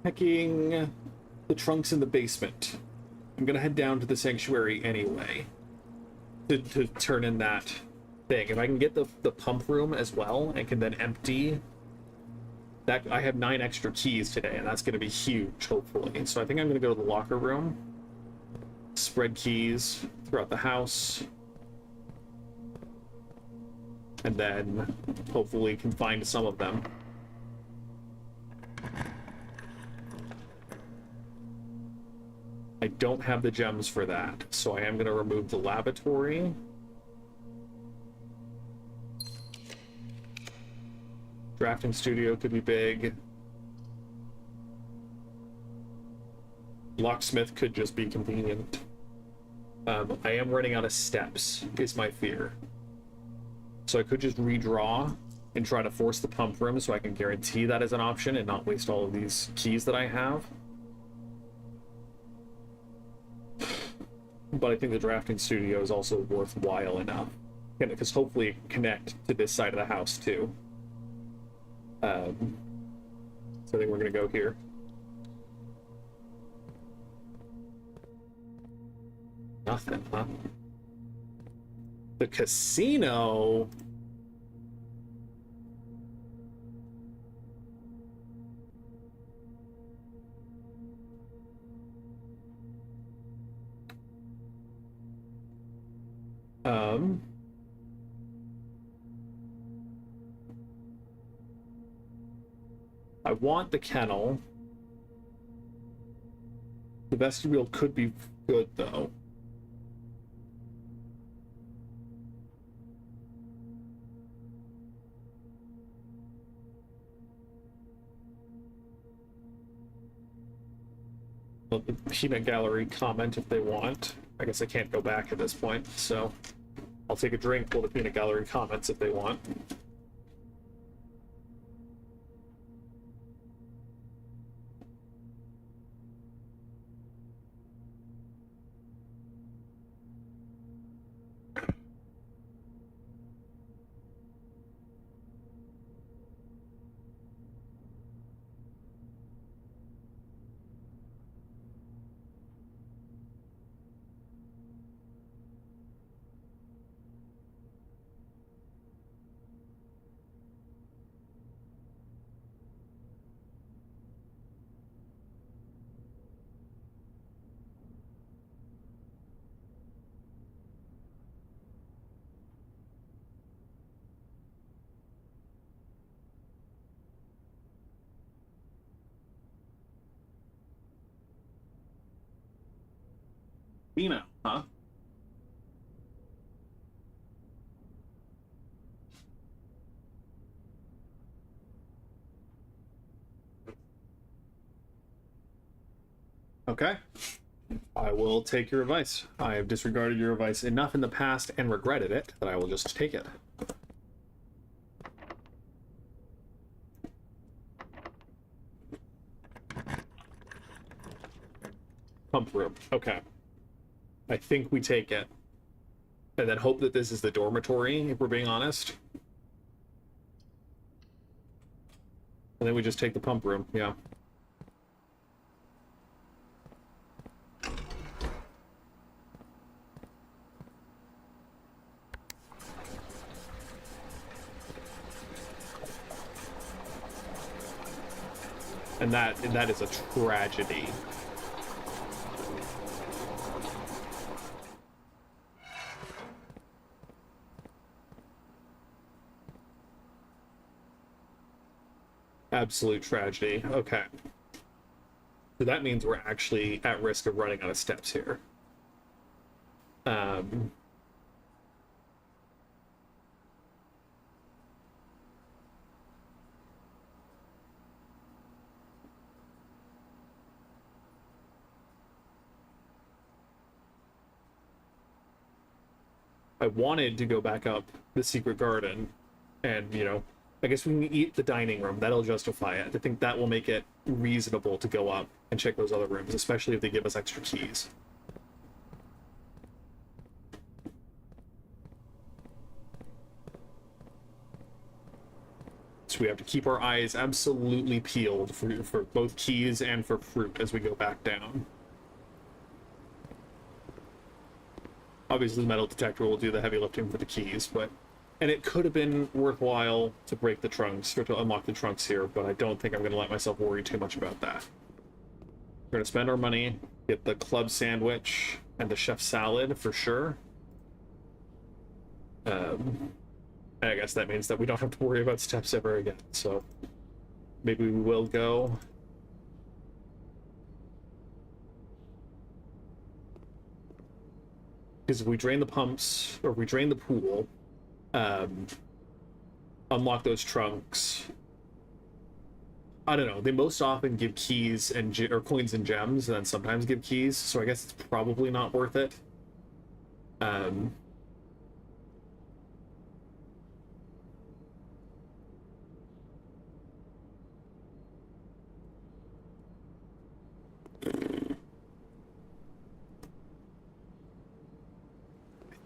checking the trunks in the basement. I'm gonna head down to the sanctuary anyway to turn in that thing. If I can get the pump room as well and can then empty that, I have 9 extra keys today, and that's going to be huge, hopefully. So I think I'm going to go to the locker room, spread keys throughout the house, and then hopefully can find some of them. I don't have the gems for that, so I am going to remove the lavatory. Drafting studio could be big. Locksmith could just be convenient. I am running out of steps, is my fear. So I could just redraw and try to force the pump room so I can guarantee that is an option and not waste all of these keys that I have. But I think the drafting studio is also worthwhile enough. Because hopefully it can connect to this side of the house too. So I think we're gonna go here. Nothing, huh? The casino. I want the kennel. The vestibule could be good, though. Well, the peanut gallery comment if they want. I guess I can't go back at this point, so I'll take a drink while the peanut gallery comments if they want. Peanut, huh? Okay. I will take your advice. I have disregarded your advice enough in the past and regretted it that I will just take it. Pump room. Okay. I think we take it. And then hope that this is the dormitory, if we're being honest. And then we just take the pump room, yeah. And that is a tragedy. Absolute tragedy. Okay. So that means we're actually at risk of running out of steps here. I wanted to go back up the secret garden and, you know, I guess we can eat the dining room. That'll justify it. I think that will make it reasonable to go up and check those other rooms, especially if they give us extra keys. So we have to keep our eyes absolutely peeled for both keys and for fruit as we go back down. Obviously, the metal detector will do the heavy lifting for the keys, but... And it could have been worthwhile to break the trunks, or to unlock the trunks here, but I don't think I'm going to let myself worry too much about that. We're going to spend our money, get the club sandwich and the chef salad for sure. And I guess that means that we don't have to worry about steps ever again, so maybe we will go. Because if we drain the pumps, or if we drain the pool, unlock those trunks. I don't know. They most often give keys and or coins and gems, and then sometimes give keys. So I guess it's probably not worth it. I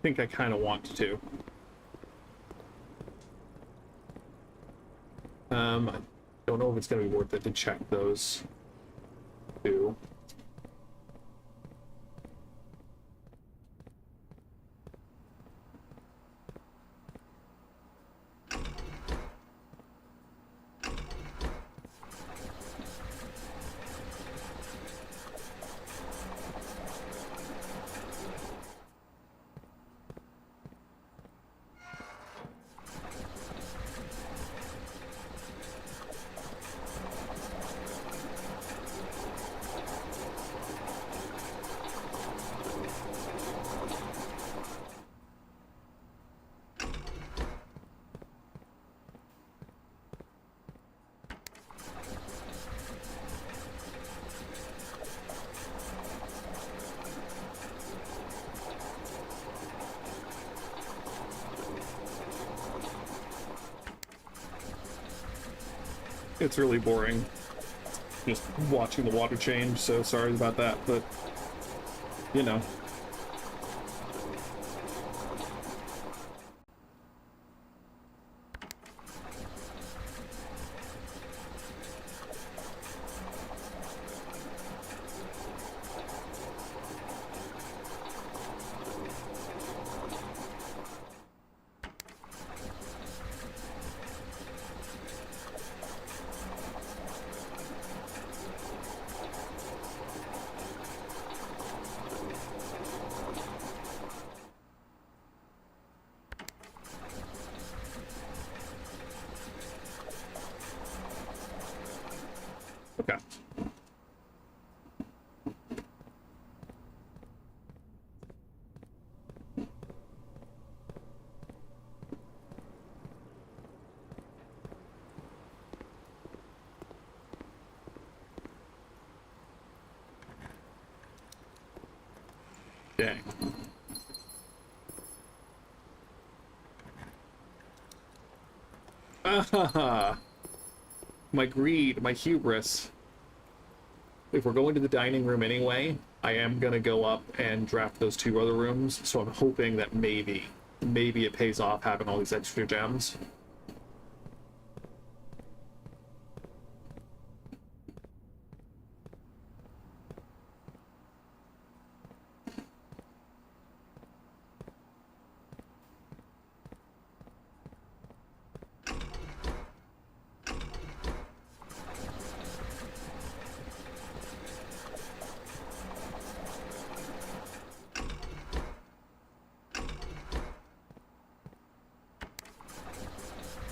think I kind of want to. I don't know if it's going to be worth it to check those two. It's really boring just watching the water change, so sorry about that, but you know. Okay. Dang. Ah, my greed, my hubris. If we're going to the dining room anyway, I am gonna go up and draft those 2 other rooms, so I'm hoping that maybe it pays off having all these extra gems.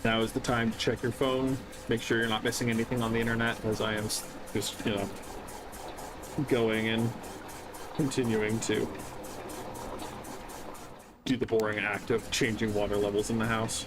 Now is the time to check your phone, make sure you're not missing anything on the internet, as I am just, you know, going and continuing to do the boring act of changing water levels in the house.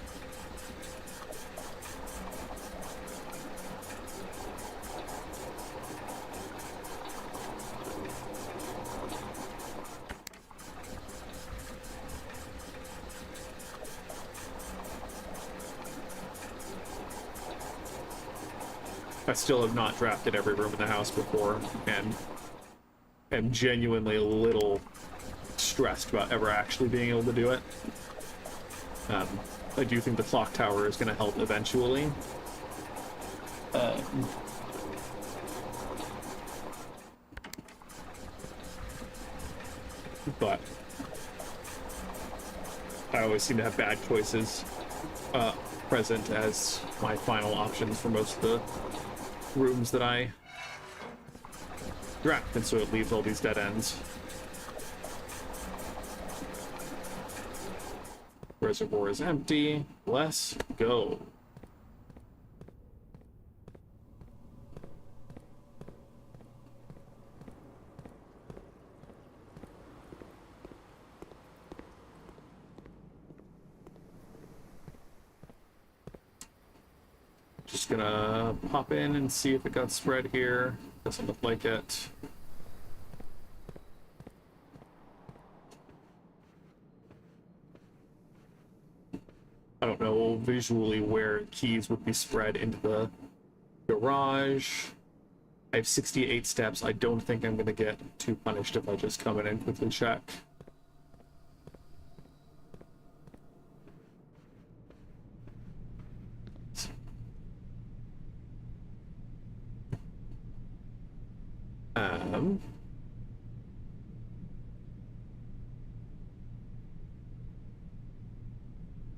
I still have not drafted every room in the house before, and am genuinely a little stressed about ever actually being able to do it. I do think the clock tower is going to help eventually. But I always seem to have bad choices present as my final options for most of the rooms that I draft, and so it leaves all these dead ends. Reservoir is empty. Let's go. Just gonna pop in and see if it got spread here. Doesn't look like it. I don't know visually where keys would be spread into the garage. I have 68 steps. I don't think I'm gonna get too punished if I just come in and quickly check.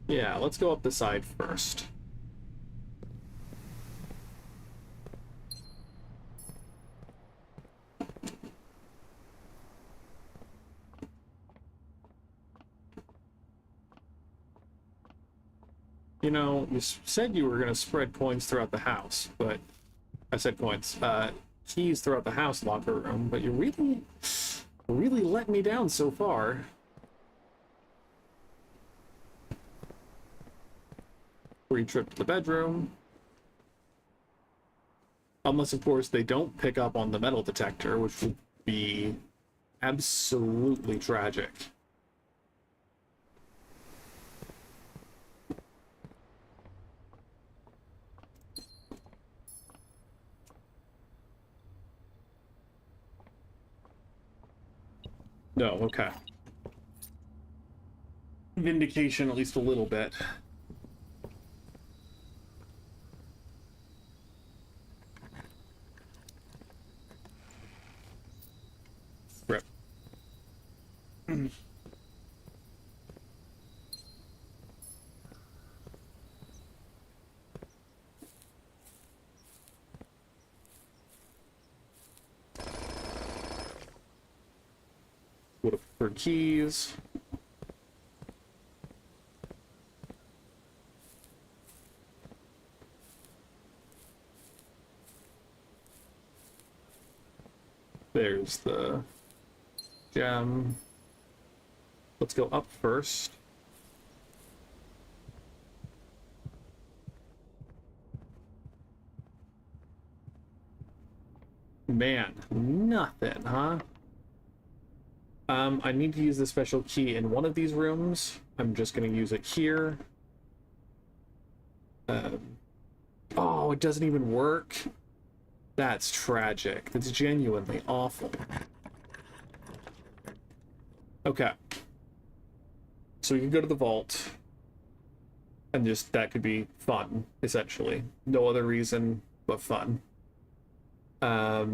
Yeah, let's go up the side first. You know, you said you were going to spread coins throughout the house, but I said coins, keys throughout the house locker room, but you really let me down so far. Free trip to the bedroom. Unless, of course, they don't pick up on the metal detector, which would be absolutely tragic. No, okay. Vindication, at least a little bit. Rip. Look for keys. There's the gem. Let's go up first. Man, nothing, huh? I need to use the special key in one of these rooms. I'm just gonna use it here. Oh, it doesn't even work. That's tragic. That's genuinely awful. Okay. So we can go to the vault, and just that could be fun, essentially. No other reason but fun. I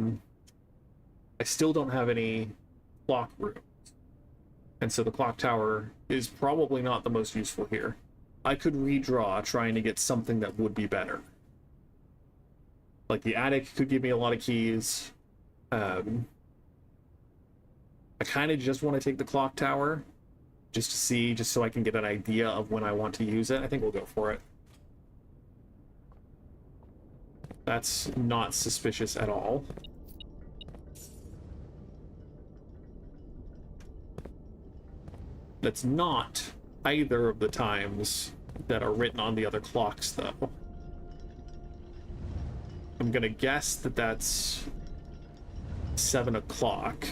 still don't have any clock rooms, and so the clock tower is probably not the most useful here. I could redraw trying to get something that would be better. Like the attic could give me a lot of keys. I kind of just want to take the clock tower just to see, just so I can get an idea of when I want to use it. I think we'll go for it. That's not suspicious at all. That's not either of the times that are written on the other clocks, though. I'm gonna guess that that's 7 o'clock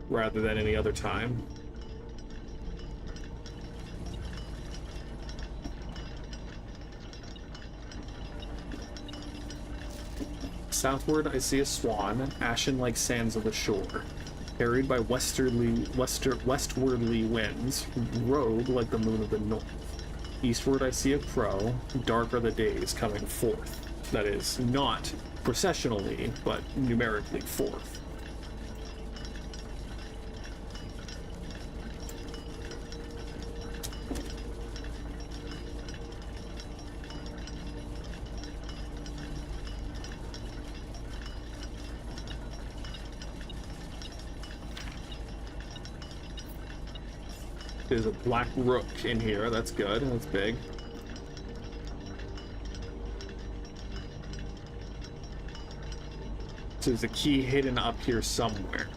rather than any other time. Southward, I see a swan, ashen like sands of the shore, carried by westwardly winds, rogue like the moon of the north. Eastward, I see a crow, dark are the days coming forth. That is, not processionally, but numerically forth. There's a black rook in here. That's good. That's big. So there's a key hidden up here somewhere.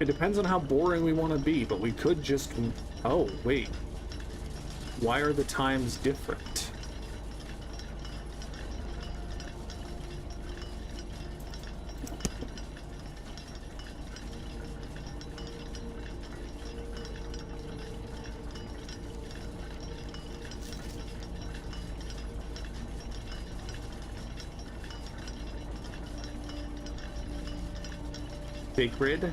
It depends on how boring we want to be, but we could just... Oh, wait. Why are the times different? Sacred.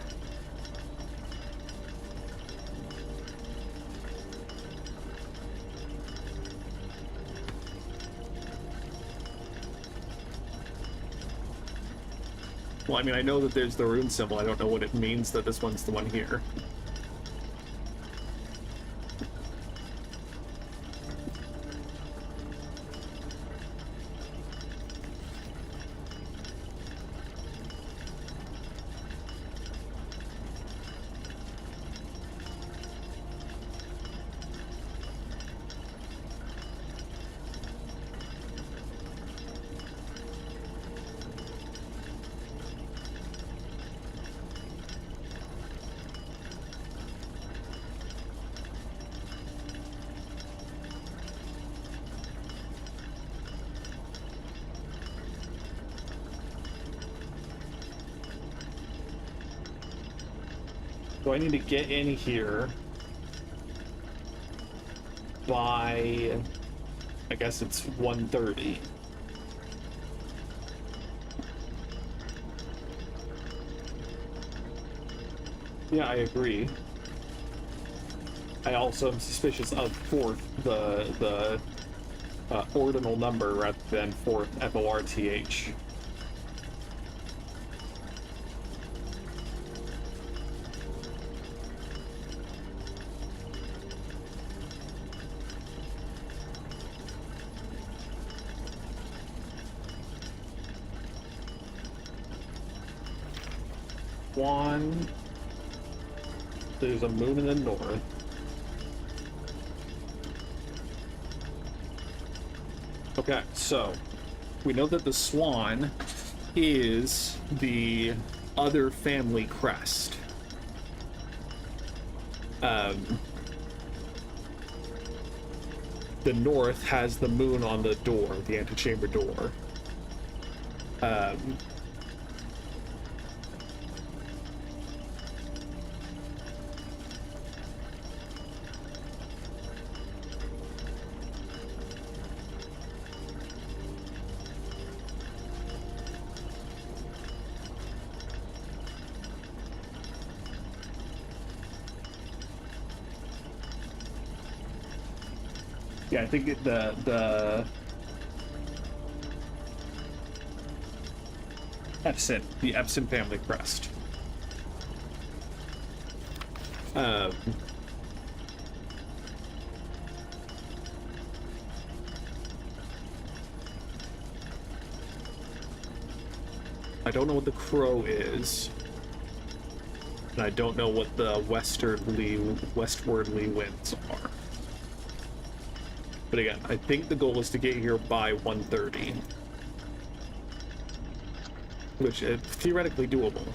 Well, I mean, I know that there's the rune symbol. I don't know what it means that this one's the one here. So I need to get in here by, I guess it's 1:30. Yeah, I agree. I also am suspicious of fourth, the ordinal number rather than fourth, FORTH. One. There's a moon in the north. Okay, so we know that the swan is the other family crest. The north has the moon on the door, the antechamber door. Yeah, I think the the Epson family crest. I don't know what the crow is, and I don't know what the westwardly winds are. But again, I think the goal is to get here by 1:30, which is theoretically doable.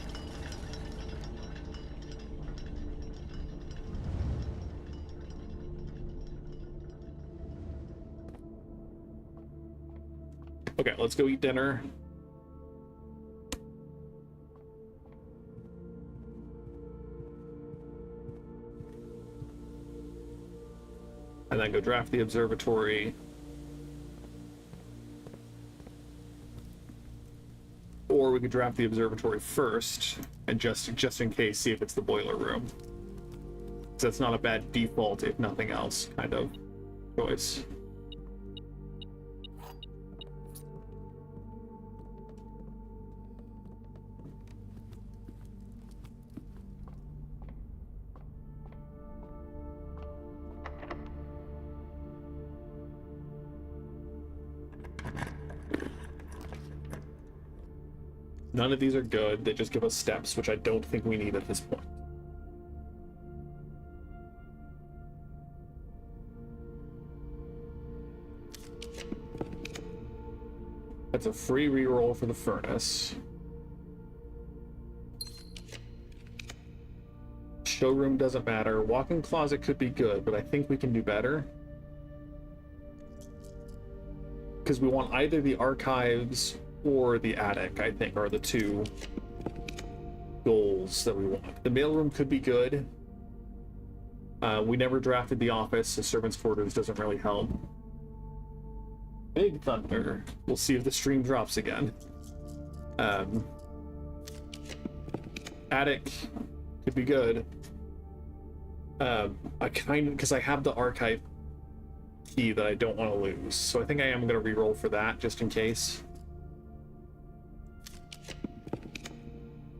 Okay, let's go eat dinner. And then go draft the observatory. Or we could draft the observatory first, and just in case, see if it's the boiler room. So that's not a bad default, if nothing else, kind of choice. None of these are good. They just give us steps, which I don't think we need at this point. That's a free reroll for the furnace. Showroom doesn't matter. Walk-in closet could be good, but I think we can do better. Because we want either the archives or the attic, I think, are the two goals that we want. The mailroom could be good. We never drafted the office, so servants' quarters doesn't really help. Big thunder. We'll see if the stream drops again. Attic could be good. Because I have the archive key that I don't want to lose, so I think I am going to re-roll for that, just in case.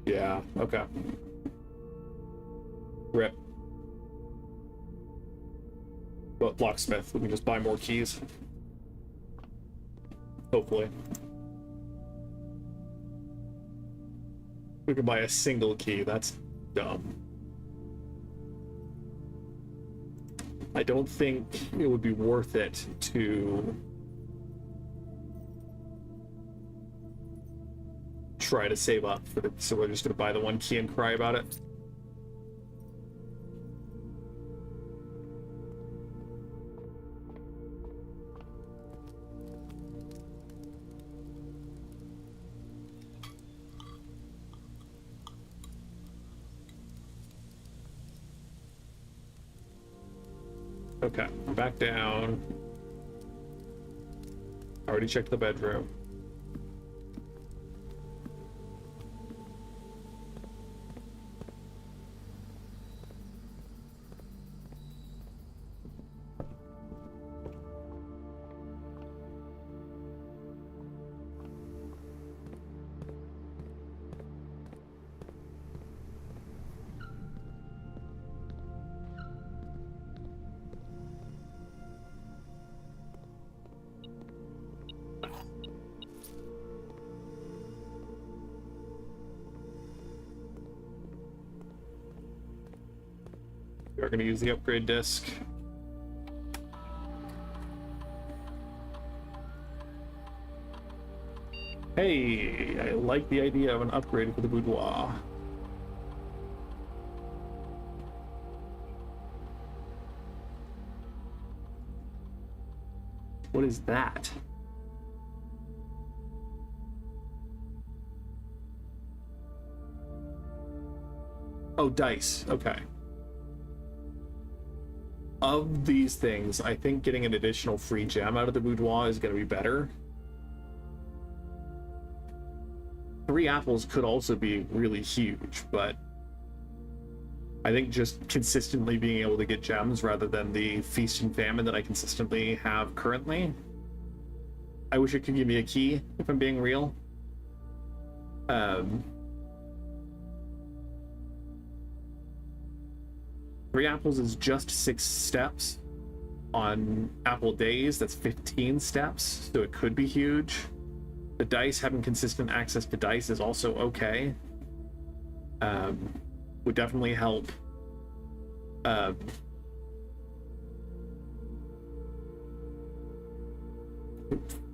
Yeah, okay. Rip. But locksmith, we can just buy more keys. Hopefully. We can buy a single key, that's dumb. I don't think it would be worth it to try to save up for the, so we're just gonna buy the one key and cry about it. Okay, back down. Already checked the bedroom. We are going to use the upgrade disc. Hey, I like the idea of an upgrade for the boudoir. What is that? Oh, dice. Okay. Of these things, I think getting an additional free gem out of the boudoir is going to be better. 3 apples could also be really huge, but I think just consistently being able to get gems rather than the feast and famine that I consistently have currently. I wish it could give me a key, if I'm being real. 3 apples is just 6 steps. On apple days, that's 15 steps, so it could be huge. The dice, having consistent access to dice is also okay. Would definitely help.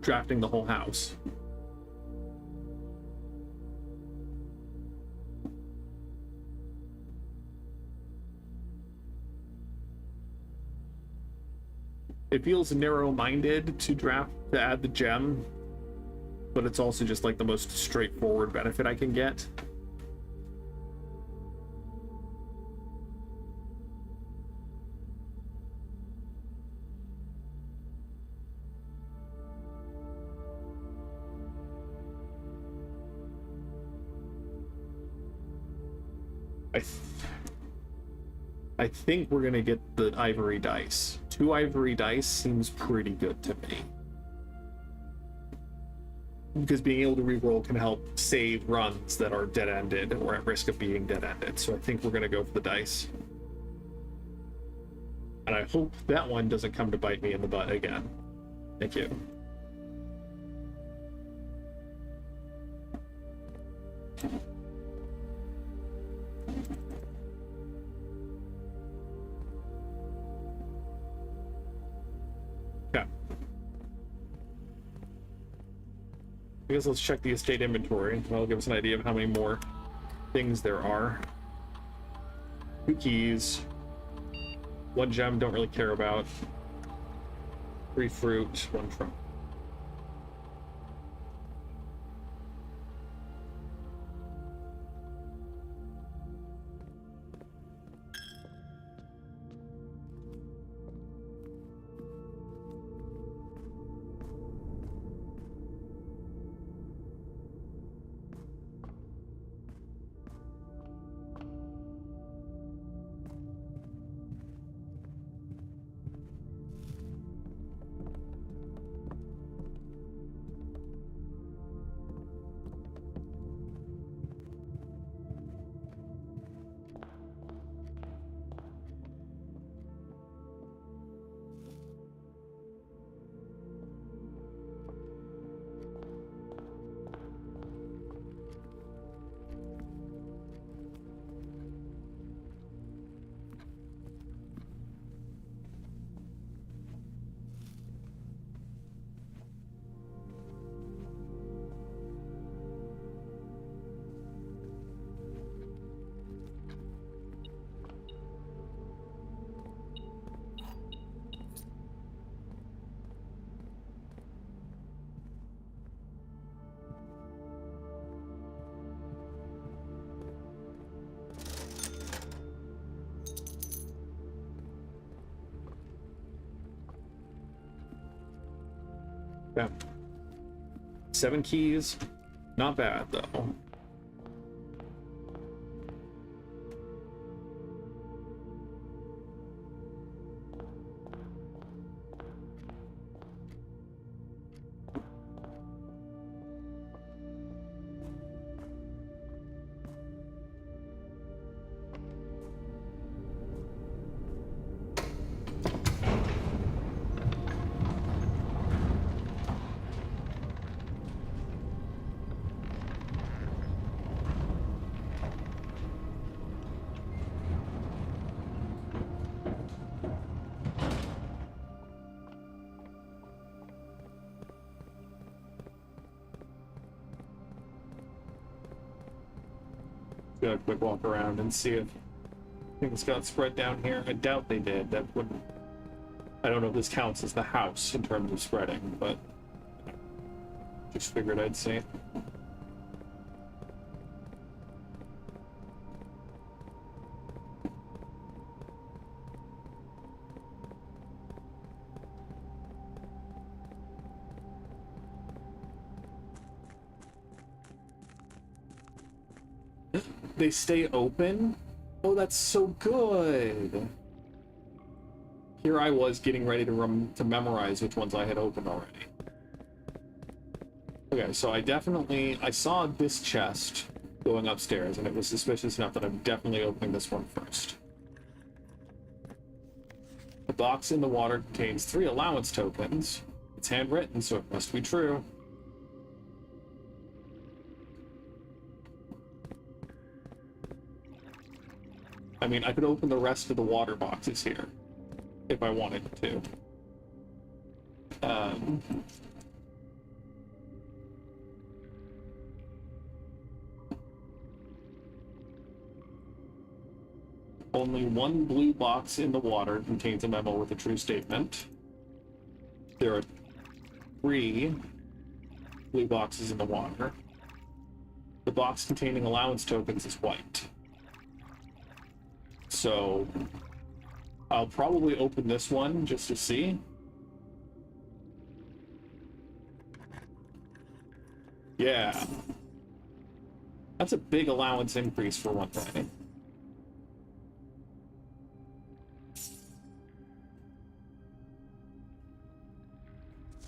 Drafting the whole house. It feels narrow-minded to add the gem, but it's also just like the most straightforward benefit I can get. I think we're gonna get the ivory dice. 2 ivory dice seems pretty good to me. Because being able to reroll can help save runs that are dead-ended or at risk of being dead-ended. So I think we're gonna go for the dice. And I hope that one doesn't come to bite me in the butt again. Thank you. Okay. I guess let's check the estate inventory. That'll give us an idea of how many more things there are. 2 keys. 1 gem, don't really care about. 3 fruit, 1 trunk. Yeah. 7 keys. Not bad, though. Do a quick walk around and see if things got spread down here. I doubt they did. That wouldn't. I don't know if this counts as the house in terms of spreading, but just figured I'd see. They stay open Oh, that's so good. Here I was getting ready to memorize which ones I had opened already. Okay, so I saw this chest going upstairs, and it was suspicious enough that I'm definitely opening this one first. The box in the water contains 3 allowance tokens. It's handwritten, so it must be true. I mean, I could open the rest of the water boxes here, if I wanted to. Only 1 blue box in the water contains a memo with a true statement. There are 3 blue boxes in the water. The box containing allowance tokens is white. So I'll probably open this one just to see. Yeah. That's a big allowance increase for one thing.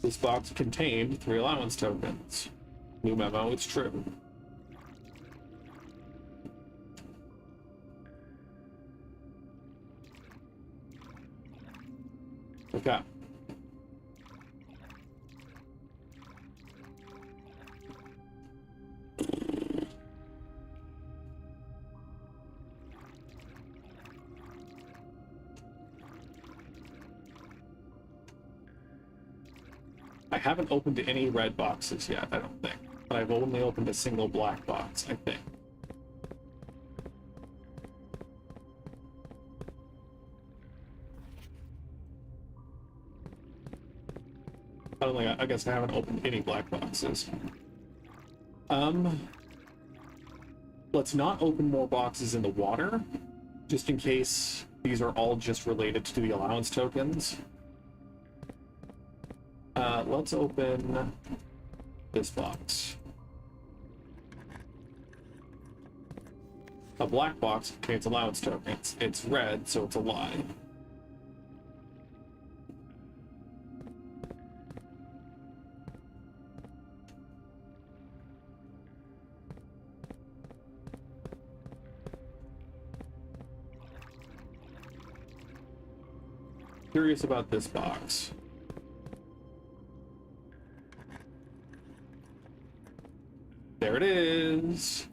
This box contained 3 allowance tokens. New memo, it's true. Okay. I haven't opened any red boxes yet, I don't think. But I've only opened a single black box, I think. I guess I haven't opened any black boxes. Let's not open more boxes in the water, just in case these are all just related to the allowance tokens. Let's open this box. A black box contains allowance tokens. It's red, so it's a lie. Curious about this box. There it is.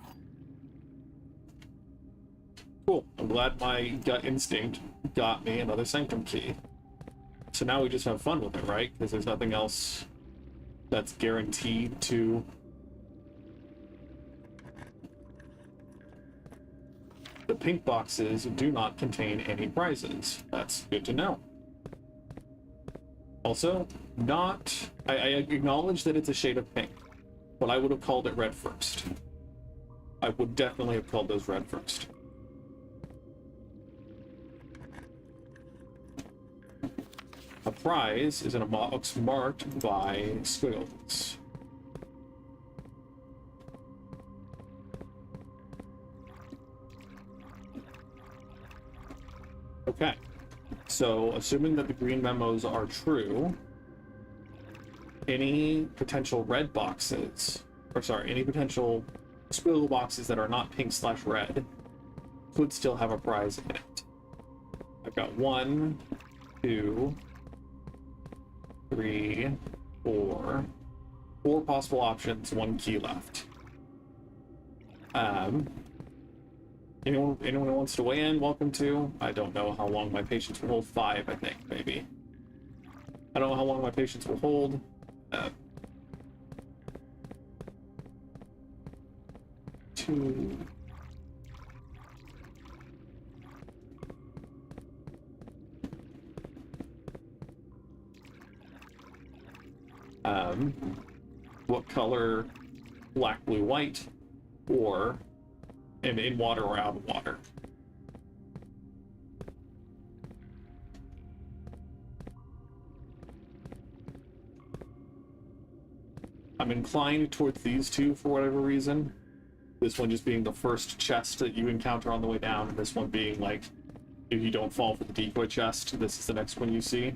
Cool. I'm glad my gut instinct got me another sanctum key. So now we just have fun with it, right? Because there's nothing else that's guaranteed to... The pink boxes do not contain any prizes. That's good to know. Also, I acknowledge that it's a shade of pink, but I would have called it red first. I would definitely have called those red first. A prize is in a box marked by squiggles. Okay. So, assuming that the green memos are true, any potential red boxes, or sorry, any potential squiggle boxes that are not pink/red could still have a prize in it. I've got 1, 2, 3, 4 possible options, 1 key left. Anyone who wants to weigh in, welcome to. I don't know how long my patience will hold. 5, I think, maybe. I don't know how long my patience will hold. 2. What color? Black, blue, white, or in water or out of water. I'm inclined towards these two for whatever reason. This one just being the first chest that you encounter on the way down, and this one being like, if you don't fall for the decoy chest, this is the next one you see.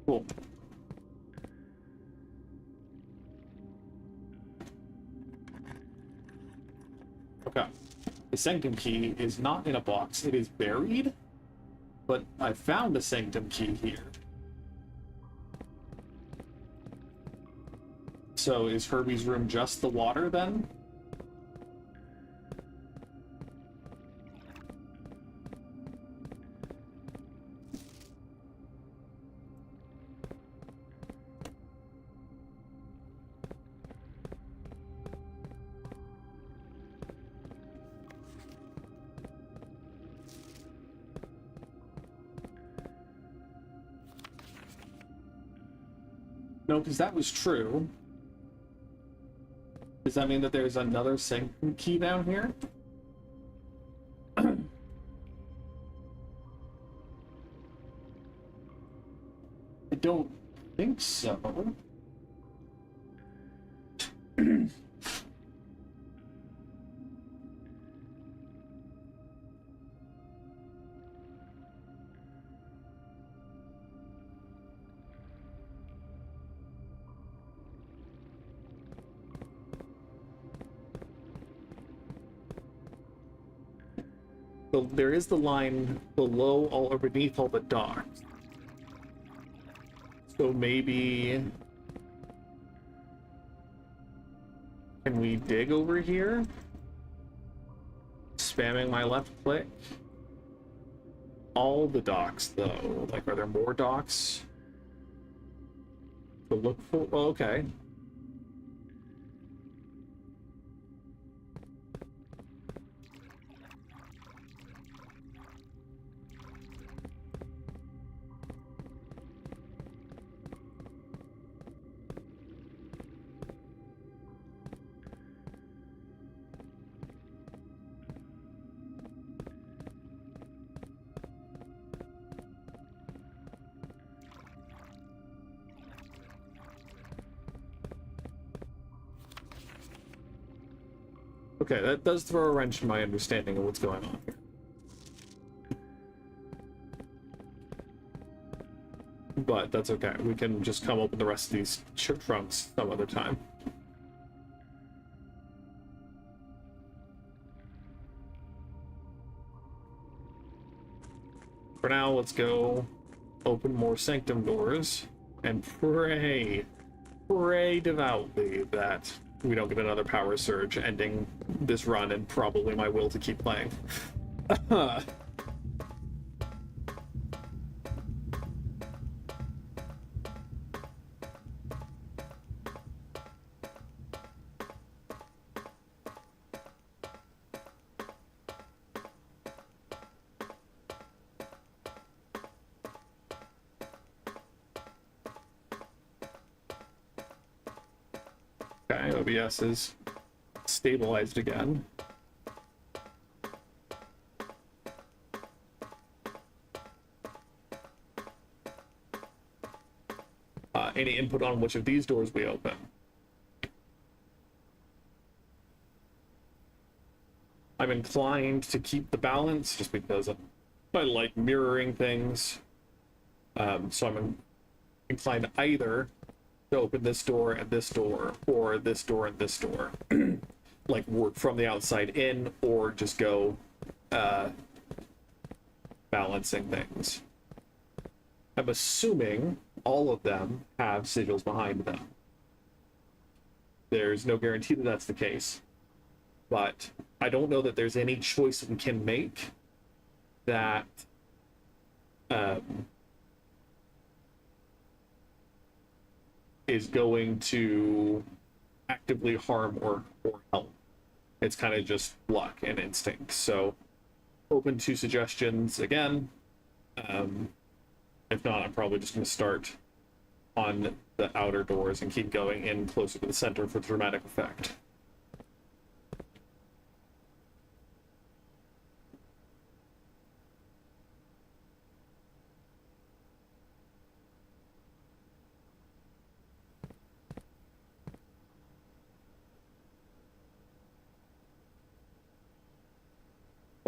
Cool. Okay. The sanctum key is not in a box. It is buried, but I found a sanctum key here. So is Herbie's room just the water then? No, because that was true. Does that mean that there's another sanctum key down here? I don't think so. So there is the line below all or beneath all the docks. So maybe... Can we dig over here? Spamming my left click. All the docks, though. Like, are there more docks to look for? Oh, okay. Okay, that does throw a wrench in my understanding of what's going on here. But that's okay. We can just come open the rest of these trunks some other time. For now, let's go open more sanctum doors and pray devoutly that we don't get another power surge ending this run and probably my will to keep playing. Okay, OBS is stabilized again. Any input on which of these doors we open? I'm inclined to keep the balance just because I like mirroring things. So I'm inclined either to open this door and this door, or this door and this door. Like work from the outside in, or just go balancing things. I'm assuming all of them have sigils behind them. There's no guarantee that that's the case, but I don't know that there's any choice we can make that is going to actively harm or help. It's kind of just luck and instinct. So open to suggestions again. If not, I'm probably just going to start on the outer doors and keep going in closer to the center for dramatic effect.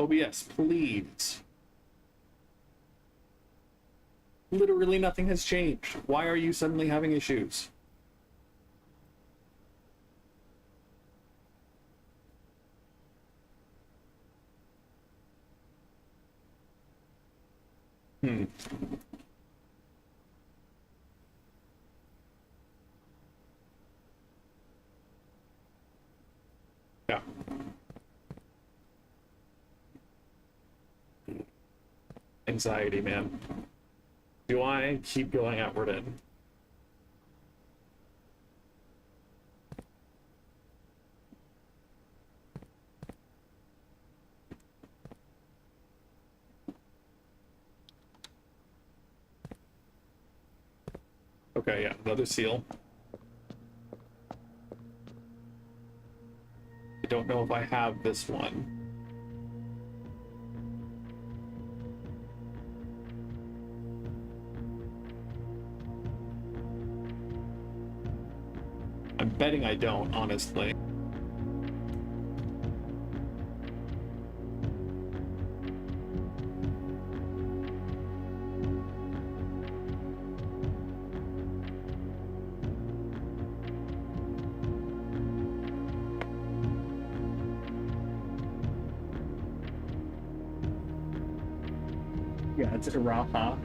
OBS, please. Literally nothing has changed. Why are you suddenly having issues? Yeah. Anxiety, man. Do I keep going outward in? Okay, yeah, another seal. I don't know if I have this one. I'm betting I don't, honestly. Yeah, it's Iraha.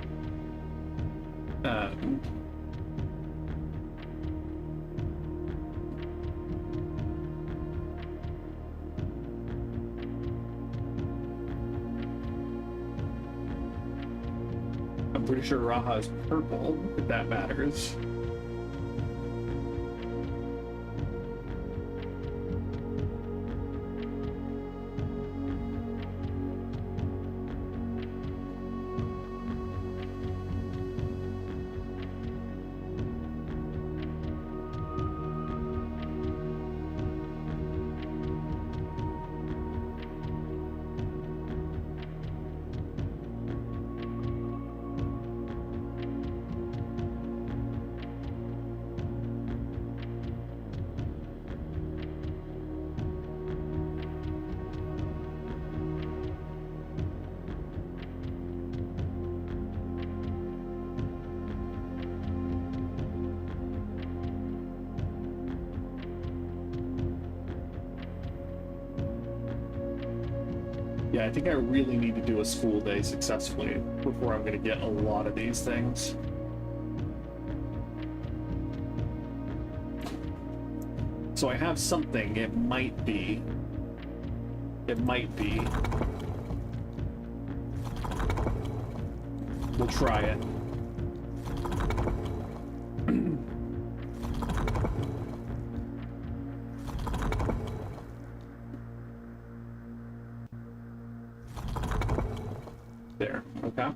I'm pretty sure Raha is purple, if that matters. Yeah, I think I really need to do a school day successfully before I'm going to get a lot of these things. So I have something. It might be. We'll try it. There, okay.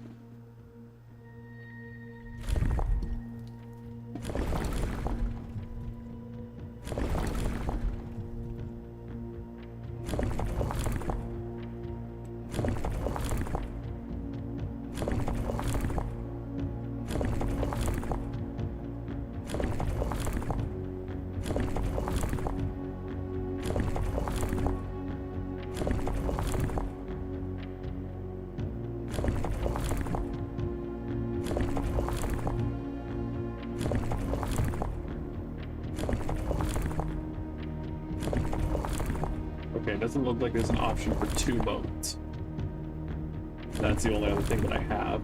Okay, it doesn't look like there's an option for 2 modes. That's the only other thing that I have.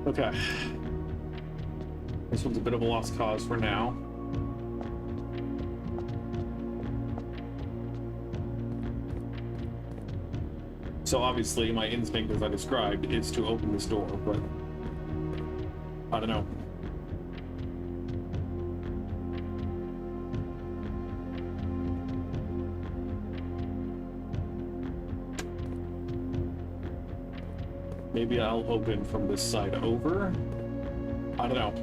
Okay. This one's a bit of a lost cause for now. So obviously my instinct, as I described, is to open this door, but I don't know. Maybe I'll open from this side over. I don't know.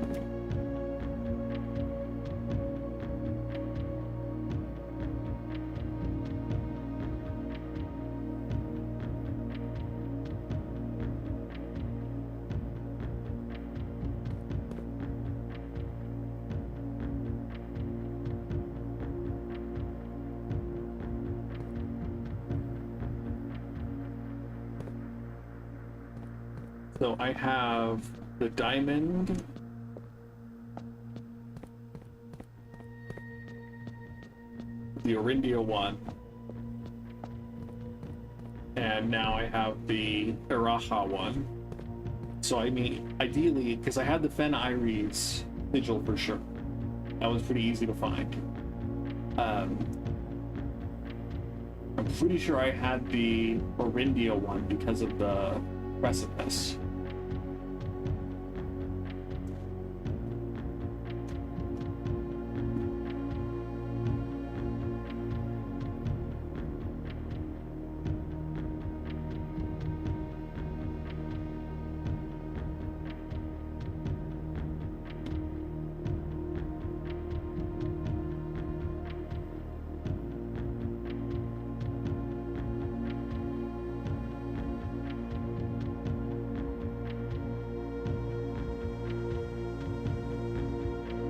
So I have the diamond, the Orindia one, and now I have the Iraha one. So I mean, ideally, because I had the Fen Iris sigil for sure. That was pretty easy to find. I'm pretty sure I had the Orindia one because of the precipice.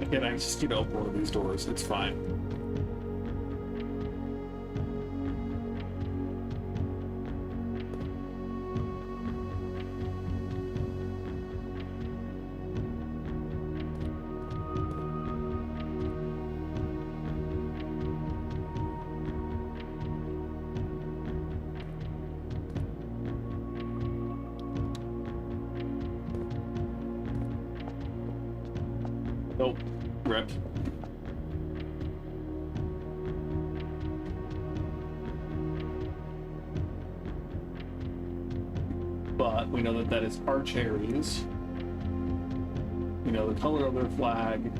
Again, I just need to open one of these doors. It's fine. Nope. Rip. But we know that that is our cherries. We know the color of their flag.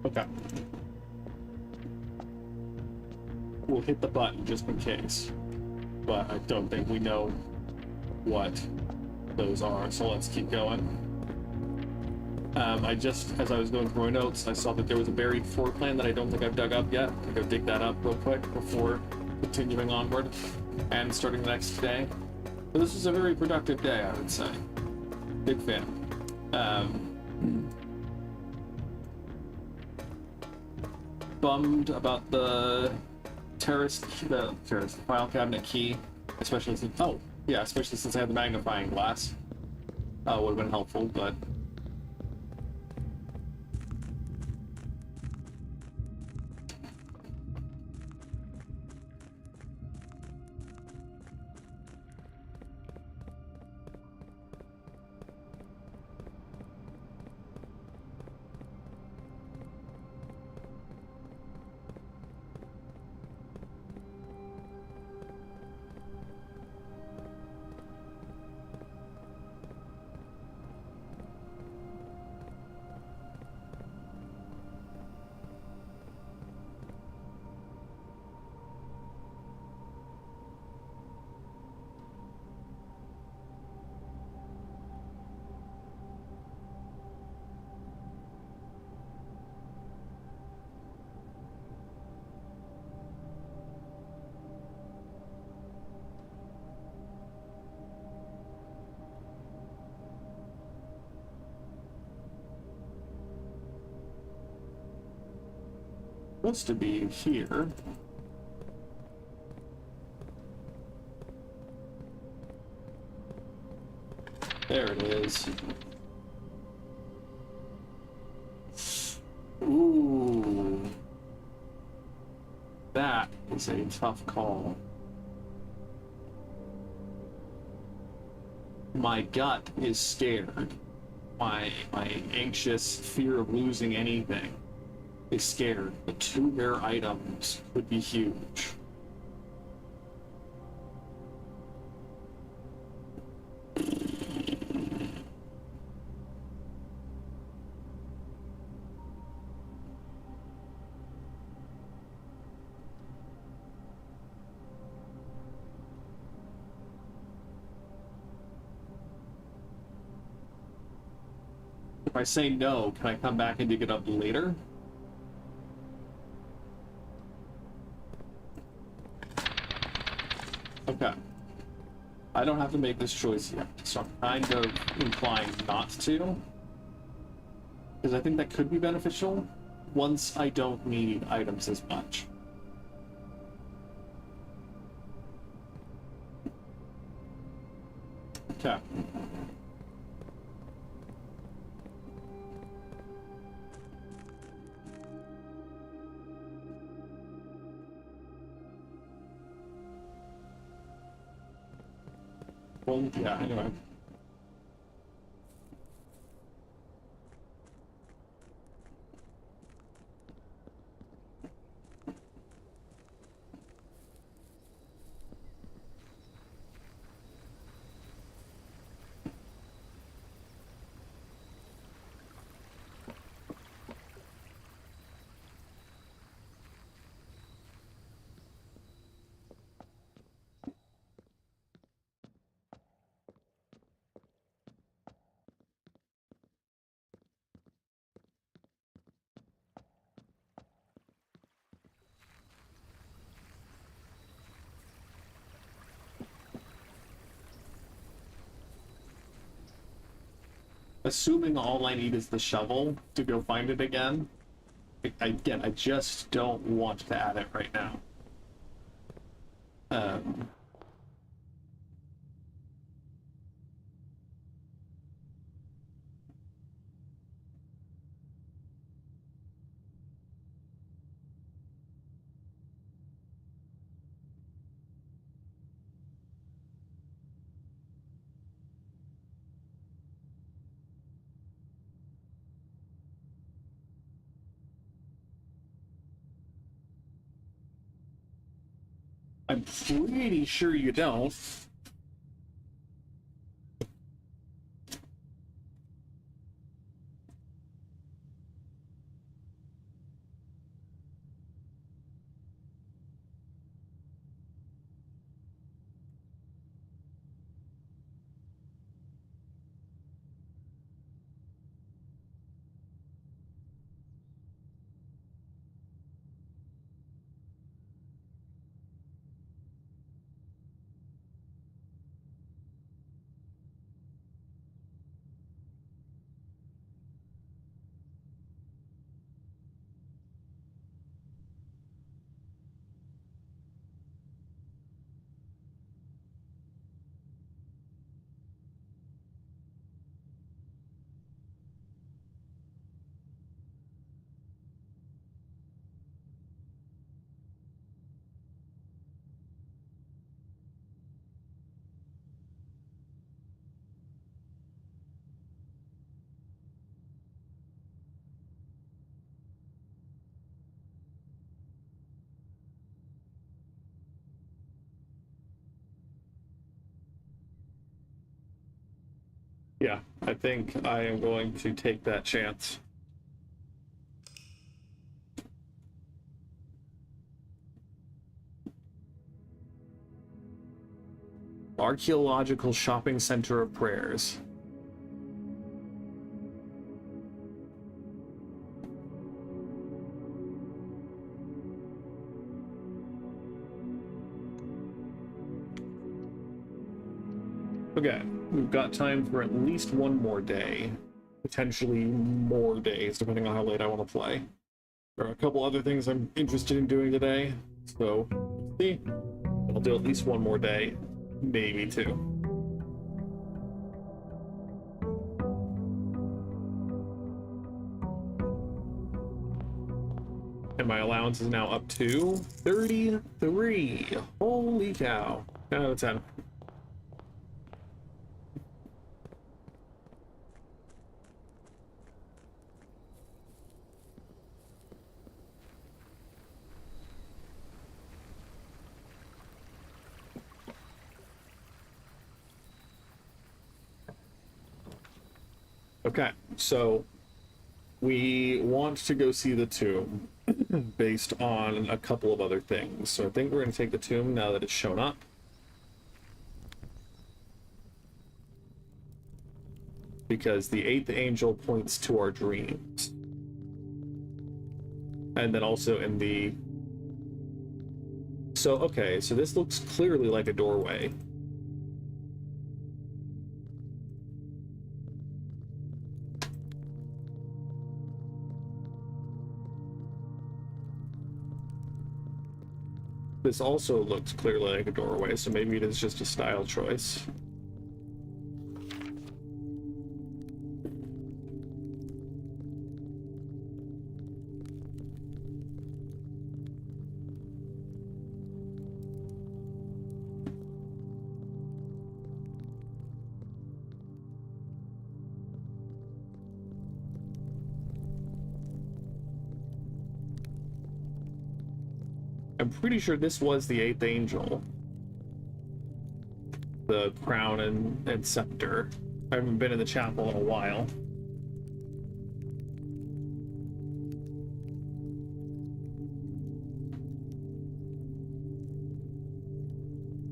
Okay. We'll hit the button just in case, but I don't think we know what those are, so let's keep going. As I was going through my notes, I saw that there was a buried floor plan that I don't think I've dug up yet. I'm gonna go dig that up real quick before continuing onward and starting the next day. But this was a very productive day, I would say. Big fan. Bummed about the file cabinet key, especially since especially since I had the magnifying glass. Would have been helpful, but supposed to be here. There it is. Ooh. That is a tough call. My gut is scared. My anxious fear of losing anything is scared. The 2 rare items would be huge. If I say no, can I come back and dig it up later? Okay. I don't have to make this choice yet, so I'm kind of inclined not to. Because I think that could be beneficial once I don't need items as much. Okay. Well, yeah, anyway. Assuming all I need is the shovel to go find it again, again, I just don't want to add it right now. I'm pretty sure you don't. Yeah, I think I am going to take that chance. Archaeological Shopping Center of Prayers. Okay, we've got time for at least one more day. Potentially more days, depending on how late I want to play. There are a couple other things I'm interested in doing today, so we'll see. I'll do at least one more day, maybe two. my allowance is now up to 33. Holy cow. 10 out of 10. Okay, so we want to go see the tomb based on a couple of other things. So I think we're going to take the tomb now that it's shown up. Because the 8th angel points to our dreams. And then also in the... So, okay, so this looks clearly like a doorway. This also looks clearly like a doorway, so maybe it is just a style choice. I'm pretty sure this was the 8th angel. The crown and scepter. I haven't been in the chapel in a while.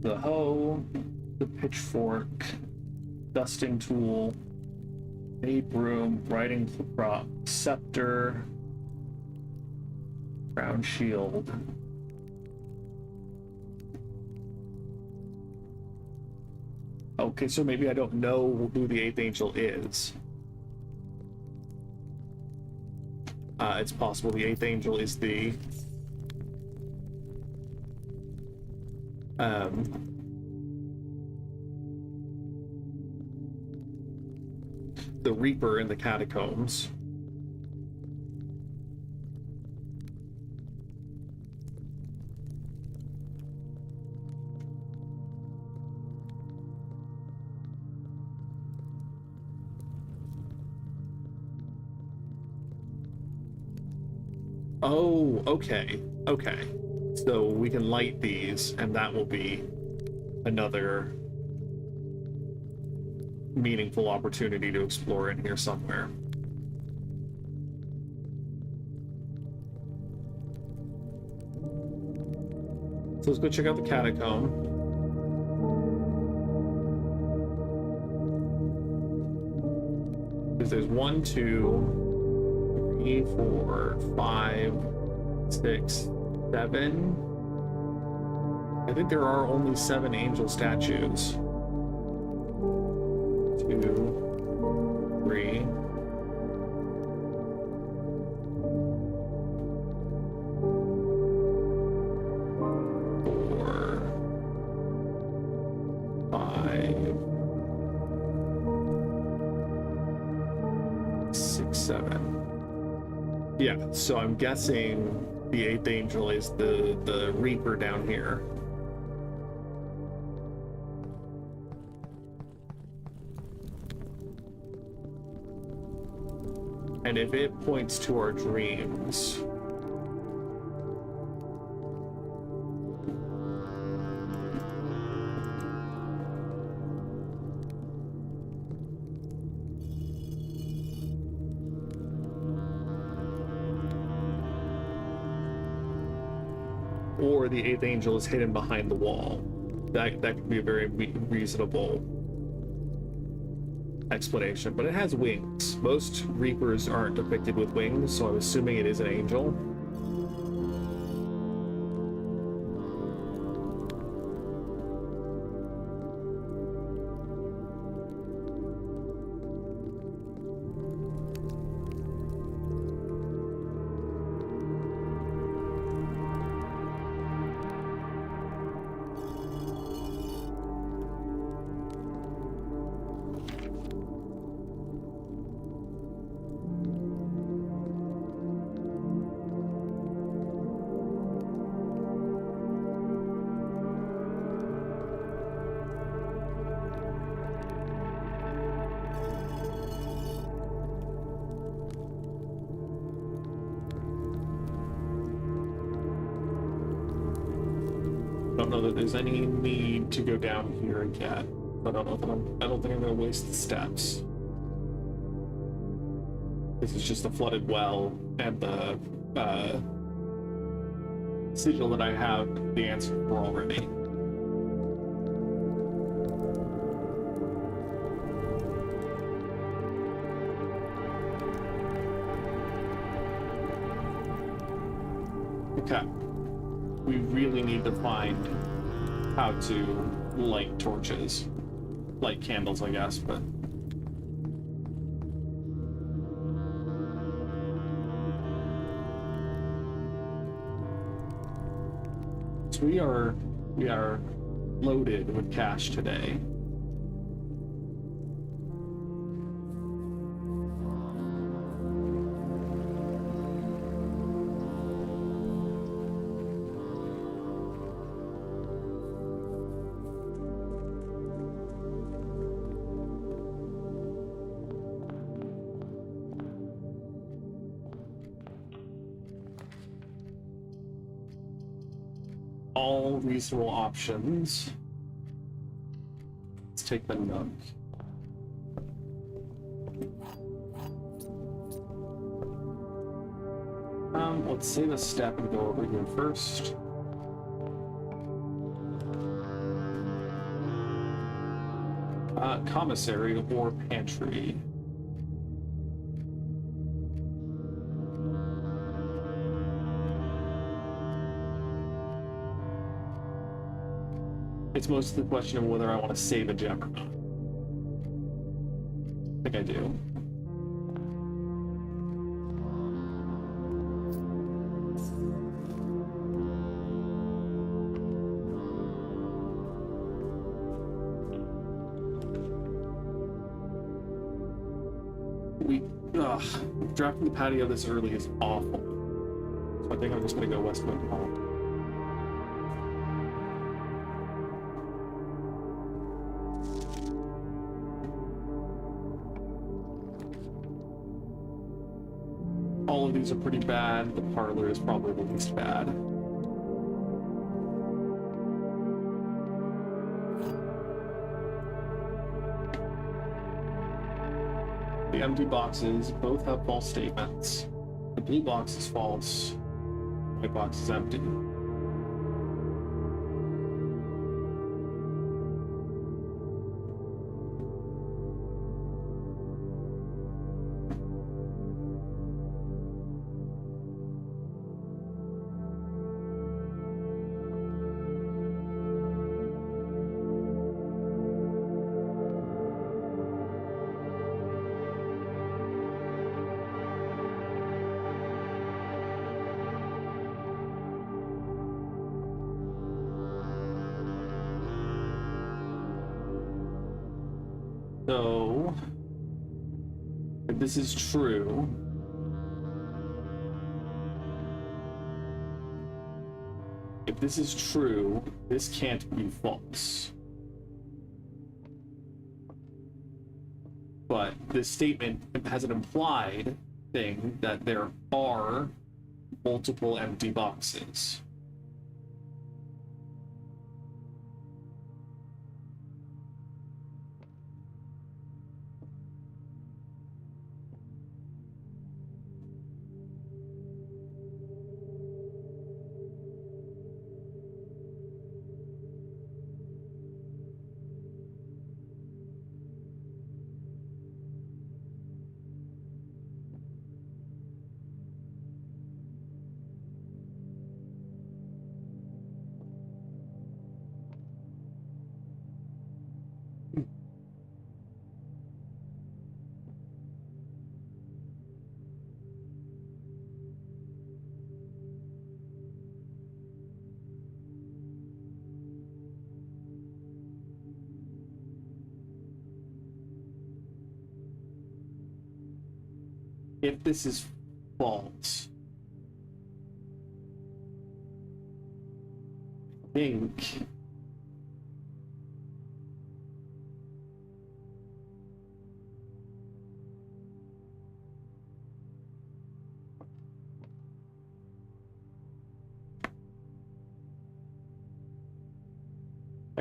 The hoe, the pitchfork, dusting tool, a broom, riding prop, scepter, crown shield. Okay, so maybe I don't know who the 8th angel is. It's possible the 8th angel is the... the Reaper in the catacombs. Oh, okay. Okay. So we can light these, and that will be another meaningful opportunity to explore in here somewhere. So let's go check out the catacomb. Because there's 1, 2, 3, 4, 5, 6, 7. I think there are only 7 angel statues. 2, 3. 4, 5, 6, 7. Yeah, so I'm guessing the 8th angel is the Reaper down here. And if it points to our dreams, or the 8th angel is hidden behind the wall, that could be a very reasonable explanation. But it has wings. Most Reapers aren't depicted with wings, so I'm assuming it is an angel. know that there's any need to go down here yet. I don't know if I don't think I'm gonna waste the steps. This is just a flooded well, and the sigil that I have the answer for already. Okay. We really need to find how to light torches. Light candles, I guess, but... So we are loaded with cash today. All reasonable options. Let's take the nook. Let's save a step and go over here first. Commissary or pantry. It's mostly the question of whether I want to save a gem or not. I think I do. Drafting the patio this early is awful. So I think I'm just gonna go West Wind Hall. All of these are pretty bad. The parlor is probably the least bad. The empty boxes both have false statements. The blue box is false. The white box is empty. So, if this is true, this can't be false. But this statement has an implied thing that there are multiple empty boxes. If this is false, I think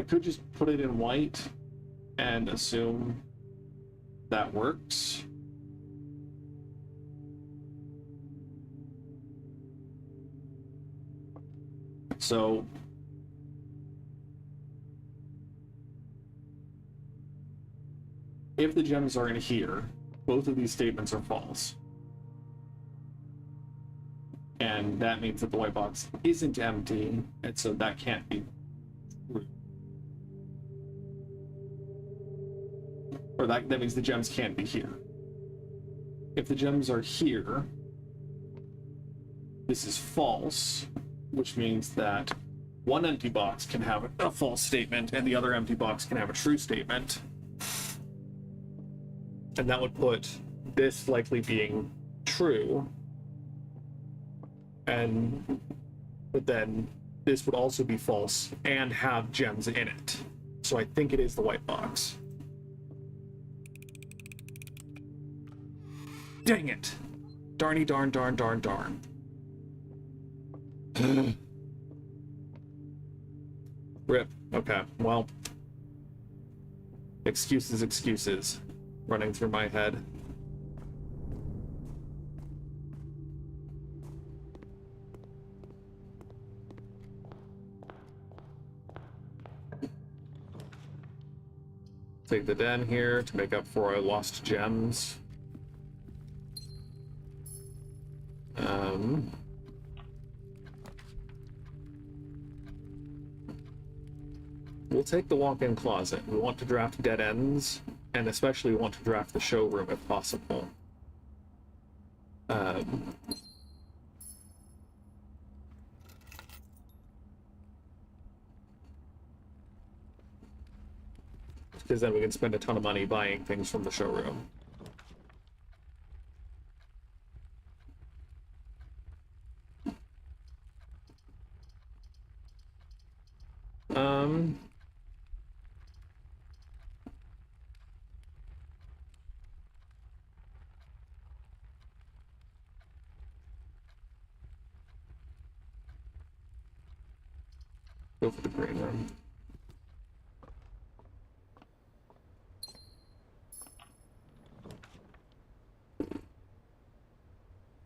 I could just put it in white and assume that works. So if the gems are in here, both of these statements are false. And that means that the white box isn't empty, and so that can't be true. Or that means the gems can't be here. If the gems are here, this is false, which means that one empty box can have a false statement and the other empty box can have a true statement. And that would put this likely being true. But then this would also be false and have gems in it. So I think it is the white box. Dang it! Darny darn darn darn darn. Rip. Okay, well. Excuses running through my head. Take the den here to make up for our lost gems. We'll take the walk-in closet. We want to draft dead ends, and especially want to draft the showroom if possible. Because then we can spend a ton of money buying things from the showroom. Go for the green room.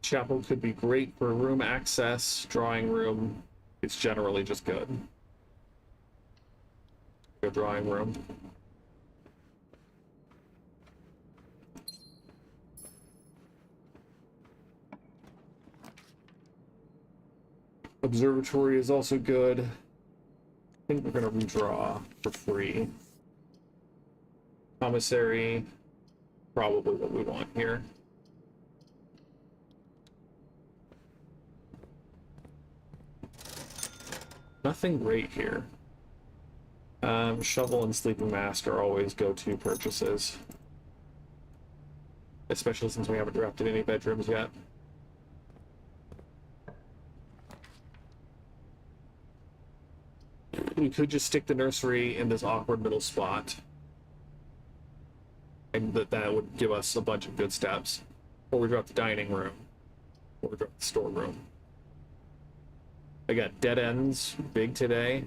Chapel could be great for room access. Drawing room, it's generally just good. Go drawing room. Observatory is also good. I think we're going to redraw for free. Commissary, probably what we want here. Nothing great here. Shovel and Sleeping Mask are always go-to purchases. Especially since we haven't drafted any bedrooms yet. We could just stick the nursery in this awkward middle spot. And that would give us a bunch of good steps. Or we drop the dining room. Or we drop the storeroom. Again, dead ends, big today.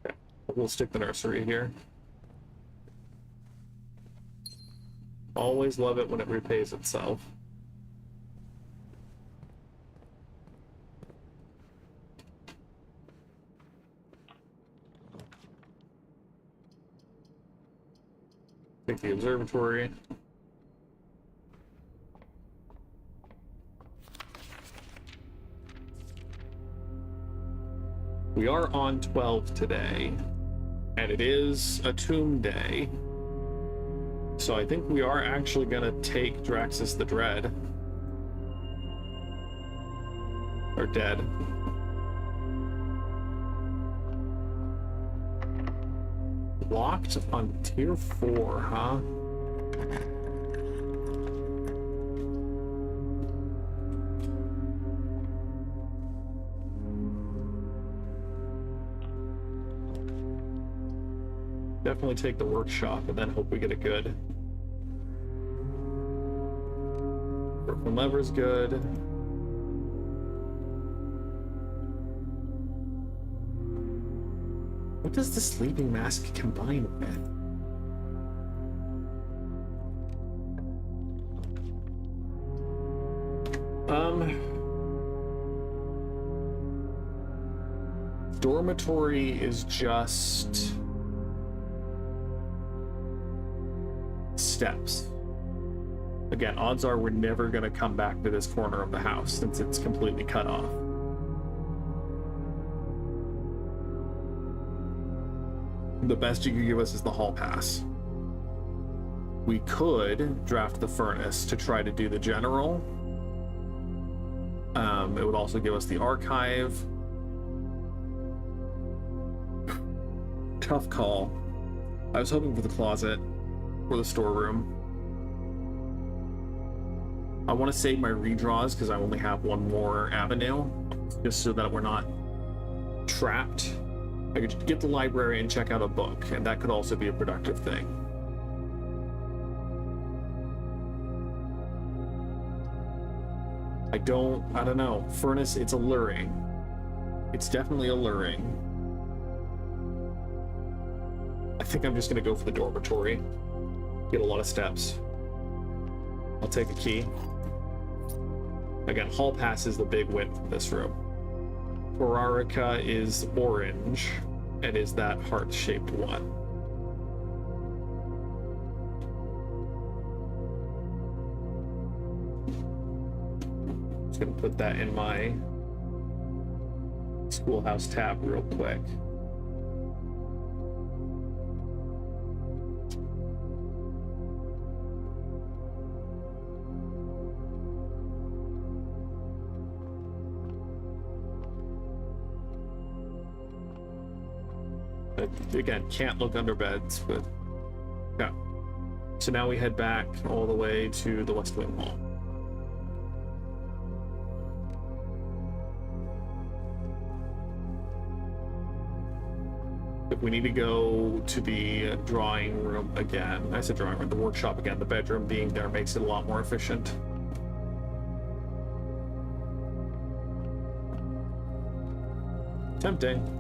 Okay. We'll stick the nursery here. Always love it when it repays itself. Take the observatory. We are on 12 today, and it is a tomb day. So I think we are actually gonna take Draxus the Dread. Or dead. Locked on tier 4, huh? definitely take the workshop and then hope we get a good. Broken lever's good. What does the sleeping mask combine with? Dormitory is just steps. Again, odds are we're never going to come back to this corner of the house since it's completely cut off. The best you could give us is the hall pass. We could draft the furnace to try to do the general. It would also give us the archive. Tough call. I was hoping for the closet or the storeroom. I want to save my redraws because I only have one more avenue, just so that we're not trapped. I could get the library and check out a book, and that could also be a productive thing. I don't know. Furnace, it's alluring. It's definitely alluring. I think I'm just gonna go for the dormitory. Get a lot of steps. I'll take a key. Again, hall pass is the big win from this room. Borarica is orange and is that heart-shaped one. Just gonna put that in my schoolhouse tab real quick. Again, can't look under beds, but yeah. So now we head back all the way to the West Wing Hall. If we need to go to the drawing room again, I said drawing room, the workshop again, the bedroom being there makes it a lot more efficient. Tempting.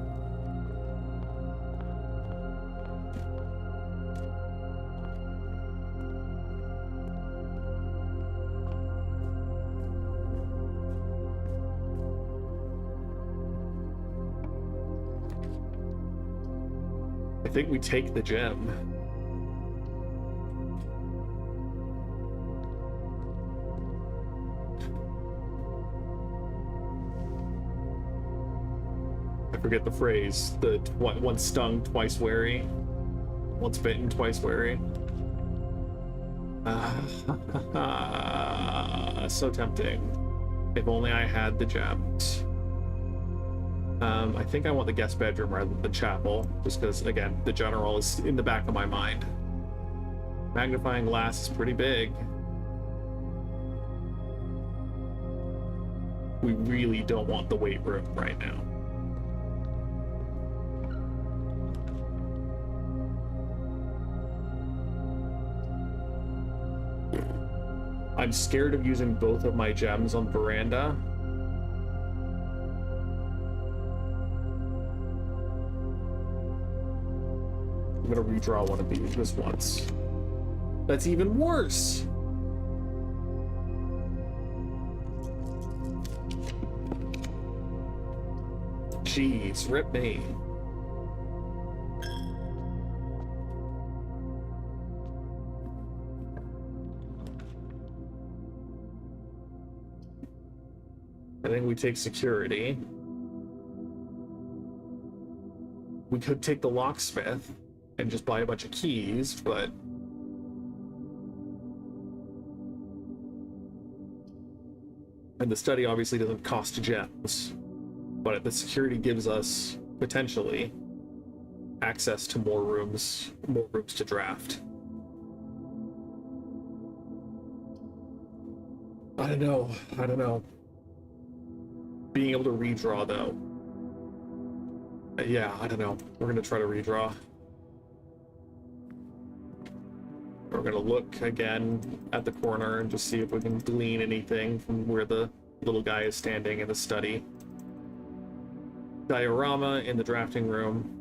I think we take the gem. I forget the phrase. The once stung, twice wary. Once bitten, twice wary. So tempting. If only I had the gems. I think I want the guest bedroom rather than the chapel, just because, again, the general is in the back of my mind. Magnifying glass is pretty big. We really don't want the weight room right now. I'm scared of using both of my gems on veranda. I'm gonna redraw one of these just once. That's even worse. Jeez, rip me. I think we take security. We could take the locksmith and just buy a bunch of keys, but and the study obviously doesn't cost gems, but the security gives us potentially access to more rooms to draft. I don't know. Being able to redraw though. Yeah, I don't know. We're gonna try to redraw. We're gonna look again at the corner and just see if we can glean anything from where the little guy is standing in the study. Diorama in the drafting room.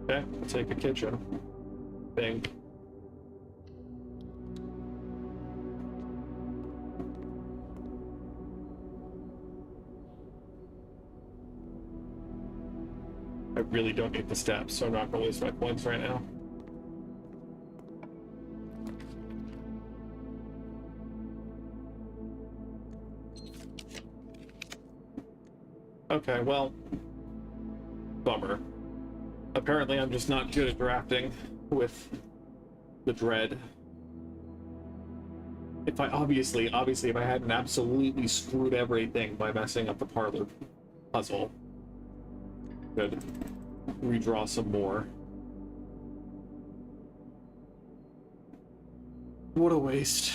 Okay, I'll take a kitchen. Thing. I really don't need the steps, so I'm not gonna waste my points right now. Okay, well, bummer. Apparently I'm just not good at drafting with the dread. If I obviously if I hadn't absolutely screwed everything by messing up the parlor puzzle, could redraw some more. What a waste.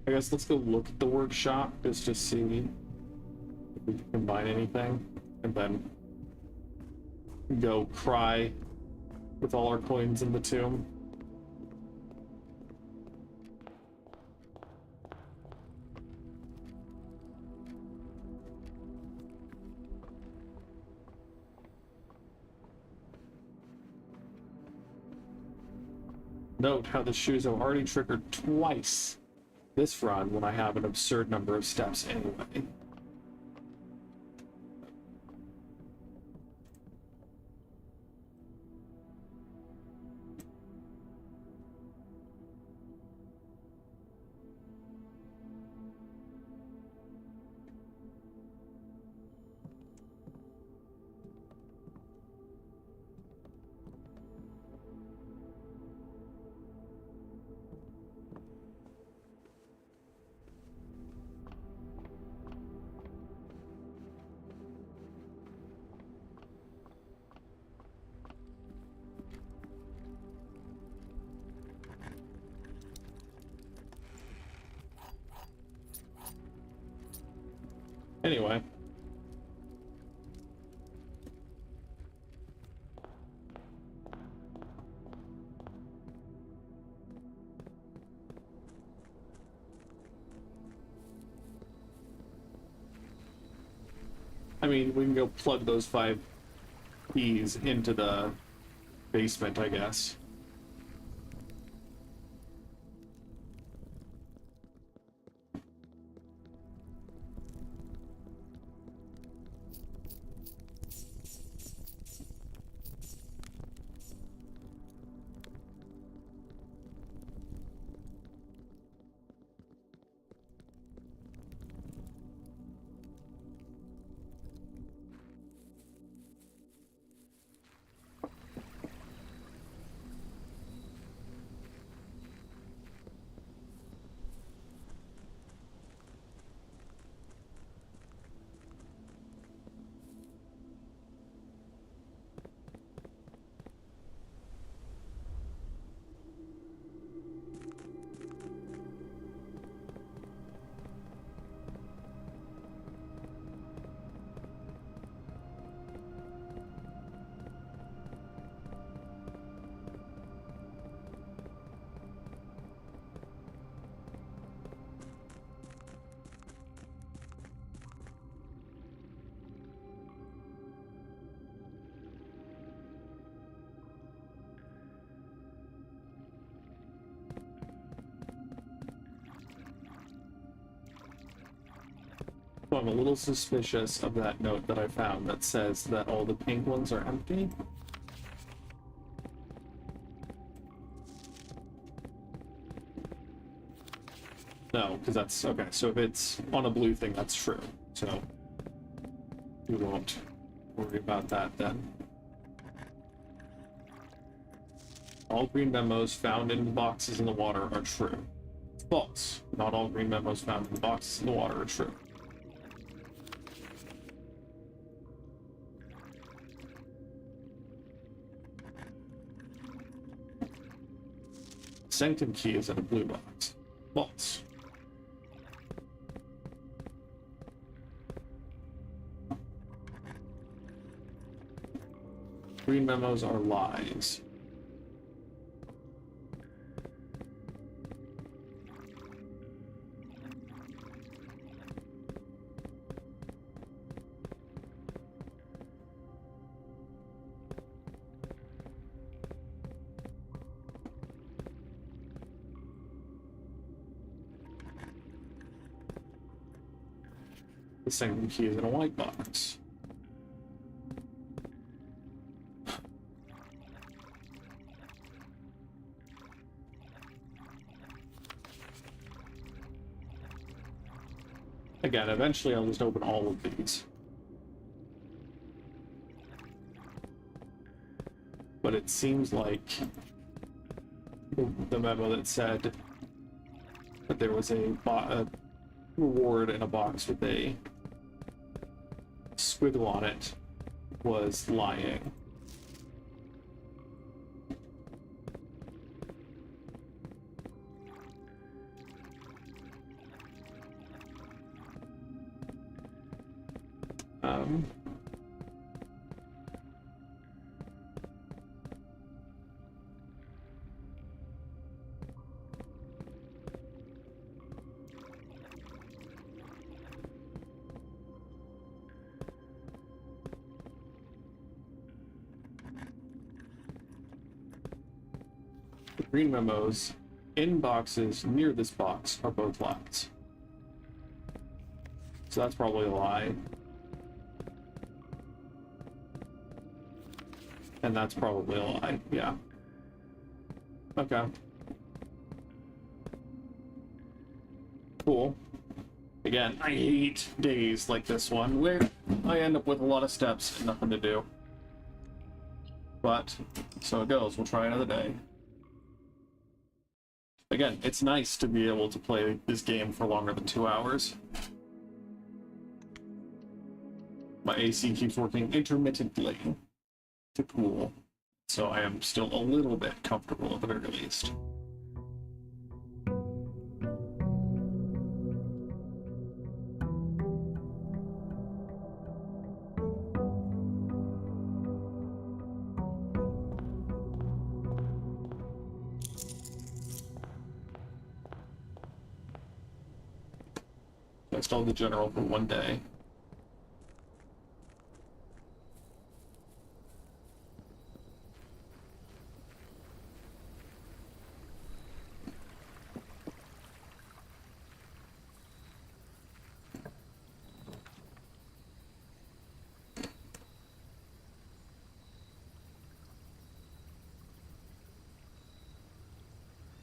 I guess let's go look at the workshop just to see if we can combine anything, and then go cry with all our coins in the tomb. Note how the shoes have already triggered twice this run when I have an absurd number of steps anyway. Anyway. I mean, we can go plug those 5 keys into the basement, I guess. So I'm a little suspicious of that note that I found that says that all the pink ones are empty. No, because that's okay. So if it's on a blue thing, that's true. So we won't worry about that then. All green memos found in boxes in the water are true. False. Not all green memos found in the boxes in the water are true. Sanctum key is in a blue box. False. Green memos are lies. The sanctum key is in a white box. Again, eventually I'll just open all of these. But it seems like the memo that said that there was a reward in a box with a squiggle on it was lying. The green memos in boxes near this box are both lies. So that's probably a lie. And that's probably a lie, yeah. Okay. Cool. Again, I hate days like this one, where I end up with a lot of steps and nothing to do. But, so it goes, we'll try another day. Again, it's nice to be able to play this game for longer than 2 hours. My AC keeps working intermittently to cool, so I am still a little bit comfortable at the very least. I still have the general for one day.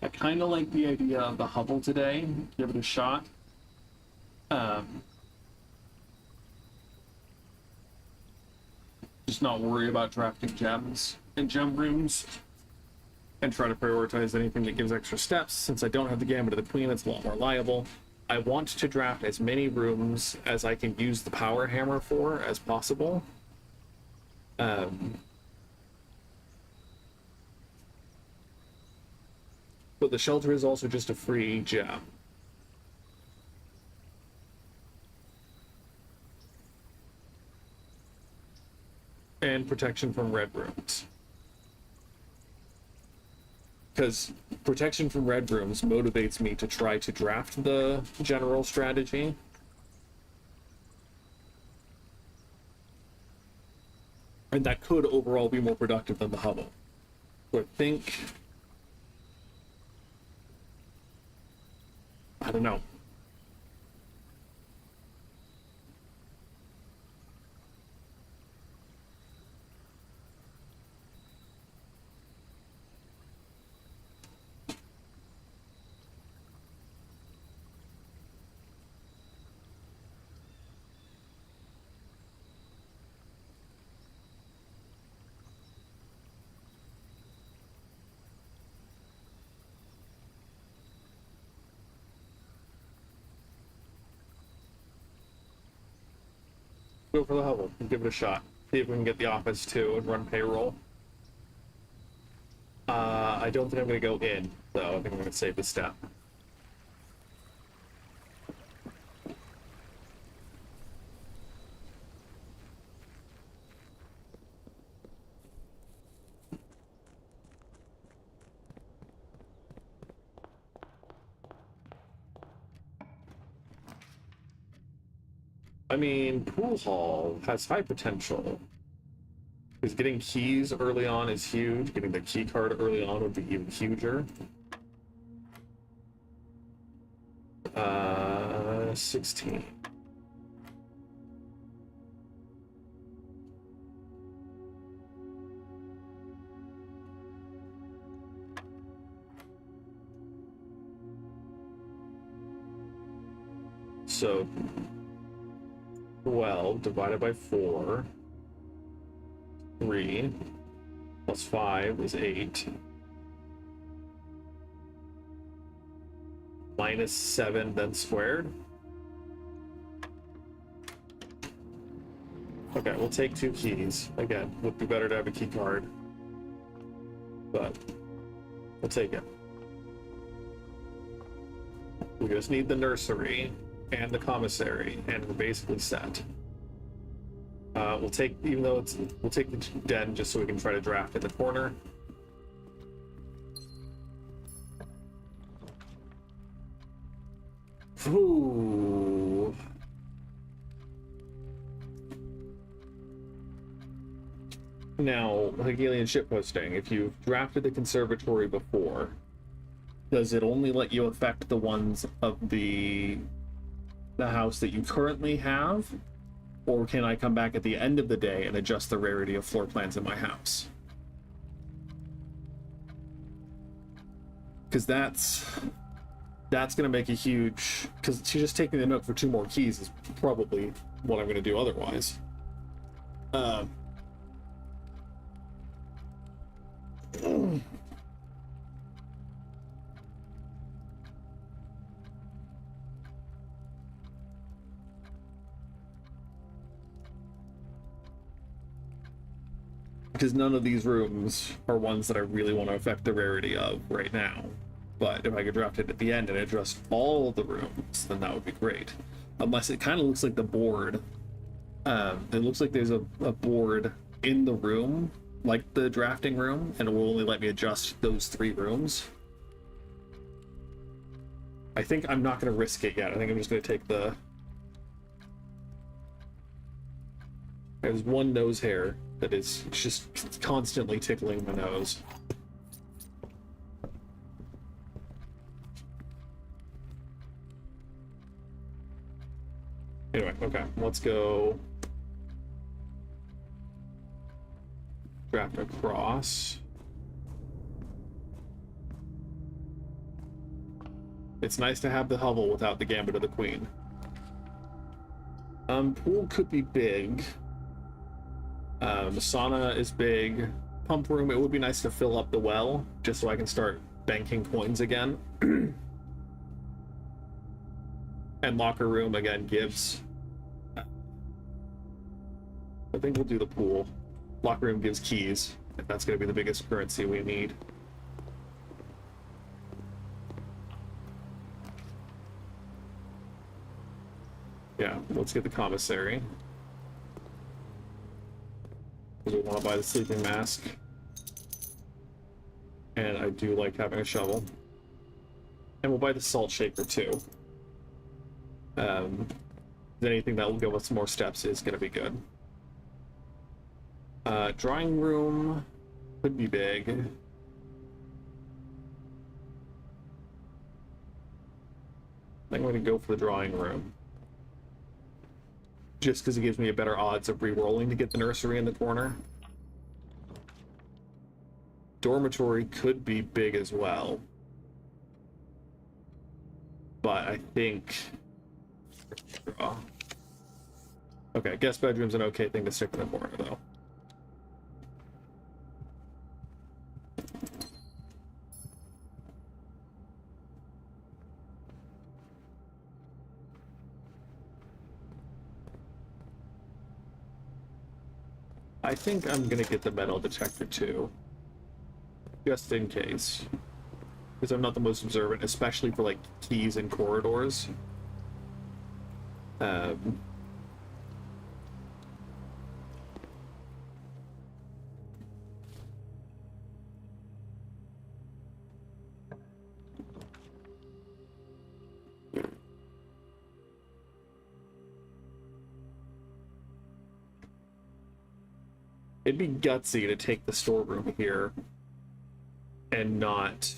I kind of like the idea of the Hubble today. Give it a shot. Just not worry about drafting gems in gem rooms and try to prioritize anything that gives extra steps. Since I don't have the Gambit of the Queen, it's a lot more liable. I want to draft as many rooms as I can use the power hammer for as possible. But the shelter is also just a free gem. And protection from red rooms. Because protection from red rooms motivates me to try to draft the general strategy. And that could overall be more productive than the Hubble. So I think... I don't know. Go for the hovel. Give it a shot. See if we can get the office too and run payroll. I don't think I'm going to go in, though. I think I'm going to save the step. I mean, pool hall has high potential. Because getting keys early on is huge. Getting the key card early on would be even huger. 16. So 12 divided by 4. 3 plus 5 is 8. Minus 7 then squared. Okay, we'll take 2 keys. Again, would be better to have a key card. But we'll take it. We just need the nursery and the commissary, and we're basically set. We'll take, even though we'll take the den just so we can try to draft in the corner. Ooh. Now, Hegelian shitposting, if you've drafted the conservatory before, does it only let you affect the ones of the house that you currently have? Or can I come back at the end of the day and adjust the rarity of floor plans in my house? Because that's going to make a huge... Because just taking the note for 2 more keys is probably what I'm going to do otherwise. Because none of these rooms are ones that I really want to affect the rarity of right now. But if I could draft it at the end and adjust all the rooms, then that would be great. Unless it kind of looks like the board. It looks like there's a board in the room, like the drafting room, and it will only let me adjust those 3 rooms. I think I'm not going to risk it yet. I think I'm just going to take the... There's one nose hair that is just constantly tickling my nose. Anyway, okay, let's go draft across. It's nice to have the hovel without the Gambit of the Queen. Pool could be big. The sauna is big. Pump room, it would be nice to fill up the well, just so I can start banking coins again. And locker room, again, gives... I think we'll do the pool. Locker room gives keys, if that's going to be the biggest currency we need. Yeah, let's get the commissary. Because we want to buy the sleeping mask. And I do like having a shovel. And we'll buy the salt shaker too. Anything that will give us more steps is going to be good. Drawing room could be big. I think I'm going to go for the drawing room. Just because it gives me a better odds of re-rolling to get the nursery in the corner. Dormitory could be big as well. But I think... Okay, guest bedroom's an okay thing to stick in the corner, though. I think I'm gonna get the metal detector too, just in case, because I'm not the most observant, especially for like keys and corridors. Um, It'd be gutsy to take the storeroom here and not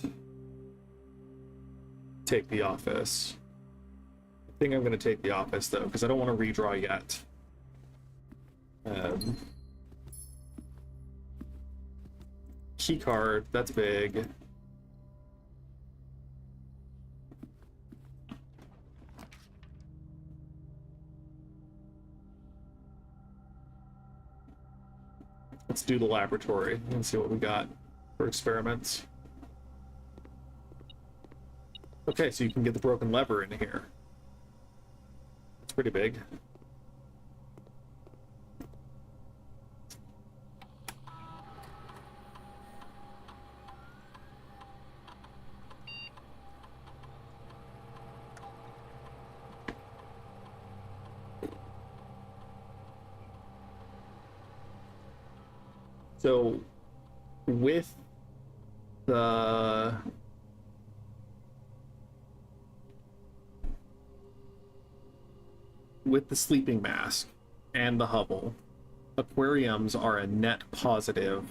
take the office. I think I'm going to take the office, though, because I don't want to redraw yet. Key card, that's big. Let's do the laboratory and see what we got for experiments. Okay, so you can get the broken lever in here. It's pretty big. So, with the sleeping mask and the Hubble, aquariums are a net positive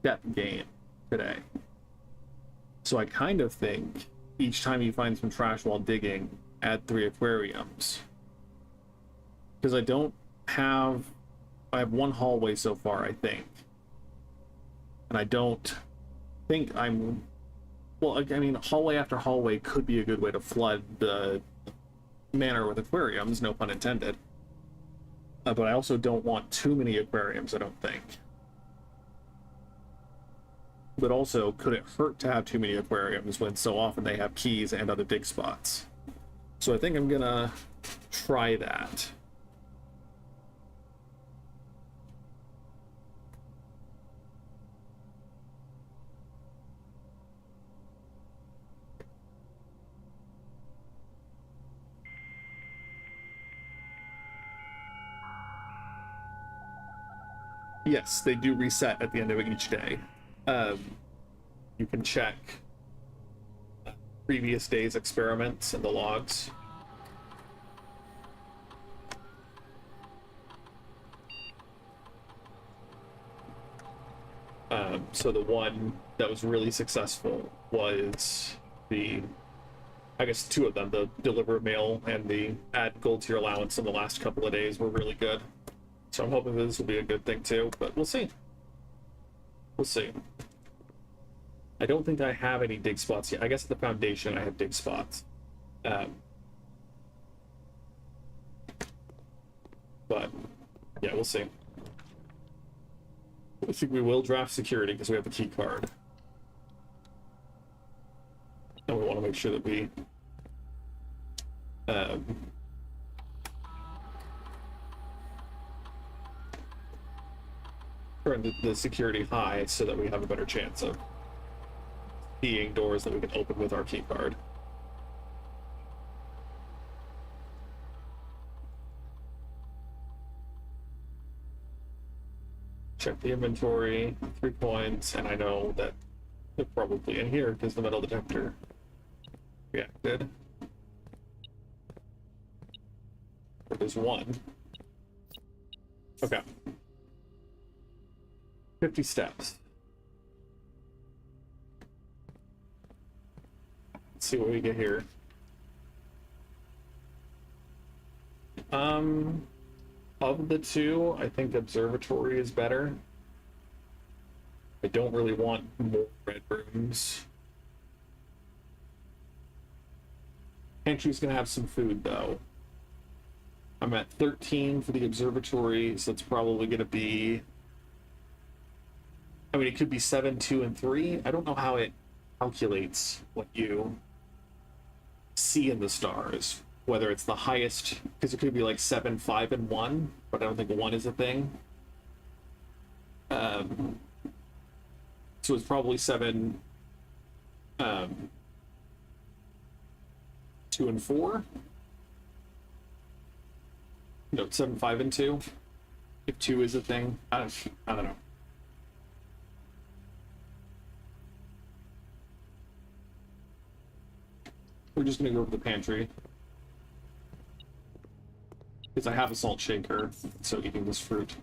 depth gain today. So I kind of think each time you find some trash while digging, add 3 aquariums. Because I have 1 hallway so far, I think. And I don't think well, I mean, hallway after hallway could be a good way to flood the manor with aquariums, no pun intended. But I also don't want too many aquariums, I don't think. But also, could it hurt to have too many aquariums when so often they have keys and other dig spots? So I think I'm gonna try that. Yes, they do reset at the end of each day. You can check previous day's experiments in the logs. So the one that was really successful was I guess 2 of them, the deliver mail and the add gold to your allowance in the last couple of days were really good. So I'm hoping this will be a good thing too, but we'll see. We'll see. I don't think I have any dig spots yet. I guess at the foundation I have dig spots. But yeah, we'll see. I think we will draft security because we have the key card. And we want to make sure that we turn the security high so that we have a better chance of seeing doors that we can open with our key card. Check the inventory, 3 coins, and I know that they're probably in here because the metal detector reacted. But there's 1. Okay. 50 steps. Let's see what we get here. Of the 2, I think observatory is better. I don't really want more red rooms. Pantry's gonna have some food though. I'm at 13 for the observatory, so it's probably gonna be, I mean, it could be 7, 2, and 3. I don't know how it calculates what you see in the stars, whether it's the highest, because it could be like 7, 5, and 1, but I don't think 1 is a thing. So it's probably 7, 2 and 4. No, 7, 5 and 2. If 2 is a thing, I don't know. We're just gonna go over the pantry because I have a salt shaker, so eating this fruit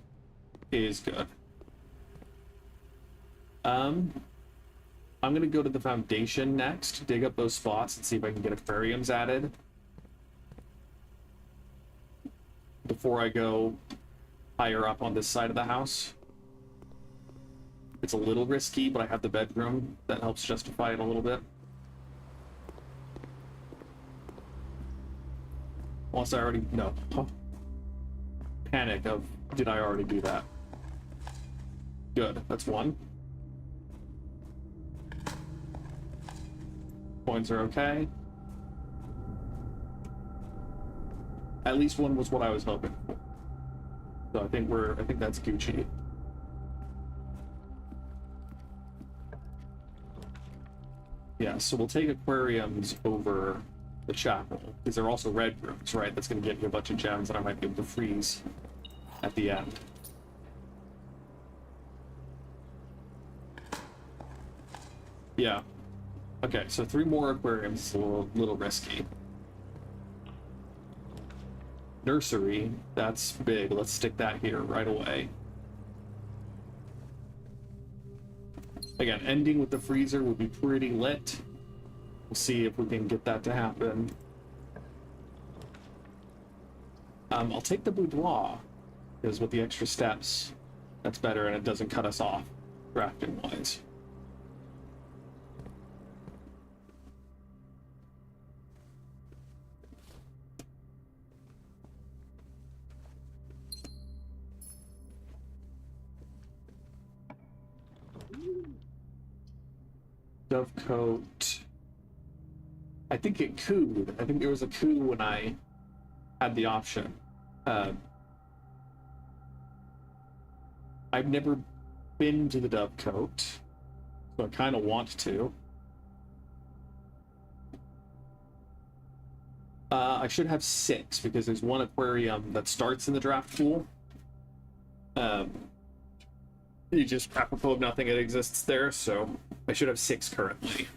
is good. I'm gonna go to the foundation next, dig up those spots, and see if I can get aquariums added before I go higher up on this side of the house. It's a little risky, but I have the bedroom that helps justify it a little bit. Unless I already... no. Huh. Panic of, did I already do that? Good, that's 1. Points are okay. At least 1 was what I was hoping for. So I think that's Gucci. Yeah, so we'll take aquariums over the chapel, because they're also red rooms, right? That's going to get you a bunch of gems that I might be able to freeze at the end. Yeah. Okay, so 3 more aquariums is a little risky. Nursery, that's big. Let's stick that here right away. Again, ending with the freezer would be pretty lit. We'll see if we can get that to happen. I'll take the boudoir, because with the extra steps, that's better and it doesn't cut us off, crafting-wise. Dovecote. I think it cooed. I think there was a coup when I had the option. I've never been to the Dovecote, so I kind of want to. I should have 6 because there's 1 aquarium that starts in the draft pool. You just, apropos of nothing, it exists there, so I should have 6 currently.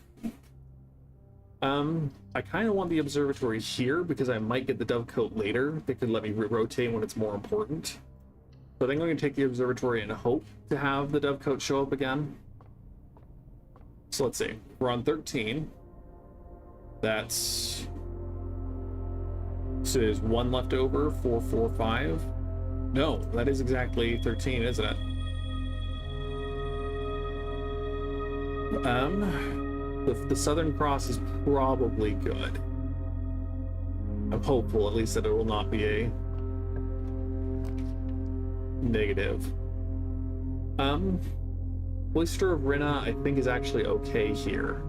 I kind of want the observatory here because I might get the Dovecote later. They could let me rotate when it's more important. So I think I'm going to take the observatory and hope to have the Dovecote show up again. So let's see. We're on 13. That's... so there's 1 left over, 4, 4, 5. No, that is exactly 13, isn't it? The Southern Cross is probably good. I'm hopeful, at least, that it will not be a negative. Oyster of Rinna, I think, is actually okay here.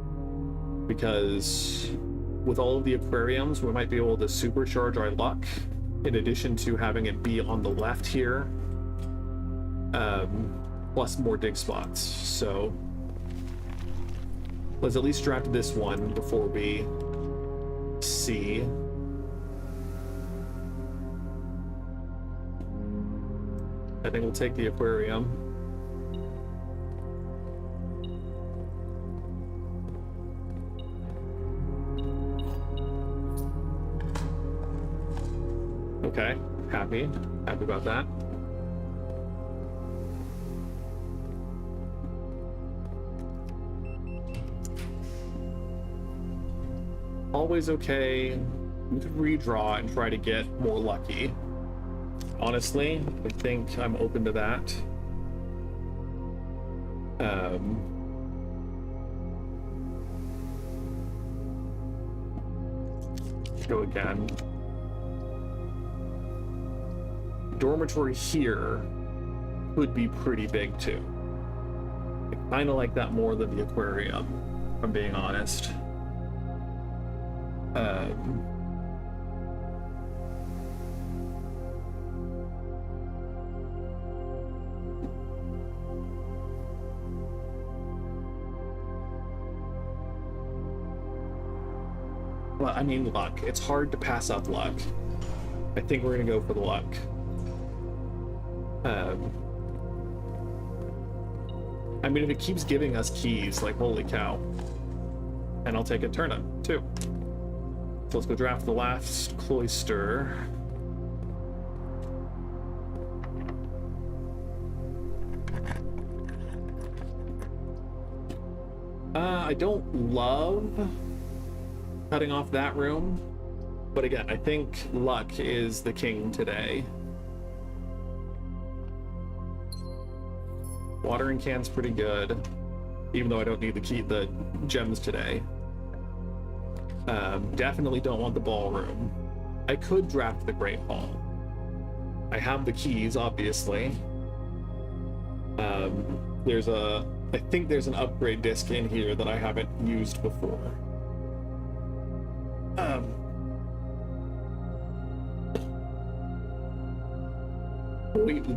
Because with all of the aquariums, we might be able to supercharge our luck, in addition to having it be on the left here. Plus more dig spots, so... let's at least draft this one before we see. I think we'll take the aquarium. Okay, happy about that. Always okay. We could redraw and try to get more lucky. Honestly, I think I'm open to that. Go again. Dormitory here could be pretty big too. I kind of like that more than the aquarium, if I'm being honest. But I mean, luck. It's hard to pass up luck. I think we're gonna go for the luck. I mean, if it keeps giving us keys, like, holy cow. And I'll take a turnip, too. So let's go draft the last cloister. I don't love cutting off that room, but again, I think luck is the king today. Watering can's pretty good, even though I don't need the gems today. Definitely don't want the ballroom. I could draft the Great Hall. I have the keys, obviously. I think there's an upgrade disc in here that I haven't used before.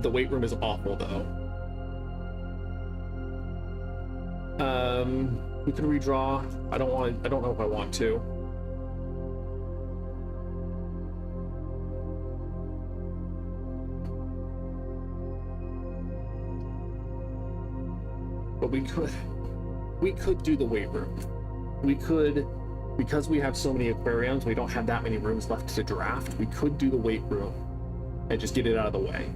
The weight room is awful, though. We can redraw. I don't know if I want to. But we could do the weight room. We could, because we have so many aquariums, we don't have that many rooms left to draft. We could do the weight room and just get it out of the way.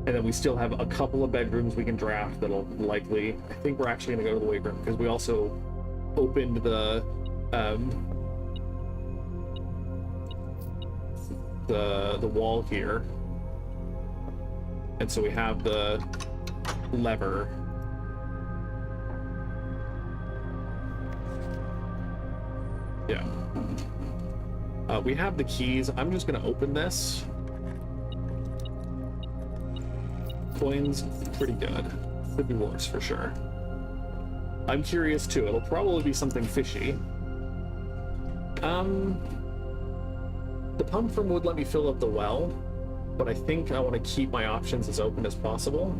And then we still have a couple of bedrooms we can draft that'll likely, I think we're actually gonna go to the weight room because we also opened the wall here. And so we have the lever. Yeah. We have the keys. I'm just gonna open this. Coins, pretty good. Could be worse for sure. I'm curious too. It'll probably be something fishy. The pump from would let me fill up the well, but I think I want to keep my options as open as possible.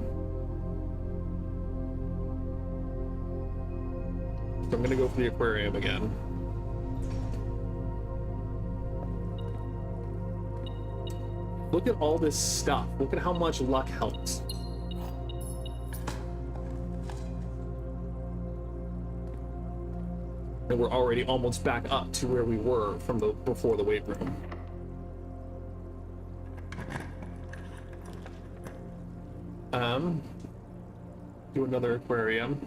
So I'm gonna go for the aquarium again. Look at all this stuff. Look at how much luck helps. And we're already almost back up to where we were from before the weight room. Do another aquarium.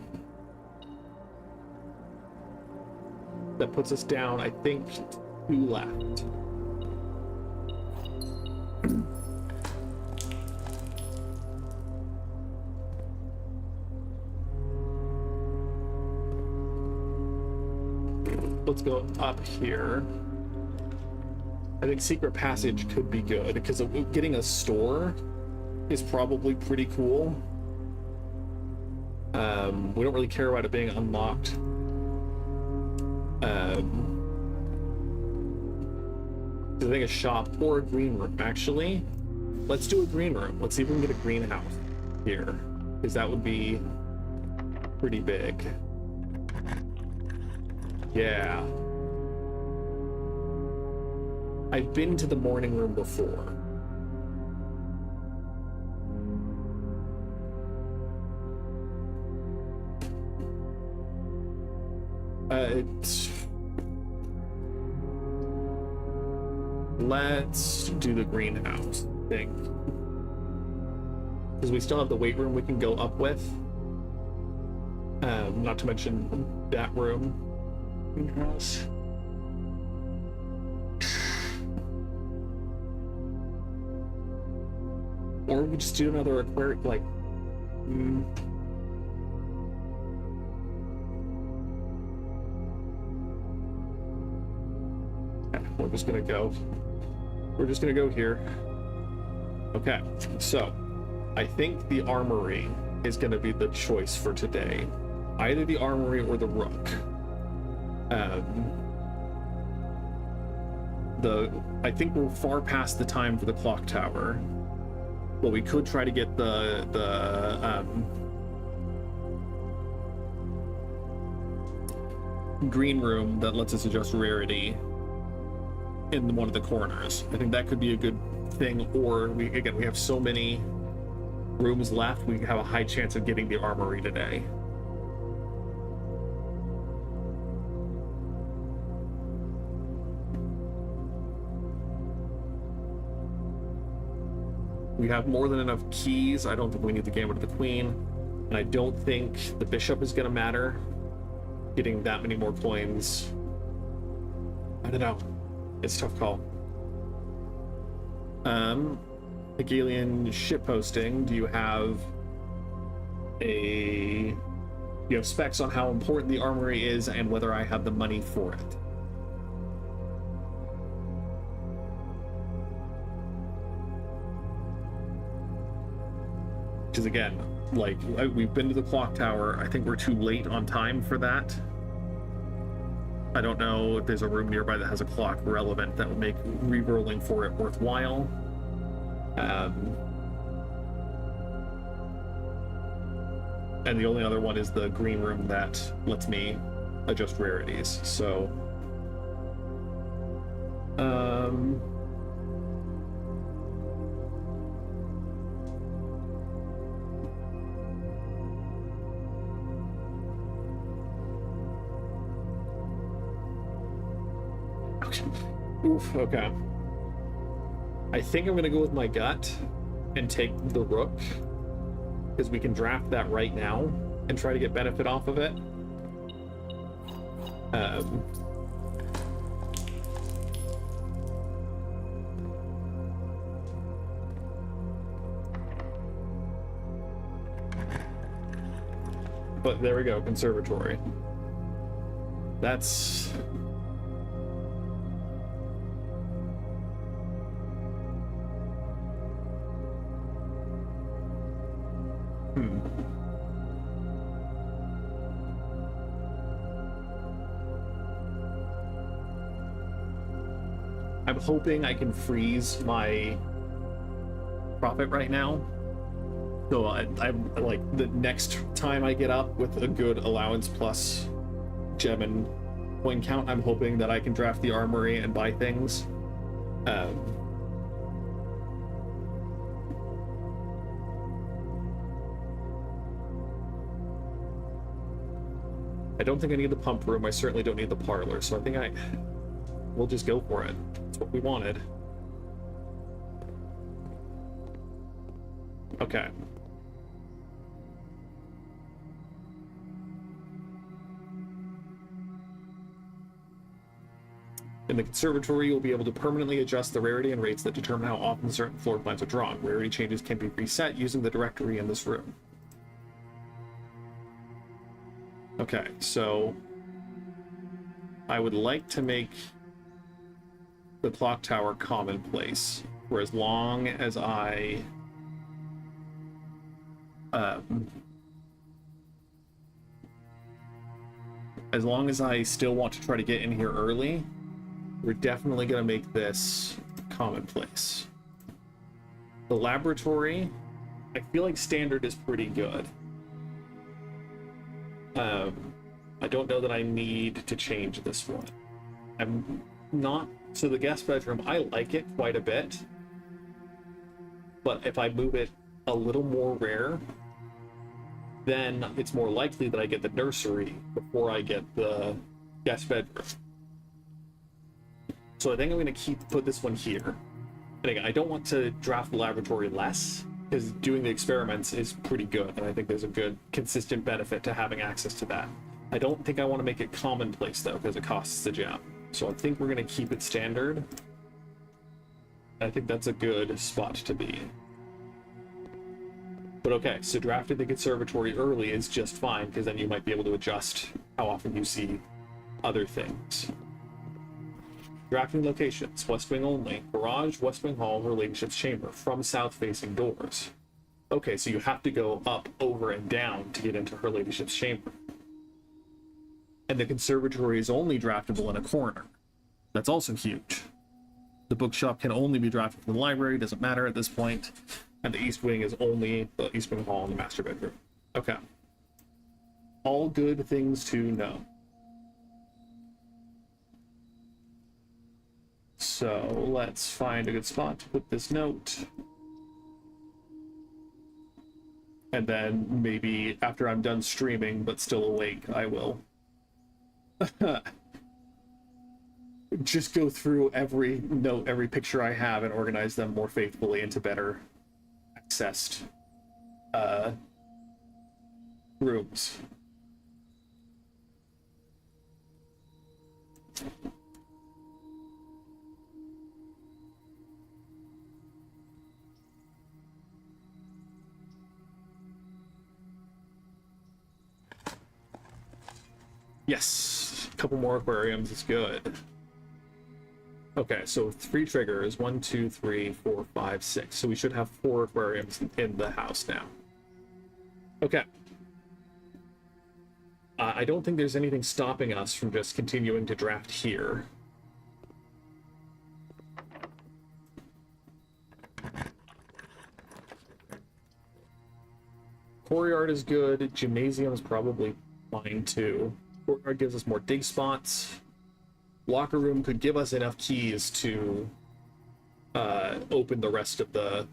That puts us down, I think, 2 left. Let's go up here. I think secret passage could be good because getting a store is probably pretty cool. We don't really care about it being unlocked. I think a shop or a green room. Actually, let's do a green room. Let's see if we can get a greenhouse here, because that would be pretty big. Yeah. I've been to the morning room before. Let's do the greenhouse thing. Because we still have the weight room we can go up with. Not to mention that room. Greenhouse. Or we just do another aquarium, like... We're just gonna go. We're just gonna go here. Okay, so I think the armory is gonna be the choice for today. Either the armory or the rook. I think we're far past the time for the clock tower, but we could try to get the green room that lets us adjust rarity in one of the corners. I think that could be a good thing, or we have so many rooms left, we have a high chance of getting the armory today. We have more than enough keys. I don't think we need the Gambit of the Queen, and I don't think the bishop is going to matter. Getting that many more coins, I don't know. It's a tough call. Hegelian shitposting. Do you have specs on how important the armory is and whether I have the money for it? Because again, like, we've been to the clock tower. I think we're too late on time for that. I don't know if there's a room nearby that has a clock relevant that would make re-rolling for it worthwhile. And the only other one is the green room that lets me adjust rarities. So, oof, okay. I think I'm gonna go with my gut and take the rook, because we can draft that right now and try to get benefit off of it. But there we go, conservatory. That's... I'm hoping I can freeze my profit right now. So I'm like, the next time I get up with a good allowance plus gem and coin count, I'm hoping that I can draft the armory and buy things. I don't think I need the pump room. I certainly don't need the parlor. So I think we'll just go for it. That's what we wanted. Okay. In the conservatory, you'll be able to permanently adjust the rarity and rates that determine how often certain floor plans are drawn. Rarity changes can be reset using the directory in this room. Okay, so I would like to make the clock tower commonplace, for as long as I still want to try to get in here early, we're definitely going to make this commonplace. The laboratory, I feel like standard is pretty good. I don't know that I need to change this one. I'm not... So the guest bedroom, I like it quite a bit. But if I move it a little more rare, then it's more likely that I get the nursery before I get the guest bedroom. So I think I'm going to put this one here. And again, I don't want to draft the laboratory less, because doing the experiments is pretty good, and I think there's a good, consistent benefit to having access to that. I don't think I want to make it commonplace, though, because it costs the gem. So I think we're going to keep it standard. I think that's a good spot to be. But okay, so drafting the conservatory early is just fine, because then you might be able to adjust how often you see other things. Drafting locations, West Wing only. Garage, West Wing Hall, Relationship's Chamber, from south-facing doors. Okay, so you have to go up, over, and down to get into Her Ladyship's Chamber. And the conservatory is only draftable in a corner. That's also huge. The bookshop can only be drafted from the library, doesn't matter at this point. And the East Wing is only the East Wing Hall and the master bedroom. Okay. All good things to know. So let's find a good spot to put this note. And then maybe after I'm done streaming but still awake, I will just go through every note, every picture I have and organize them more faithfully into better accessed rooms. Yes, a couple more aquariums is good. Okay, so 3 triggers, 1, 2, 3, 4, 5, 6. So we should have 4 aquariums in the house now. Okay. I don't think there's anything stopping us from just continuing to draft here. Courtyard is good. Gymnasium is probably fine too. Courtyard gives us more dig spots. Locker room could give us enough keys to open the rest of the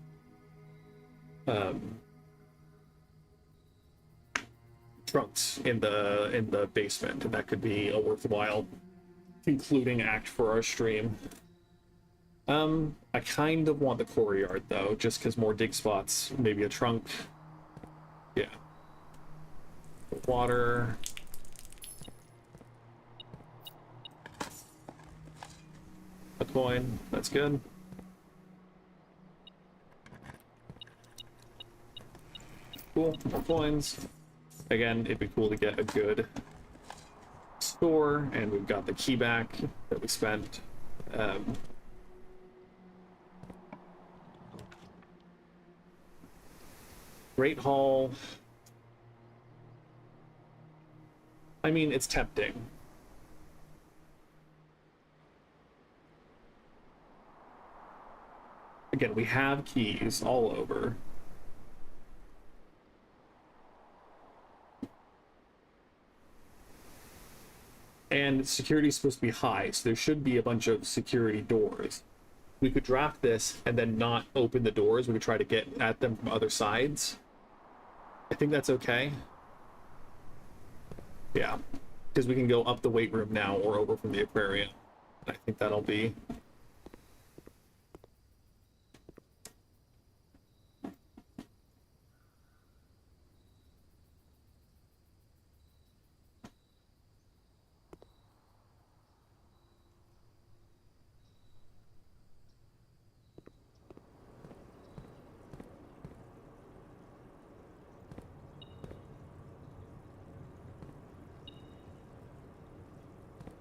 trunks in the basement, and that could be a worthwhile concluding act for our stream. I kind of want the courtyard though, just because more dig spots, maybe a trunk. Yeah. Water. A coin, that's good. Cool, more coins. Again, it'd be cool to get a good store, and we've got the key back that we spent. Great Hall. I mean, it's tempting. Again, we have keys all over. And security is supposed to be high, so there should be a bunch of security doors. We could draft this and then not open the doors. We could try to get at them from other sides. I think that's okay. Yeah, because we can go up the weight room now or over from the aquarium. I think that'll be...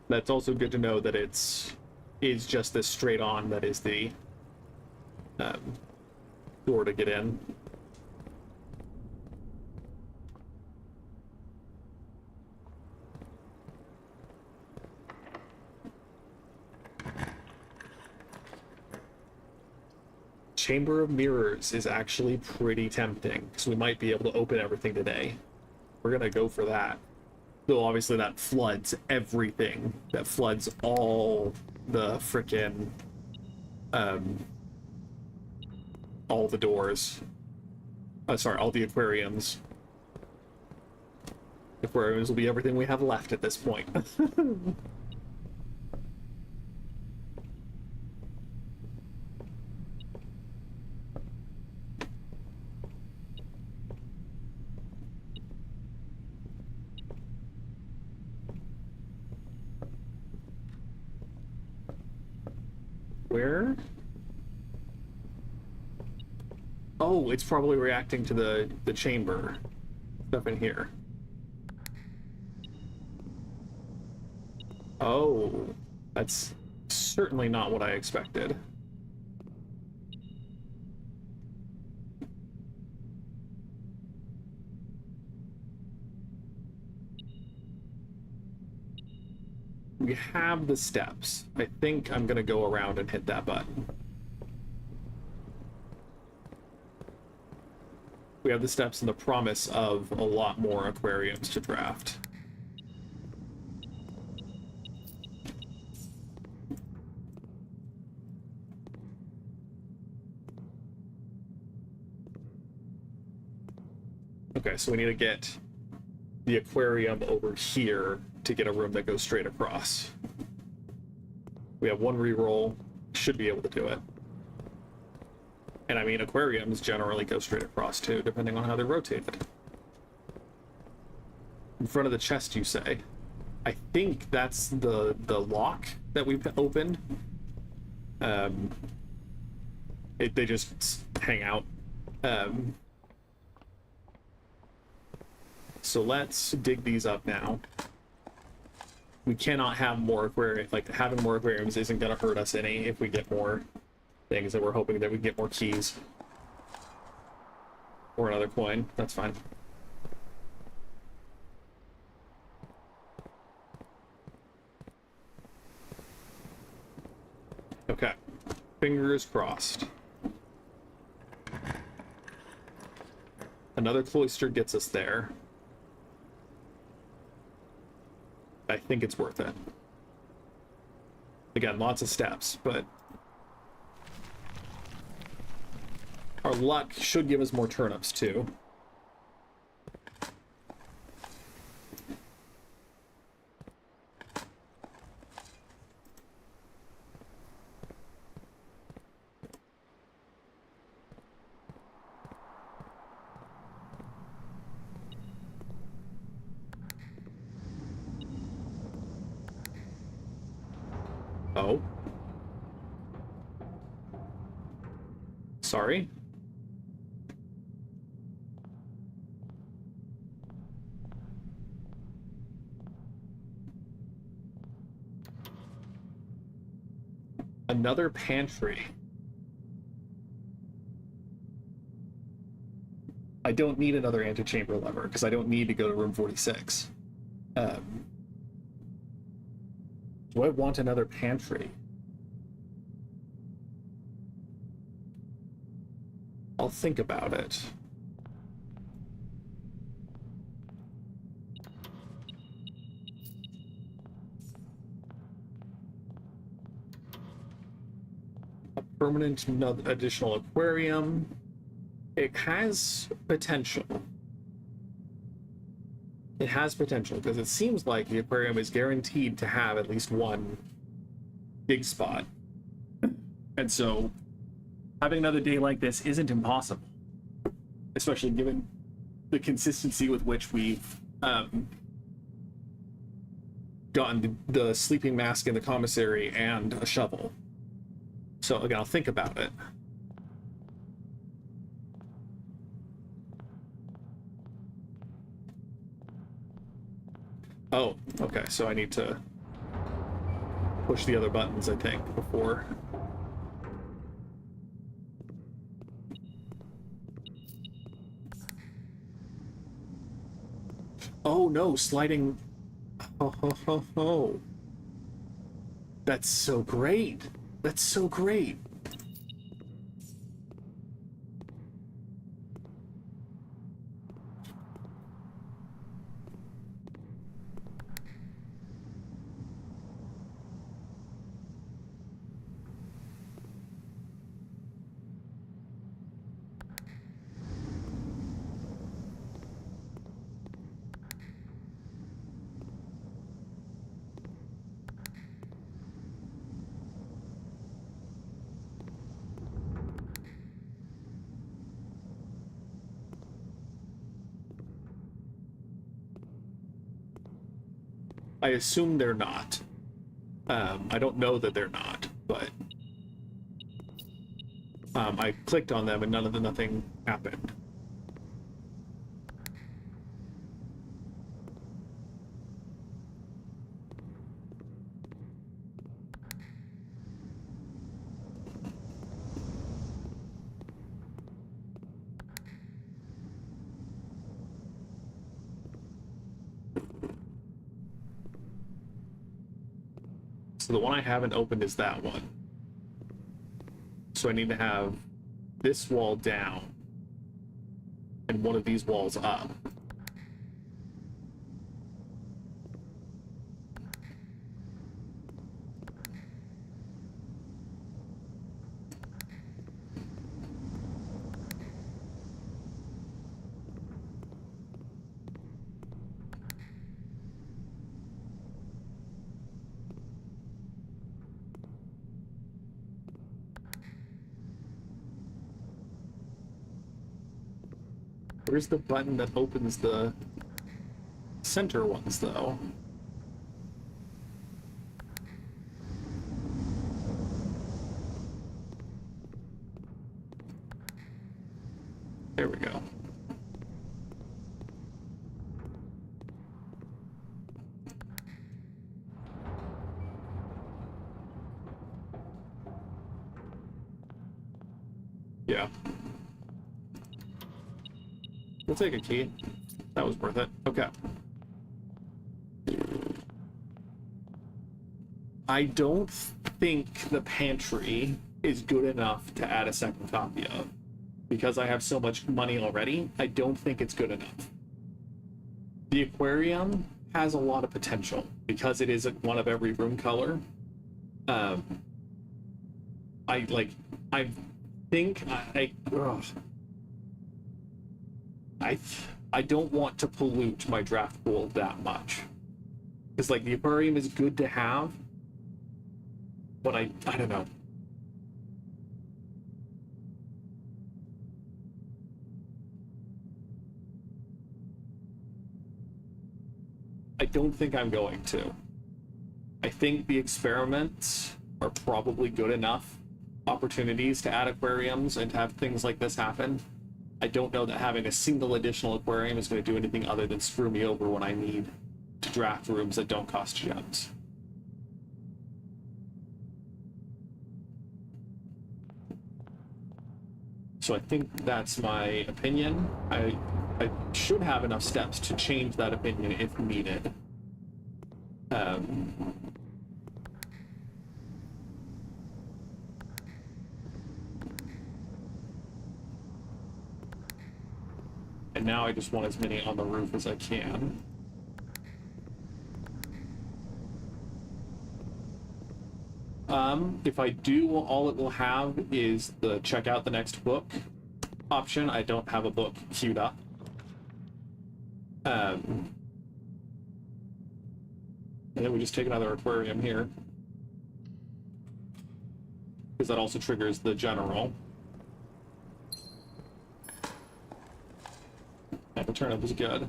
That's also good to know that is just this straight on that is the door to get in. Chamber of Mirrors is actually pretty tempting, because we might be able to open everything today. We're gonna go for that. Though obviously that floods everything. That floods all the frickin' all the doors. Sorry, all the aquariums. Aquariums will be everything we have left at this point. Where? Oh, it's probably reacting to the chamber stuff in here. Oh, that's certainly not what I expected. We have the steps. I think I'm gonna go around and hit that button. We have the steps and the promise of a lot more aquariums to draft. Okay, so we need to get the aquarium over here to get a room that goes straight across. We have one reroll, should be able to do it. And I mean, aquariums generally go straight across too, depending on how they're rotated. In front of the chest, you say? I think that's the lock that we've opened. They just hang out. So let's dig these up now. We cannot have more aquariums. Like, having more aquariums isn't going to hurt us any if we get more things, that we're hoping that we get more keys. Or another coin. That's fine. Okay. Fingers crossed. Another cloister gets us there. I think it's worth it. Again, lots of steps, but our luck should give us more turnips too. Oh. Sorry. Another pantry. I don't need another antechamber lever because I don't need to go to room 46. Do I want another pantry? I'll think about it. A permanent additional aquarium. It has potential. It has potential because it seems like the aquarium is guaranteed to have at least one big spot. And so having another day like this isn't impossible, especially given the consistency with which we've gotten the sleeping mask in the commissary and a shovel. So again, I'll think about it. Oh, okay, so I need to push the other buttons, I think, before. Oh no, sliding. Oh, ho, ho, ho. That's so great. That's so great. I assume they're not. I don't know that they're not, but I clicked on them and nothing happened. So the one I haven't opened is that one. So I need to have this wall down and one of these walls up. Where's the button that opens the center ones, though? There we go. Yeah. We'll take a key. That was worth it. Okay. I don't think the pantry is good enough to add a second copy of. Because I have so much money already, I don't think it's good enough. The aquarium has a lot of potential because it is one of every room color. I think I don't want to pollute my draft pool that much. Because like the aquarium is good to have, but I don't know. I don't think I'm going to. I think the experiments are probably good enough opportunities to add aquariums and to have things like this happen. I don't know that having a single additional aquarium is going to do anything other than screw me over when I need to draft rooms that don't cost gems. So I think that's my opinion. I should have enough steps to change that opinion if needed. And now I just want as many on the roof as I can. If I do, all it will have is the check out the next book option. I don't have a book queued up. And then we just take another aquarium here. Because that also triggers the general. And the turnip is good.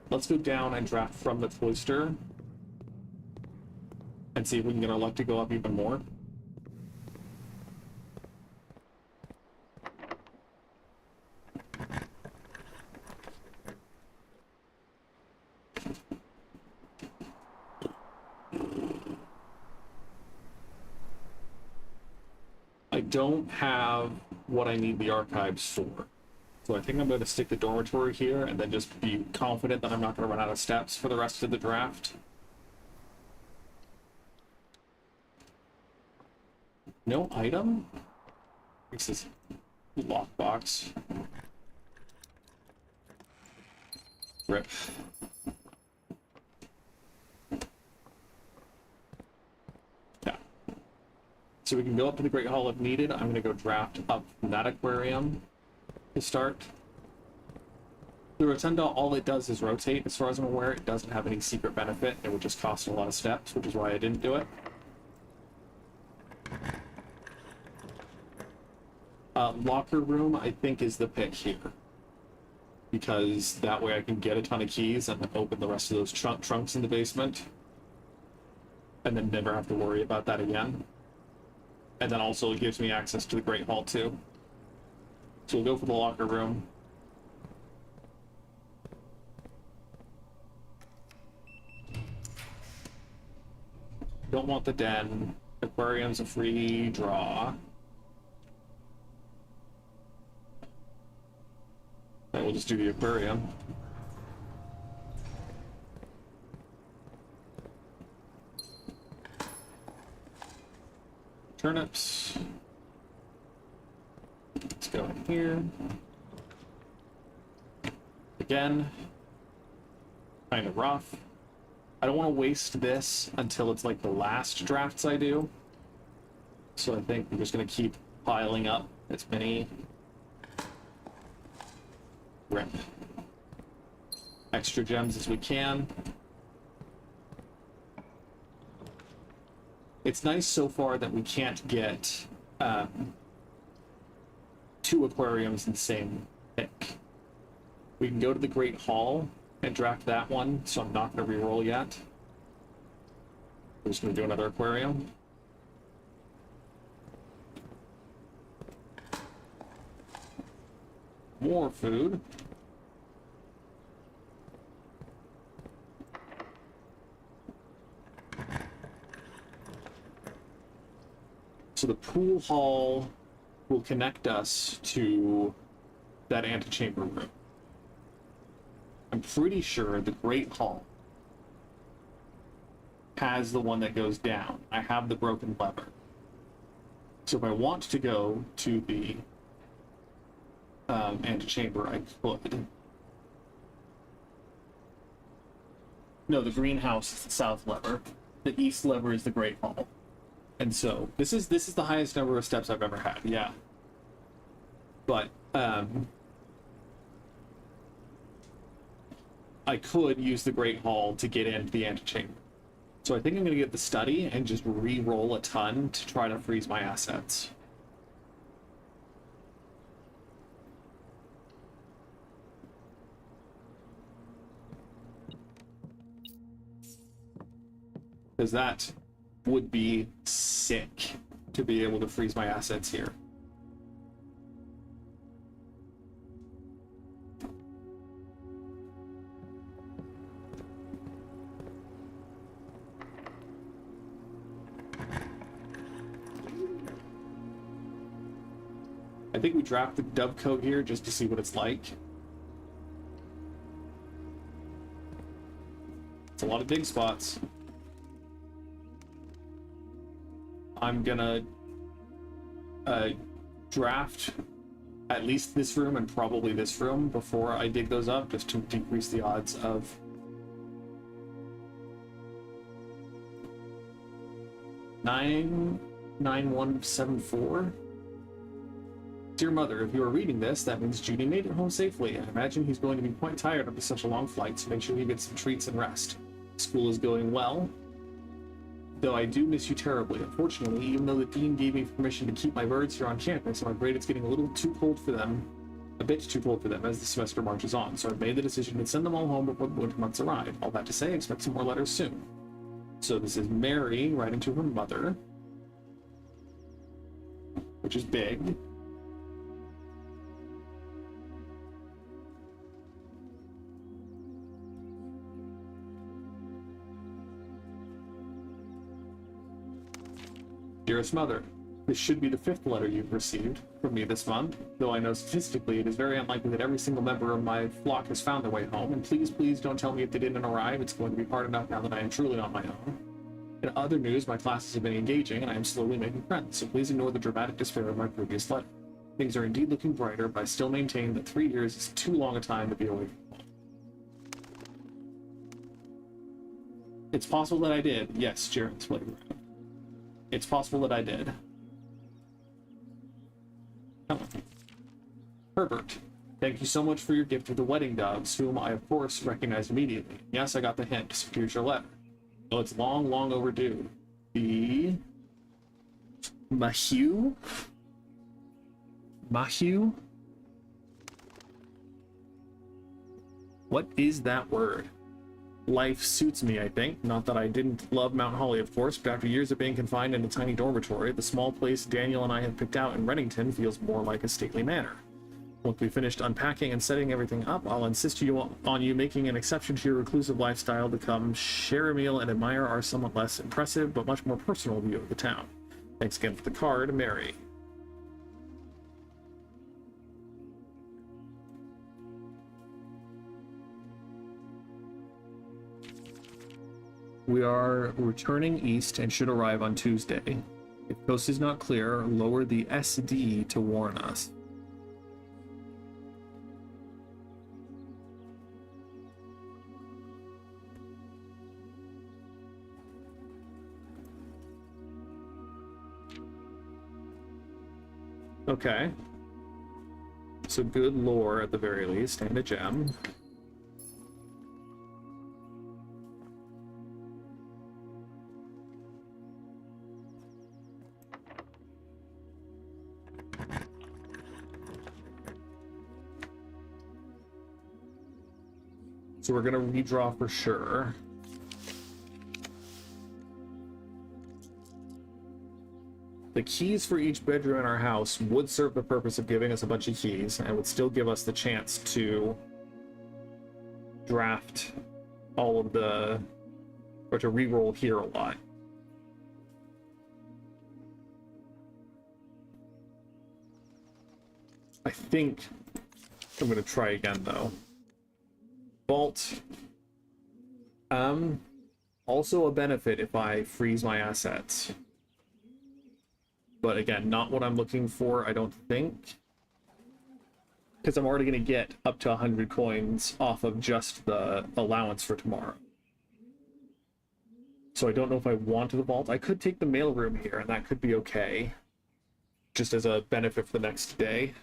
Let's go down and draft from the cloister and see if we can get our luck to go up even more. I don't have what I need the archives for. So I think I'm going to stick the dormitory here and then just be confident that I'm not going to run out of steps for the rest of the draft. No item? This is lockbox. Rip. Yeah. So we can go up to the Great Hall if needed. I'm going to go draft up from that aquarium to start. The rotunda, all it does is rotate. As far as I'm aware, it doesn't have any secret benefit. It would just cost a lot of steps, which is why I didn't do it. Locker room, I think, is the pick here. Because that way I can get a ton of keys and then open the rest of those trunks in the basement. And then never have to worry about that again. And then also it gives me access to the Great Hall too. So we'll go for the locker room. Don't want the den. Aquarium's a free draw. Then we'll just do the aquarium. Turnips. Let's go in here. Again, kind of rough. I don't want to waste this until it's like the last drafts I do. So I think I'm just going to keep piling up as many extra gems as we can. It's nice so far that we can't get two aquariums in the same pick. We can go to the Great Hall and draft that one, so I'm not going to reroll yet. We're just going to do another aquarium. More food. So the pool hall will connect us to that antechamber room. I'm pretty sure the Great Hall has the one that goes down. I have the broken lever. So if I want to go to the antechamber, I could. No, the greenhouse is the south lever. The east lever is the Great Hall. And so this is the highest number of steps I've ever had, yeah. But I could use the Great Hall to get into the antechamber. So I think I'm going to get the study and just re-roll a ton to try to freeze my assets. Because that would be sick to be able to freeze my assets here. I think we dropped the Dovecote here just to see what it's like. It's a lot of dig spots. I'm gonna draft at least this room and probably this room before I dig those up, just to decrease the odds of nine 9174. Dear Mother, if you are reading this, that means Judy made it home safely. I imagine he's going to be quite tired after such a long flight, so make sure he gets some treats and rest. School is going well, though I do miss you terribly. Unfortunately, even though the dean gave me permission to keep my birds here on campus, I'm afraid it's getting a little too cold for them, a bit too cold for them as the semester marches on, so I've made the decision to send them all home before the winter months arrive. All that to say, expect some more letters soon. So this is Mary writing to her mother, which is big. Dearest Mother, this should be the 5th letter you've received from me this month, though I know statistically it is very unlikely that every single member of my flock has found their way home, and please, please don't tell me if they didn't arrive. It's going to be hard enough now that I am truly on my own. In other news, my classes have been engaging, and I am slowly making friends, so please ignore the dramatic despair of my previous letter. Things are indeed looking brighter, but I still maintain that 3 years is too long a time to be away from home. It's possible that I did, yes, Jared's playground. It's possible that I did. Come on. Herbert, thank you so much for your gift of the wedding doves, whom I, of course, recognized immediately. Yes, I got the hint, so here's your letter. Though it's long, long overdue. The... Mahue? Mahue? What is that word? Life suits me, I think. Not that I didn't love Mount Holly, of course, but after years of being confined in a tiny dormitory, the small place Daniel and I have picked out in Reddington feels more like a stately manor. Once we finished unpacking and setting everything up, I'll insist on you making an exception to your reclusive lifestyle to come share a meal and admire our somewhat less impressive but much more personal view of the town. Thanks again for the card, Mary. We are returning east and should arrive on Tuesday. If coast is not clear, lower the SD to warn us. Okay. So good lore at the very least, and a gem. So we're gonna redraw for sure. The keys for each bedroom in our house would serve the purpose of giving us a bunch of keys and would still give us the chance to draft all of the, or to reroll here a lot. I think I'm gonna try again though. Vault. Also a benefit if I freeze my assets. But again, not what I'm looking for, I don't think. Because I'm already going to get up to 100 coins off of just the allowance for tomorrow. So I don't know if I want the vault. I could take the mailroom here, and that could be okay. Just as a benefit for the next day.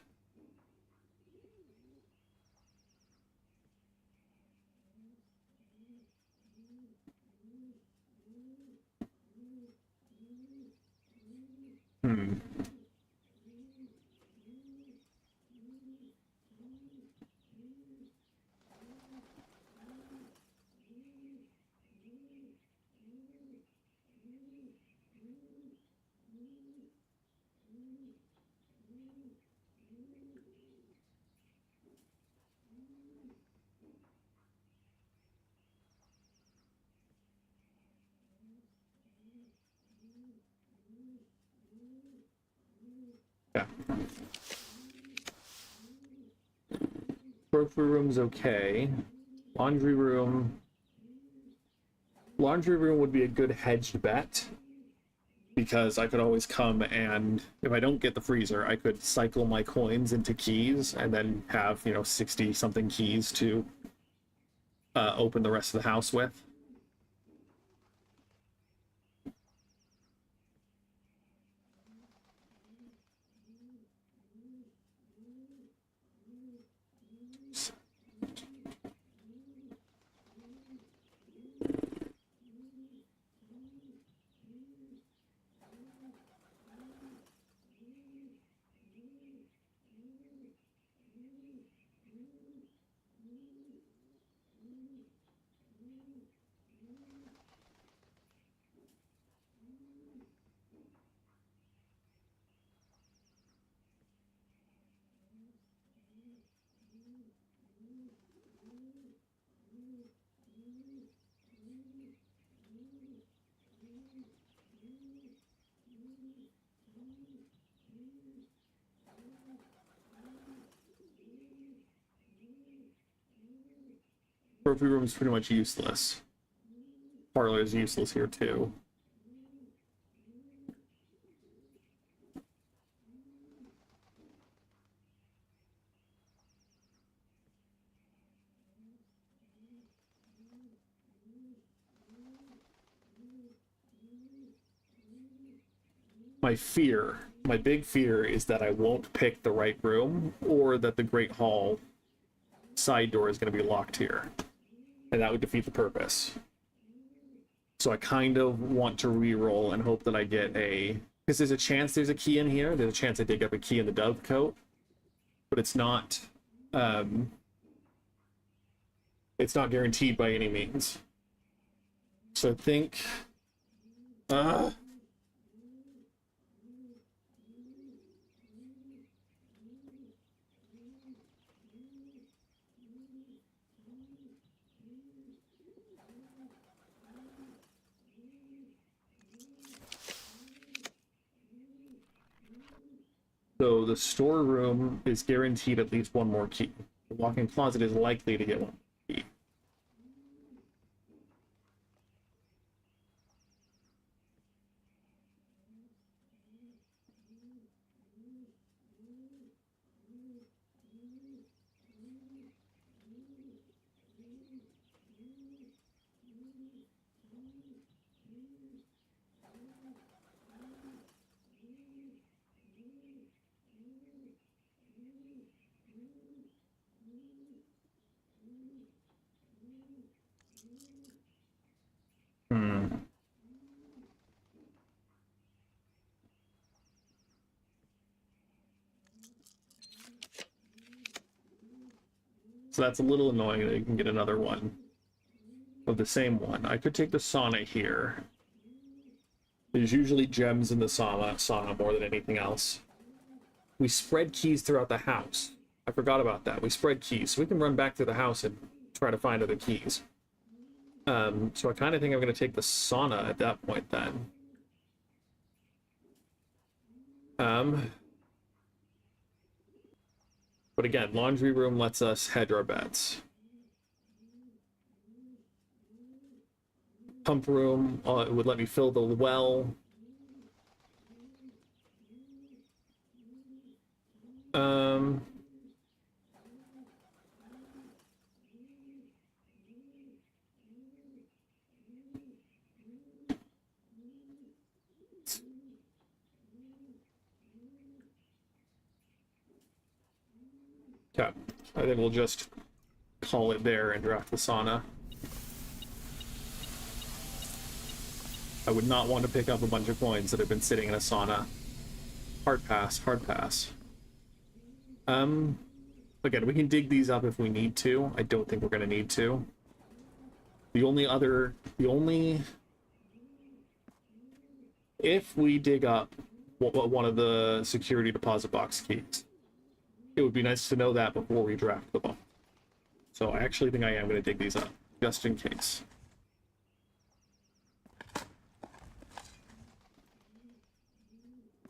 Yeah. Grocery room's okay. Laundry room. Laundry room would be a good hedged bet. Because I could always come and, if I don't get the freezer, I could cycle my coins into keys and then have, 60 something keys to open the rest of the house with. Trophy room is pretty much useless. Parlor is useless here too. My big fear is that I won't pick the right room, or that the Great Hall side door is going to be locked here. And that would defeat the purpose. So I kind of want to re-roll and hope that I get a... Because there's a chance there's a key in here. There's a chance I dig up a key in the dove coat. But it's not... it's not guaranteed by any means. So I think... So the storeroom is guaranteed at least one more key. The walk-in closet is likely to get one key. So that's a little annoying that you can get another one of the same one. I could take the sauna here. There's usually gems in the sauna more than anything else. We spread keys throughout the house. I forgot about that. We spread keys, so we can run back to the house and try to find other keys. So I kind of think I'm going to take the sauna at that point then. But again, laundry room lets us hedge our bets. Pump room, it would let me fill the well. Okay, I think we'll just call it there and draft the sauna. I would not want to pick up a bunch of coins that have been sitting in a sauna. Hard pass, hard pass. Again, we can dig these up if we need to. I don't think we're going to need to. If we dig up one of the security deposit box keys, it would be nice to know that before we draft the ball. So I actually think I am going to dig these up, just in case.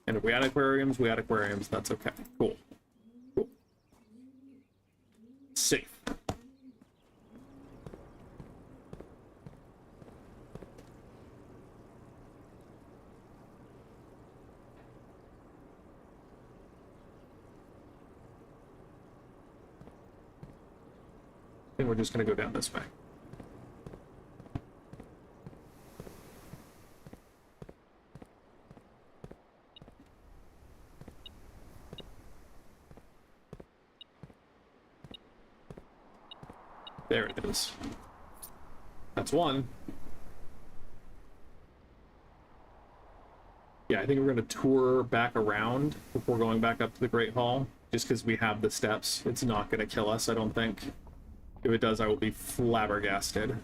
And if we add aquariums, that's okay. Cool. Cool. Safe. I think we're just going to go down this way. There it is. That's one. Yeah, I think we're going to tour back around before going back up to the Great Hall, just because we have the steps. It's not going to kill us, I don't think. If it does, I will be flabbergasted.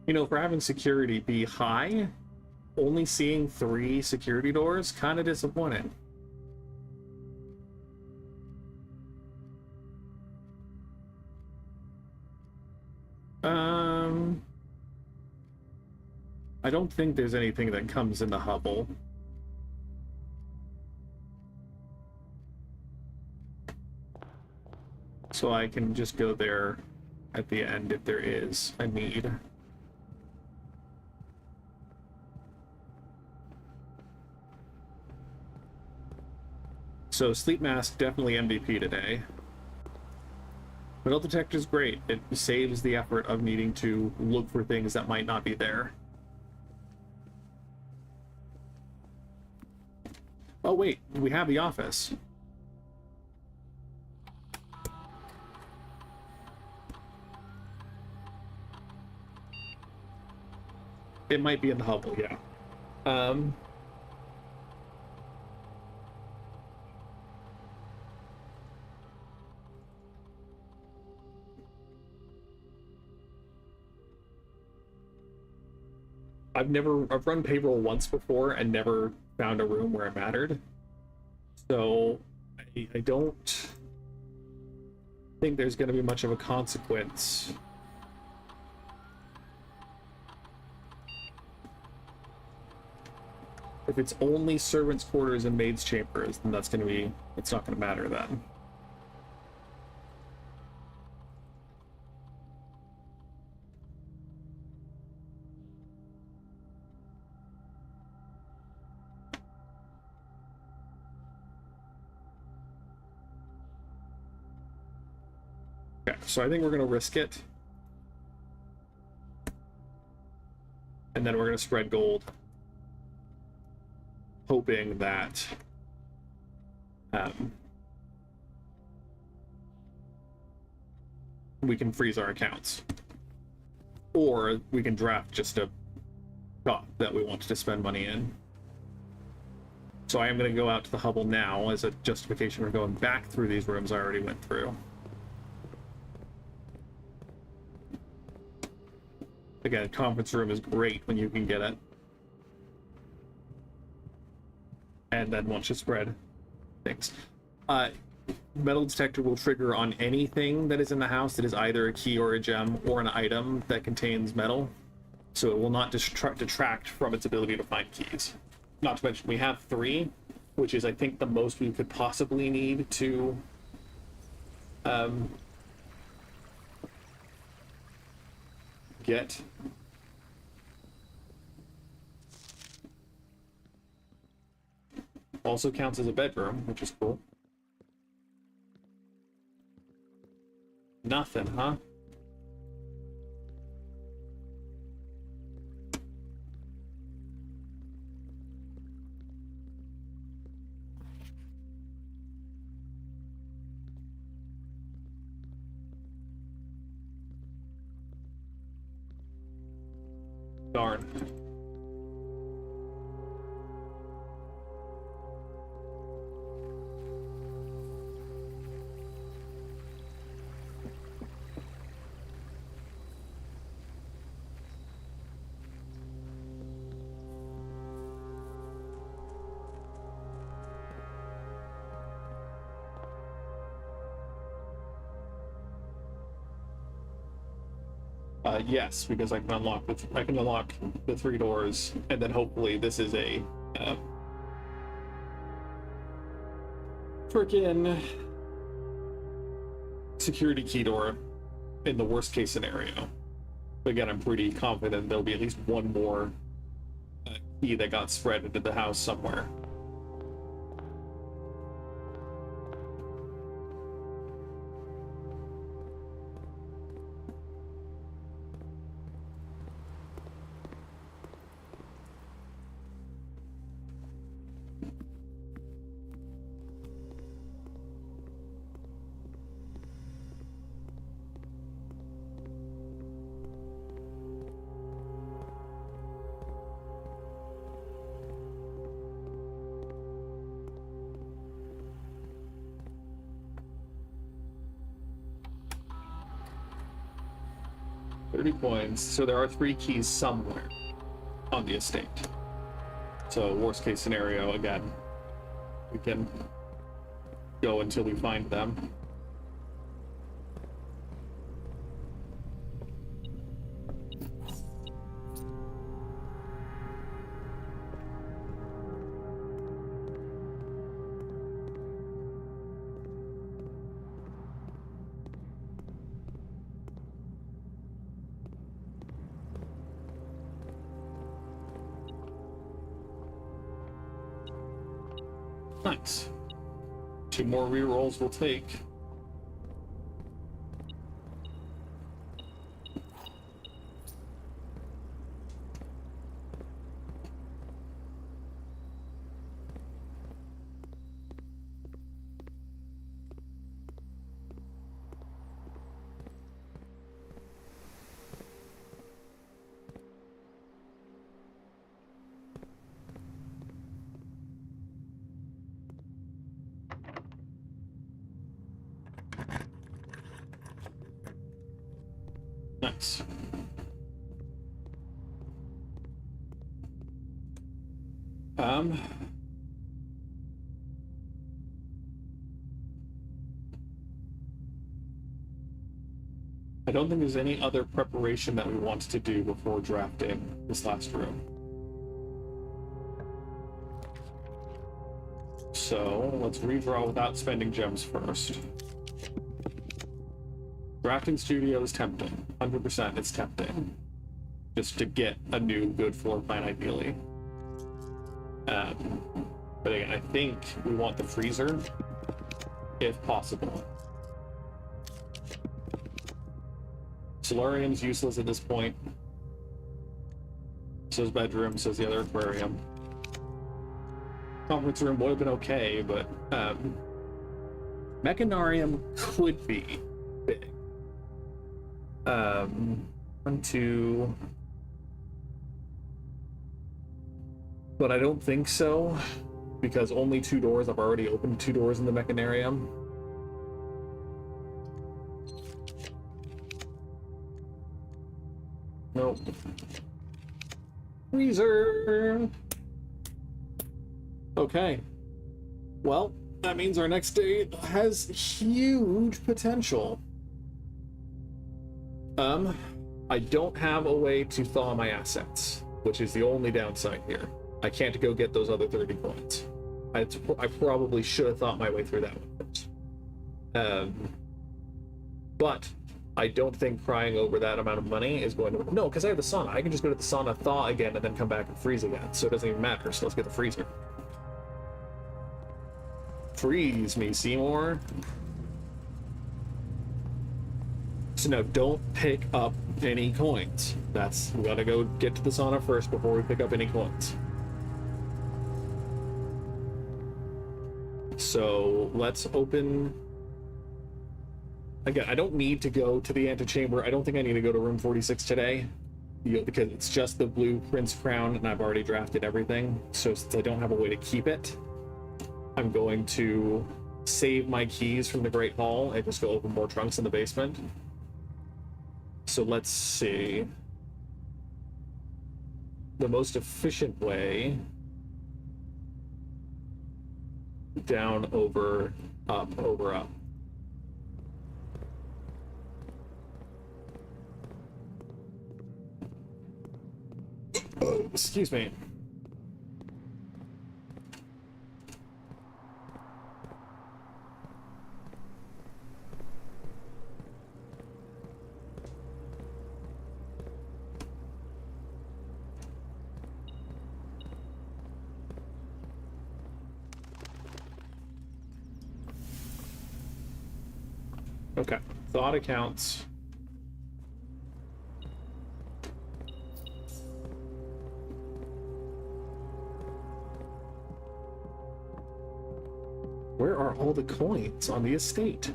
You know, for having security be high, only seeing 3 security doors, kind of disappointing. I don't think there's anything that comes in the Hubble. So I can just go there at the end if there is a need. So Sleep Mask, definitely MVP today. Metal Detector is great. It saves the effort of needing to look for things that might not be there. Oh wait, we have the office. It might be in the Hubble, yeah. I've run payroll once before and never found a room where it mattered. So I don't think there's going to be much of a consequence. If it's only servants' quarters and maids' chambers, then that's gonna be, it's not gonna matter then. Okay, so I think we're gonna risk it. And then we're gonna spread gold, hoping that we can freeze our accounts, or we can draft just a shop that we want to spend money in. So I am going to go out to the Hubble now as a justification for going back through these rooms I already went through. Again, conference room is great when you can get it. And then once you spread things. Metal detector will trigger on anything that is in the house that is either a key or a gem or an item that contains metal. So it will not detract from its ability to find keys. Not to mention, we have 3, which is, I think, the most we could possibly need to get. Also counts as a bedroom, which is cool. Nothing, huh? Darn. Yes, because I can unlock the 3 doors, and then hopefully this is a freaking security key door in the worst case scenario. But again, I'm pretty confident there'll be at least one more key that got spread into the house somewhere. Coins. So there are 3 keys somewhere on the estate. So worst case scenario, again, we can go until we find them. Nice. 2 more rerolls will take. Nice. I don't think there's any other preparation that we want to do before drafting this last room. So let's redraw without spending gems first. Drafting studio is tempting. 100% it's tempting. Just to get a new good floor plan, ideally. But again, I think we want the freezer, if possible. Solarium's useless at this point. So's bedroom, so's the other aquarium. Conference room would have been okay, but Mechanarium could be big. 1, 2. But I don't think so, because only 2 doors. I've already opened 2 doors in the Mechanarium. Nope. Freezer! Okay. Well, that means our next day has huge potential. I don't have a way to thaw my assets, which is the only downside here. I can't go get those other 30 coins. I probably should have thought my way through that one first. But I don't think crying over that amount of money is going to... No, because I have the sauna. I can just go to the sauna, thaw again, and then come back and freeze again. So it doesn't even matter. So let's get the freezer. Freeze me, Seymour. So now don't pick up any coins. We gotta go get to the sauna first before we pick up any coins. So let's open... Again, I don't need to go to the antechamber. I don't think I need to go to room 46 today, because it's just the blue Prince Crown, and I've already drafted everything. So since I don't have a way to keep it, I'm going to save my keys from the Great Hall and just go open more trunks in the basement. So let's see. The most efficient way... Down, over, up, over, up. Oh, excuse me. Okay, thought accounts. Where are all the coins on the estate?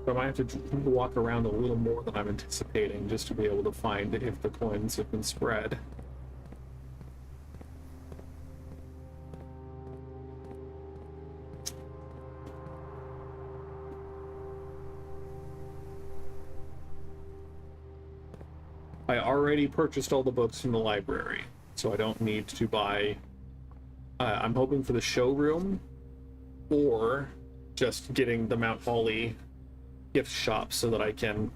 So I might have to walk around a little more than I'm anticipating just to be able to find if the coins have been spread. I already purchased all the books from the library, so I don't need to buy... I'm hoping for the showroom, or just getting the Mount Holly gift shop so that I can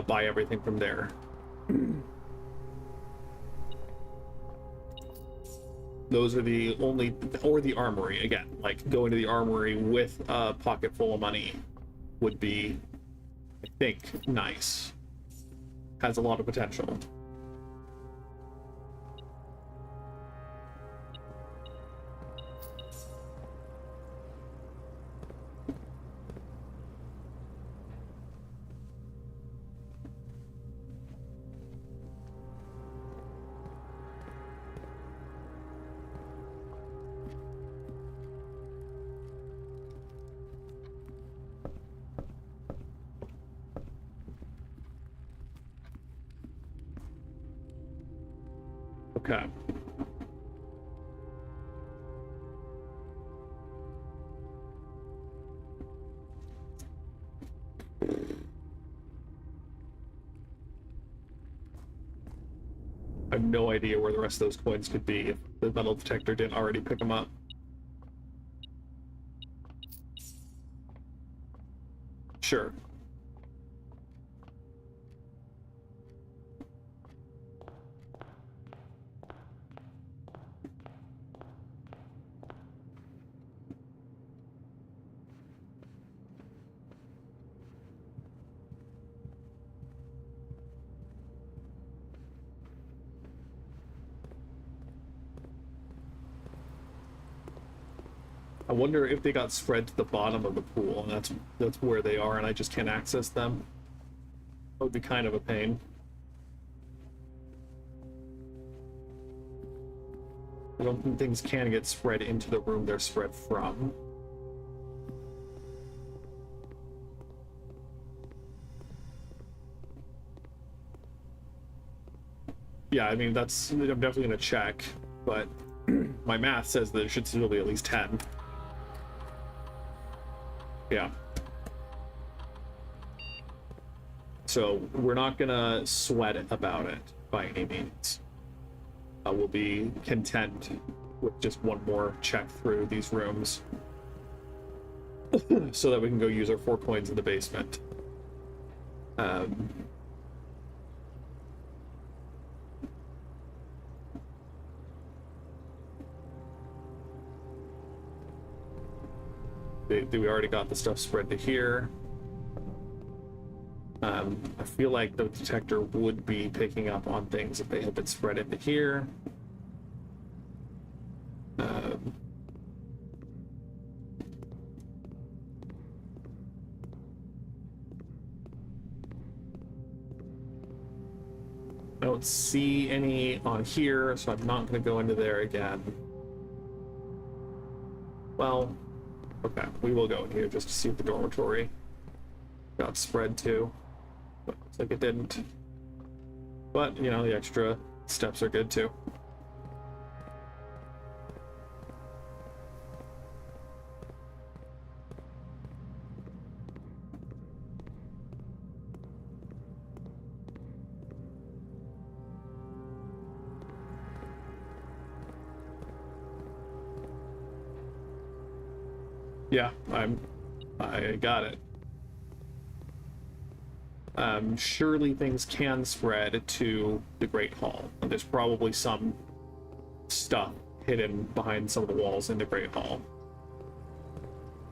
buy everything from there. Those are the only... Or the armory, again. Like, going to the armory with a pocket full of money would be, I think, nice. Has a lot of potential. Okay. I have no idea where the rest of those coins could be if the metal detector didn't already pick them up. Sure. I wonder if they got spread to the bottom of the pool, and that's where they are, and I just can't access them. That would be kind of a pain. I don't think things can get spread into the room they're spread from. Yeah, I mean, I'm definitely gonna check, but my math says that it should still be at least 10. Yeah. So we're not gonna sweat about it by any means. We'll be content with just one more check through these rooms so that we can go use our 4 coins in the basement. We already got the stuff spread to here. I feel like the detector would be picking up on things if they had been spread into here. I don't see any on here, so I'm not going to go into there again. Well, okay, we will go in here just to see if the dormitory got spread to. But looks like it didn't. But, you know, the extra steps are good too. Yeah, I got it. Surely things can spread to the Great Hall. There's probably some stuff hidden behind some of the walls in the Great Hall.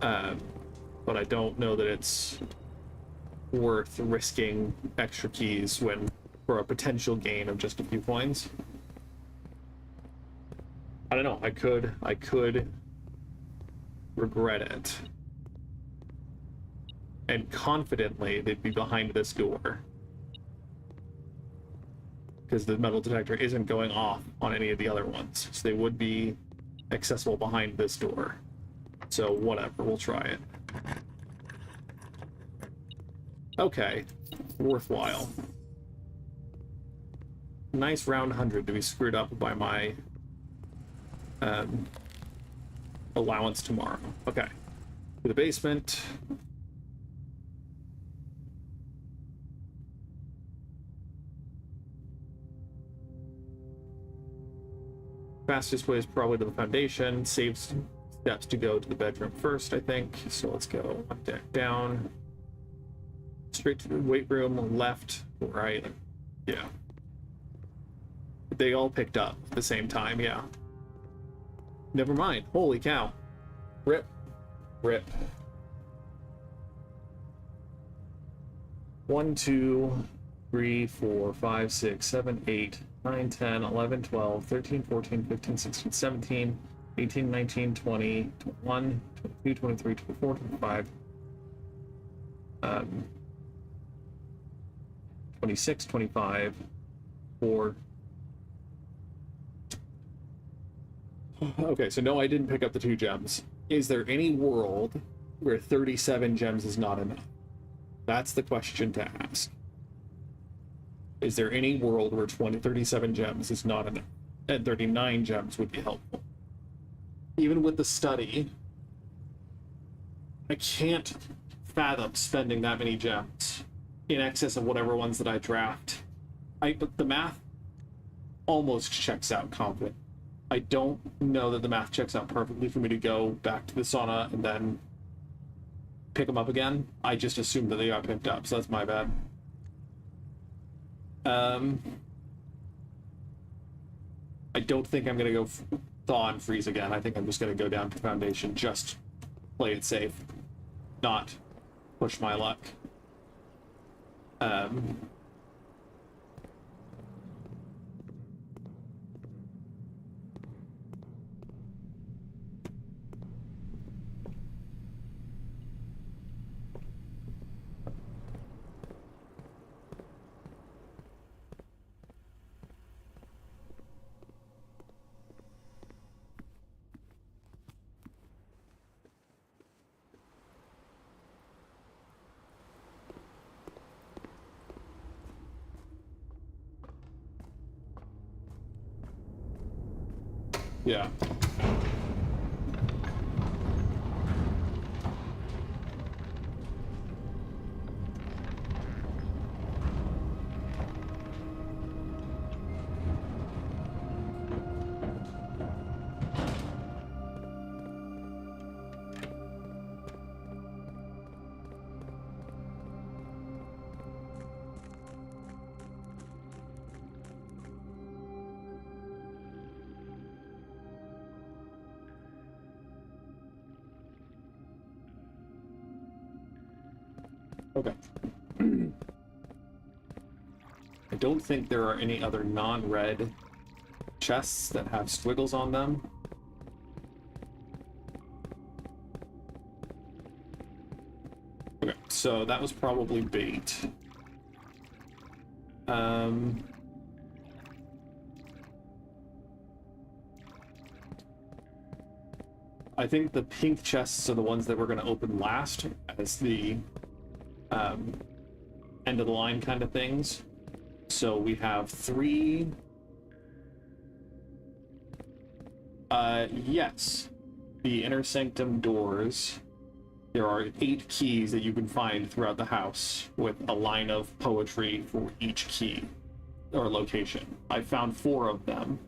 But I don't know that it's worth risking extra keys for a potential gain of just a few coins. I don't know. I could regret it. And confidently, they'd be behind this door. Because the metal detector isn't going off on any of the other ones. So they would be accessible behind this door. So whatever, we'll try it. Okay, worthwhile. Nice round 100 to be screwed up by my allowance tomorrow. Okay, to the basement. Fastest way is probably to the foundation. Saves steps to go to the bedroom first, I think. So let's go one deck down. Straight to the weight room, left, right. Yeah. They all picked up at the same time, yeah. Never mind. Holy cow. Rip. Rip. 1, 2, 3, 4, 5, 6, 7, 8, 9, 10, 11, 12, 13, 14, 15, 16, 17, 18, 19, 20, 21, 22, 23, 24, 25, 26, 25, 4. Okay, so no, I didn't pick up the 2 gems. Is there any world where 37 gems is not enough? That's the question to ask. Is there any world where 37 gems is not enough? And 39 gems would be helpful. Even with the study, I can't fathom spending that many gems in excess of whatever ones that I draft. But the math almost checks out confident. I don't know that the math checks out perfectly for me to go back to the sauna and then pick them up again. I just assumed that they got picked up, so that's my bad. I don't think I'm gonna go thaw and freeze again. I think I'm just gonna go down to foundation, just play it safe, not push my luck. Yeah. Okay. I don't think there are any other non-red chests that have squiggles on them. Okay, so that was probably bait. I think the pink chests are the ones that we're going to open last as the end of the line kind of things. So we have 3. Yes. The inner sanctum doors. There are 8 keys that you can find throughout the house with a line of poetry for each key or location. I found 4 of them.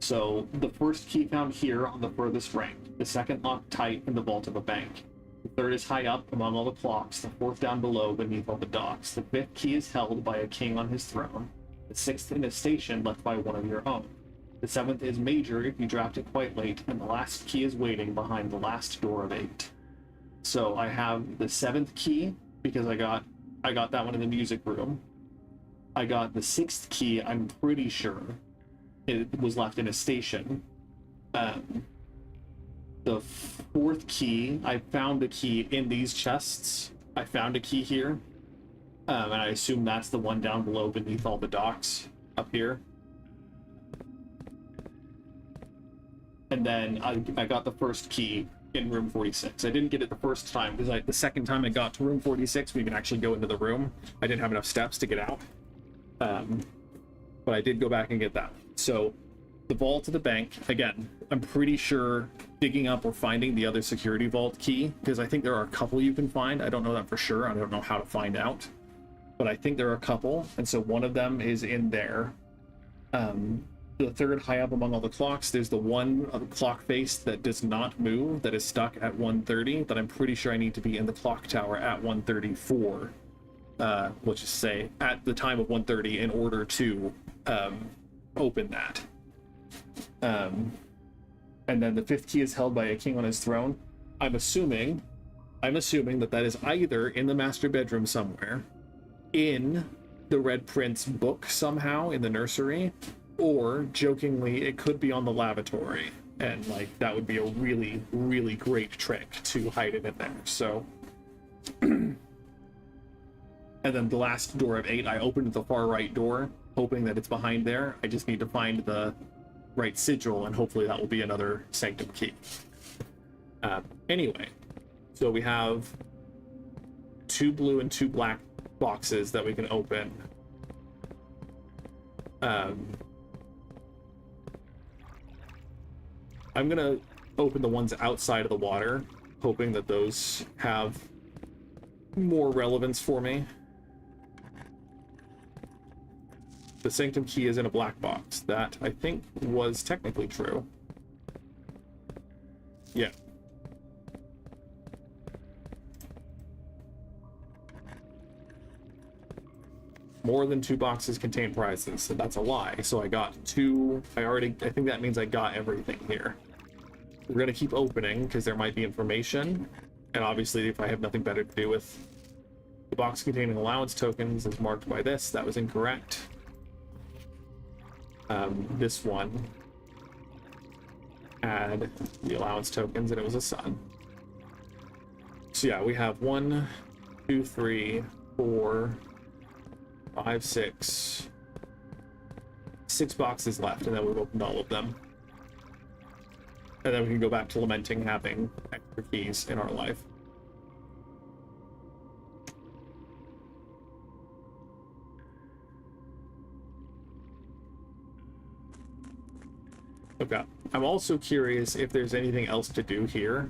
So the first key found here on the furthest rank, the second locked tight in the vault of a bank. The third is high up among all the clocks, the fourth down below beneath all the docks. The fifth key is held by a king on his throne. The sixth in a station left by one of your own. The seventh is major if you draft it quite late, and the last key is waiting behind the last door of 8. So I have the 7th key because I got that one in the music room. I got the 6th key, I'm pretty sure it was left in a station. The 4th key, I found a key in these chests. I found a key here. And I assume that's the one down below beneath all the docks up here. And then I got the first key in room 46. I didn't get it the first time because the second time I got to room 46, we can actually go into the room. I didn't have enough steps to get out. But I did go back and get that. So the vault of the bank, again, I'm pretty sure digging up or finding the other security vault key, because I think there are a couple you can find. I don't know that for sure. I don't know how to find out. But I think there are a couple, and so one of them is in there. The third high up among all the clocks, there's the one clock face that does not move, that is stuck at 1:30, that I'm pretty sure I need to be in the clock tower at 1:34. Let's just say at the time of 1:30 in order to open that. And then the 5th key is held by a king on his throne. I'm assuming that that is either in the master bedroom somewhere, in the Red Prince book somehow in the nursery, or jokingly it could be on the lavatory, and like that would be a really, really great trick to hide it in there. So and then the last door of 8, I opened the far right door hoping that it's behind there. I just need to find the right sigil, and hopefully that will be another sanctum key. Anyway, so we have 2 blue and 2 black boxes that we can open. I'm gonna open the ones outside of the water, hoping that those have more relevance for me. The sanctum key is in a black box. That, I think, was technically true. Yeah. More than 2 boxes contain prizes, so that's a lie. So I got 2. I think that means I got everything here. We're gonna keep opening, because there might be information. And obviously, if I have nothing better to do with the box containing allowance tokens is marked by this, that was incorrect. This one had the allowance tokens, and it was a sun. So yeah, we have 1, 2, 3, 4, 5, 6 boxes left, and then we've opened all of them. And then we can go back to lamenting having extra keys in our life. Okay. I'm also curious if there's anything else to do here.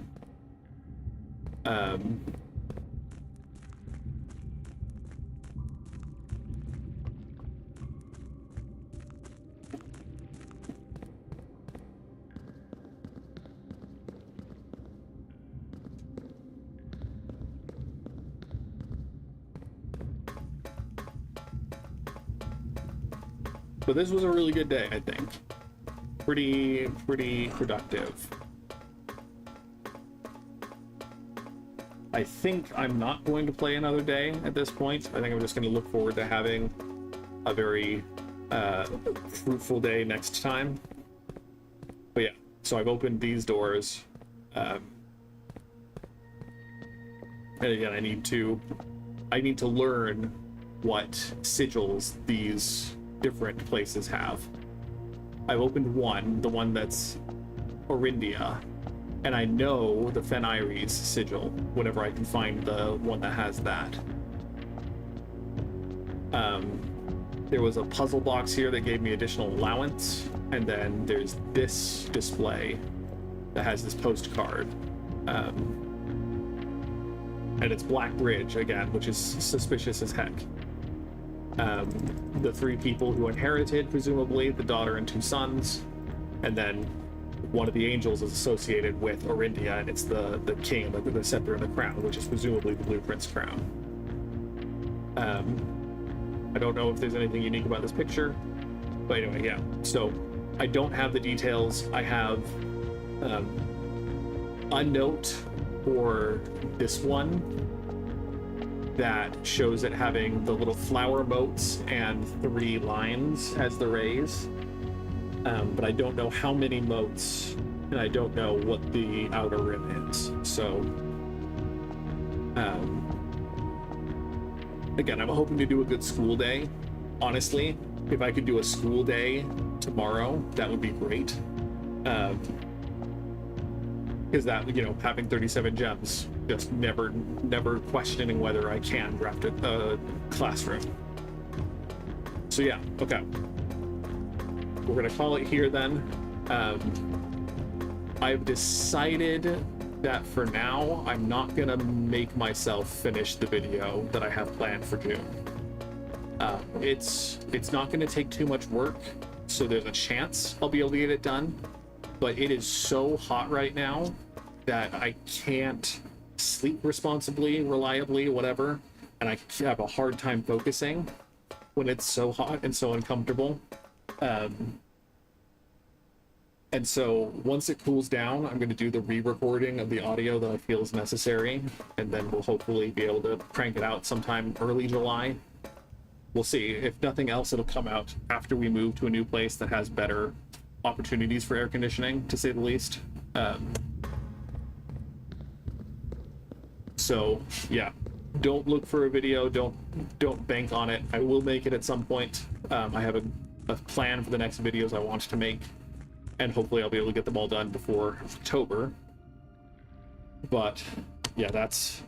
But this was a really good day, I think. Pretty productive. I think I'm not going to play another day at this point. I think I'm just going to look forward to having a very fruitful day next time. But yeah, so I've opened these doors. And again, I need to learn what sigils these different places have. I've opened one, the one that's Orindia, and I know the Fen Iris sigil whenever I can find the one that has that. There was a puzzle box here that gave me additional allowance, and then there's this display that has this postcard. And it's Black Bridge again, which is suspicious as heck. The 3 people who inherited, presumably, the daughter and 2 sons, and then one of the angels is associated with Orindia, and it's the king, the scepter and the crown, which is presumably the Blueprint's crown. I don't know if there's anything unique about this picture, but anyway, yeah. So I don't have the details. I have a note for this one that shows it having the little flower motes and 3 lines as the rays. But I don't know how many motes, and I don't know what the outer rim is. So, again, I'm hoping to do a good school day. Honestly, if I could do a school day tomorrow, that would be great. Because that, having 37 gems, just never questioning whether I can draft a classroom. So yeah, okay. We're gonna call it here then. I've decided that for now, I'm not gonna make myself finish the video that I have planned for June. It's not gonna take too much work, so there's a chance I'll be able to get it done. But it is so hot right now that I can't sleep responsibly, reliably, whatever, and I have a hard time focusing when it's so hot and so uncomfortable. And so once it cools down, I'm going to do the re-recording of the audio that I feel is necessary, and then we'll hopefully be able to crank it out sometime early July. We'll see. If nothing else, it'll come out after we move to a new place that has better opportunities for air conditioning, to say the least. So yeah, don't look for a video. Don't bank on it. I will make it at some point. I have a plan for the next videos I want to make, and hopefully I'll be able to get them all done before October. But yeah, that's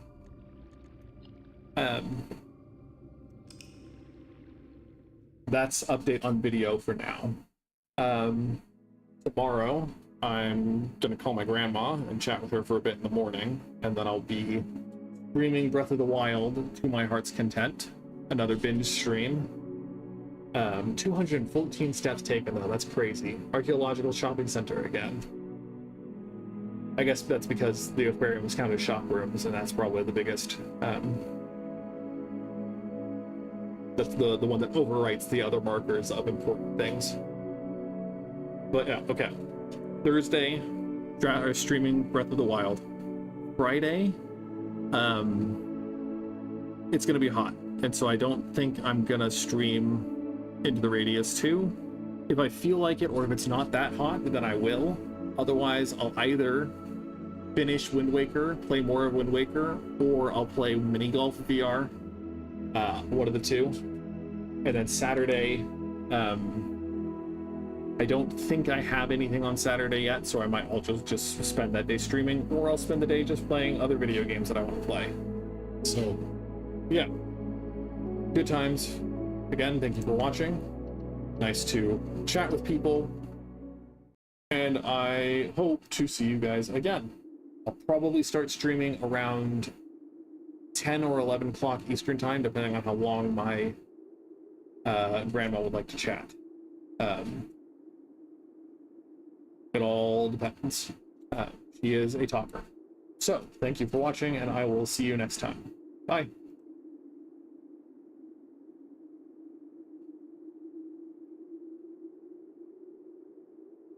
update on video for now. Tomorrow I'm gonna call my grandma and chat with her for a bit in the morning, and then I'll be streaming Breath of the Wild to my heart's content. Another binge stream. 214 steps taken though, that's crazy. Archaeological shopping center again. I guess that's because the aquarium was counted as shop rooms, and that's probably the biggest. That's the one that overwrites the other markers of important things. But yeah, okay. Thursday, streaming Breath of the Wild. Friday, it's gonna be hot, and so I don't think I'm gonna stream Into the Radius 2. If I feel like it, or if it's not that hot, then I will. Otherwise, I'll either finish Wind Waker, play more of Wind Waker, or I'll play Mini Golf VR. One of the two. And then Saturday, I don't think I have anything on Saturday yet, so I might also just spend that day streaming, or I'll spend the day just playing other video games that I want to play. So, yeah. Good times. Again, thank you for watching. Nice to chat with people. And I hope to see you guys again. I'll probably start streaming around 10 or 11 o'clock Eastern time, depending on how long my grandma would like to chat. It all depends. She is a talker. So, thank you for watching, and I will see you next time. Bye.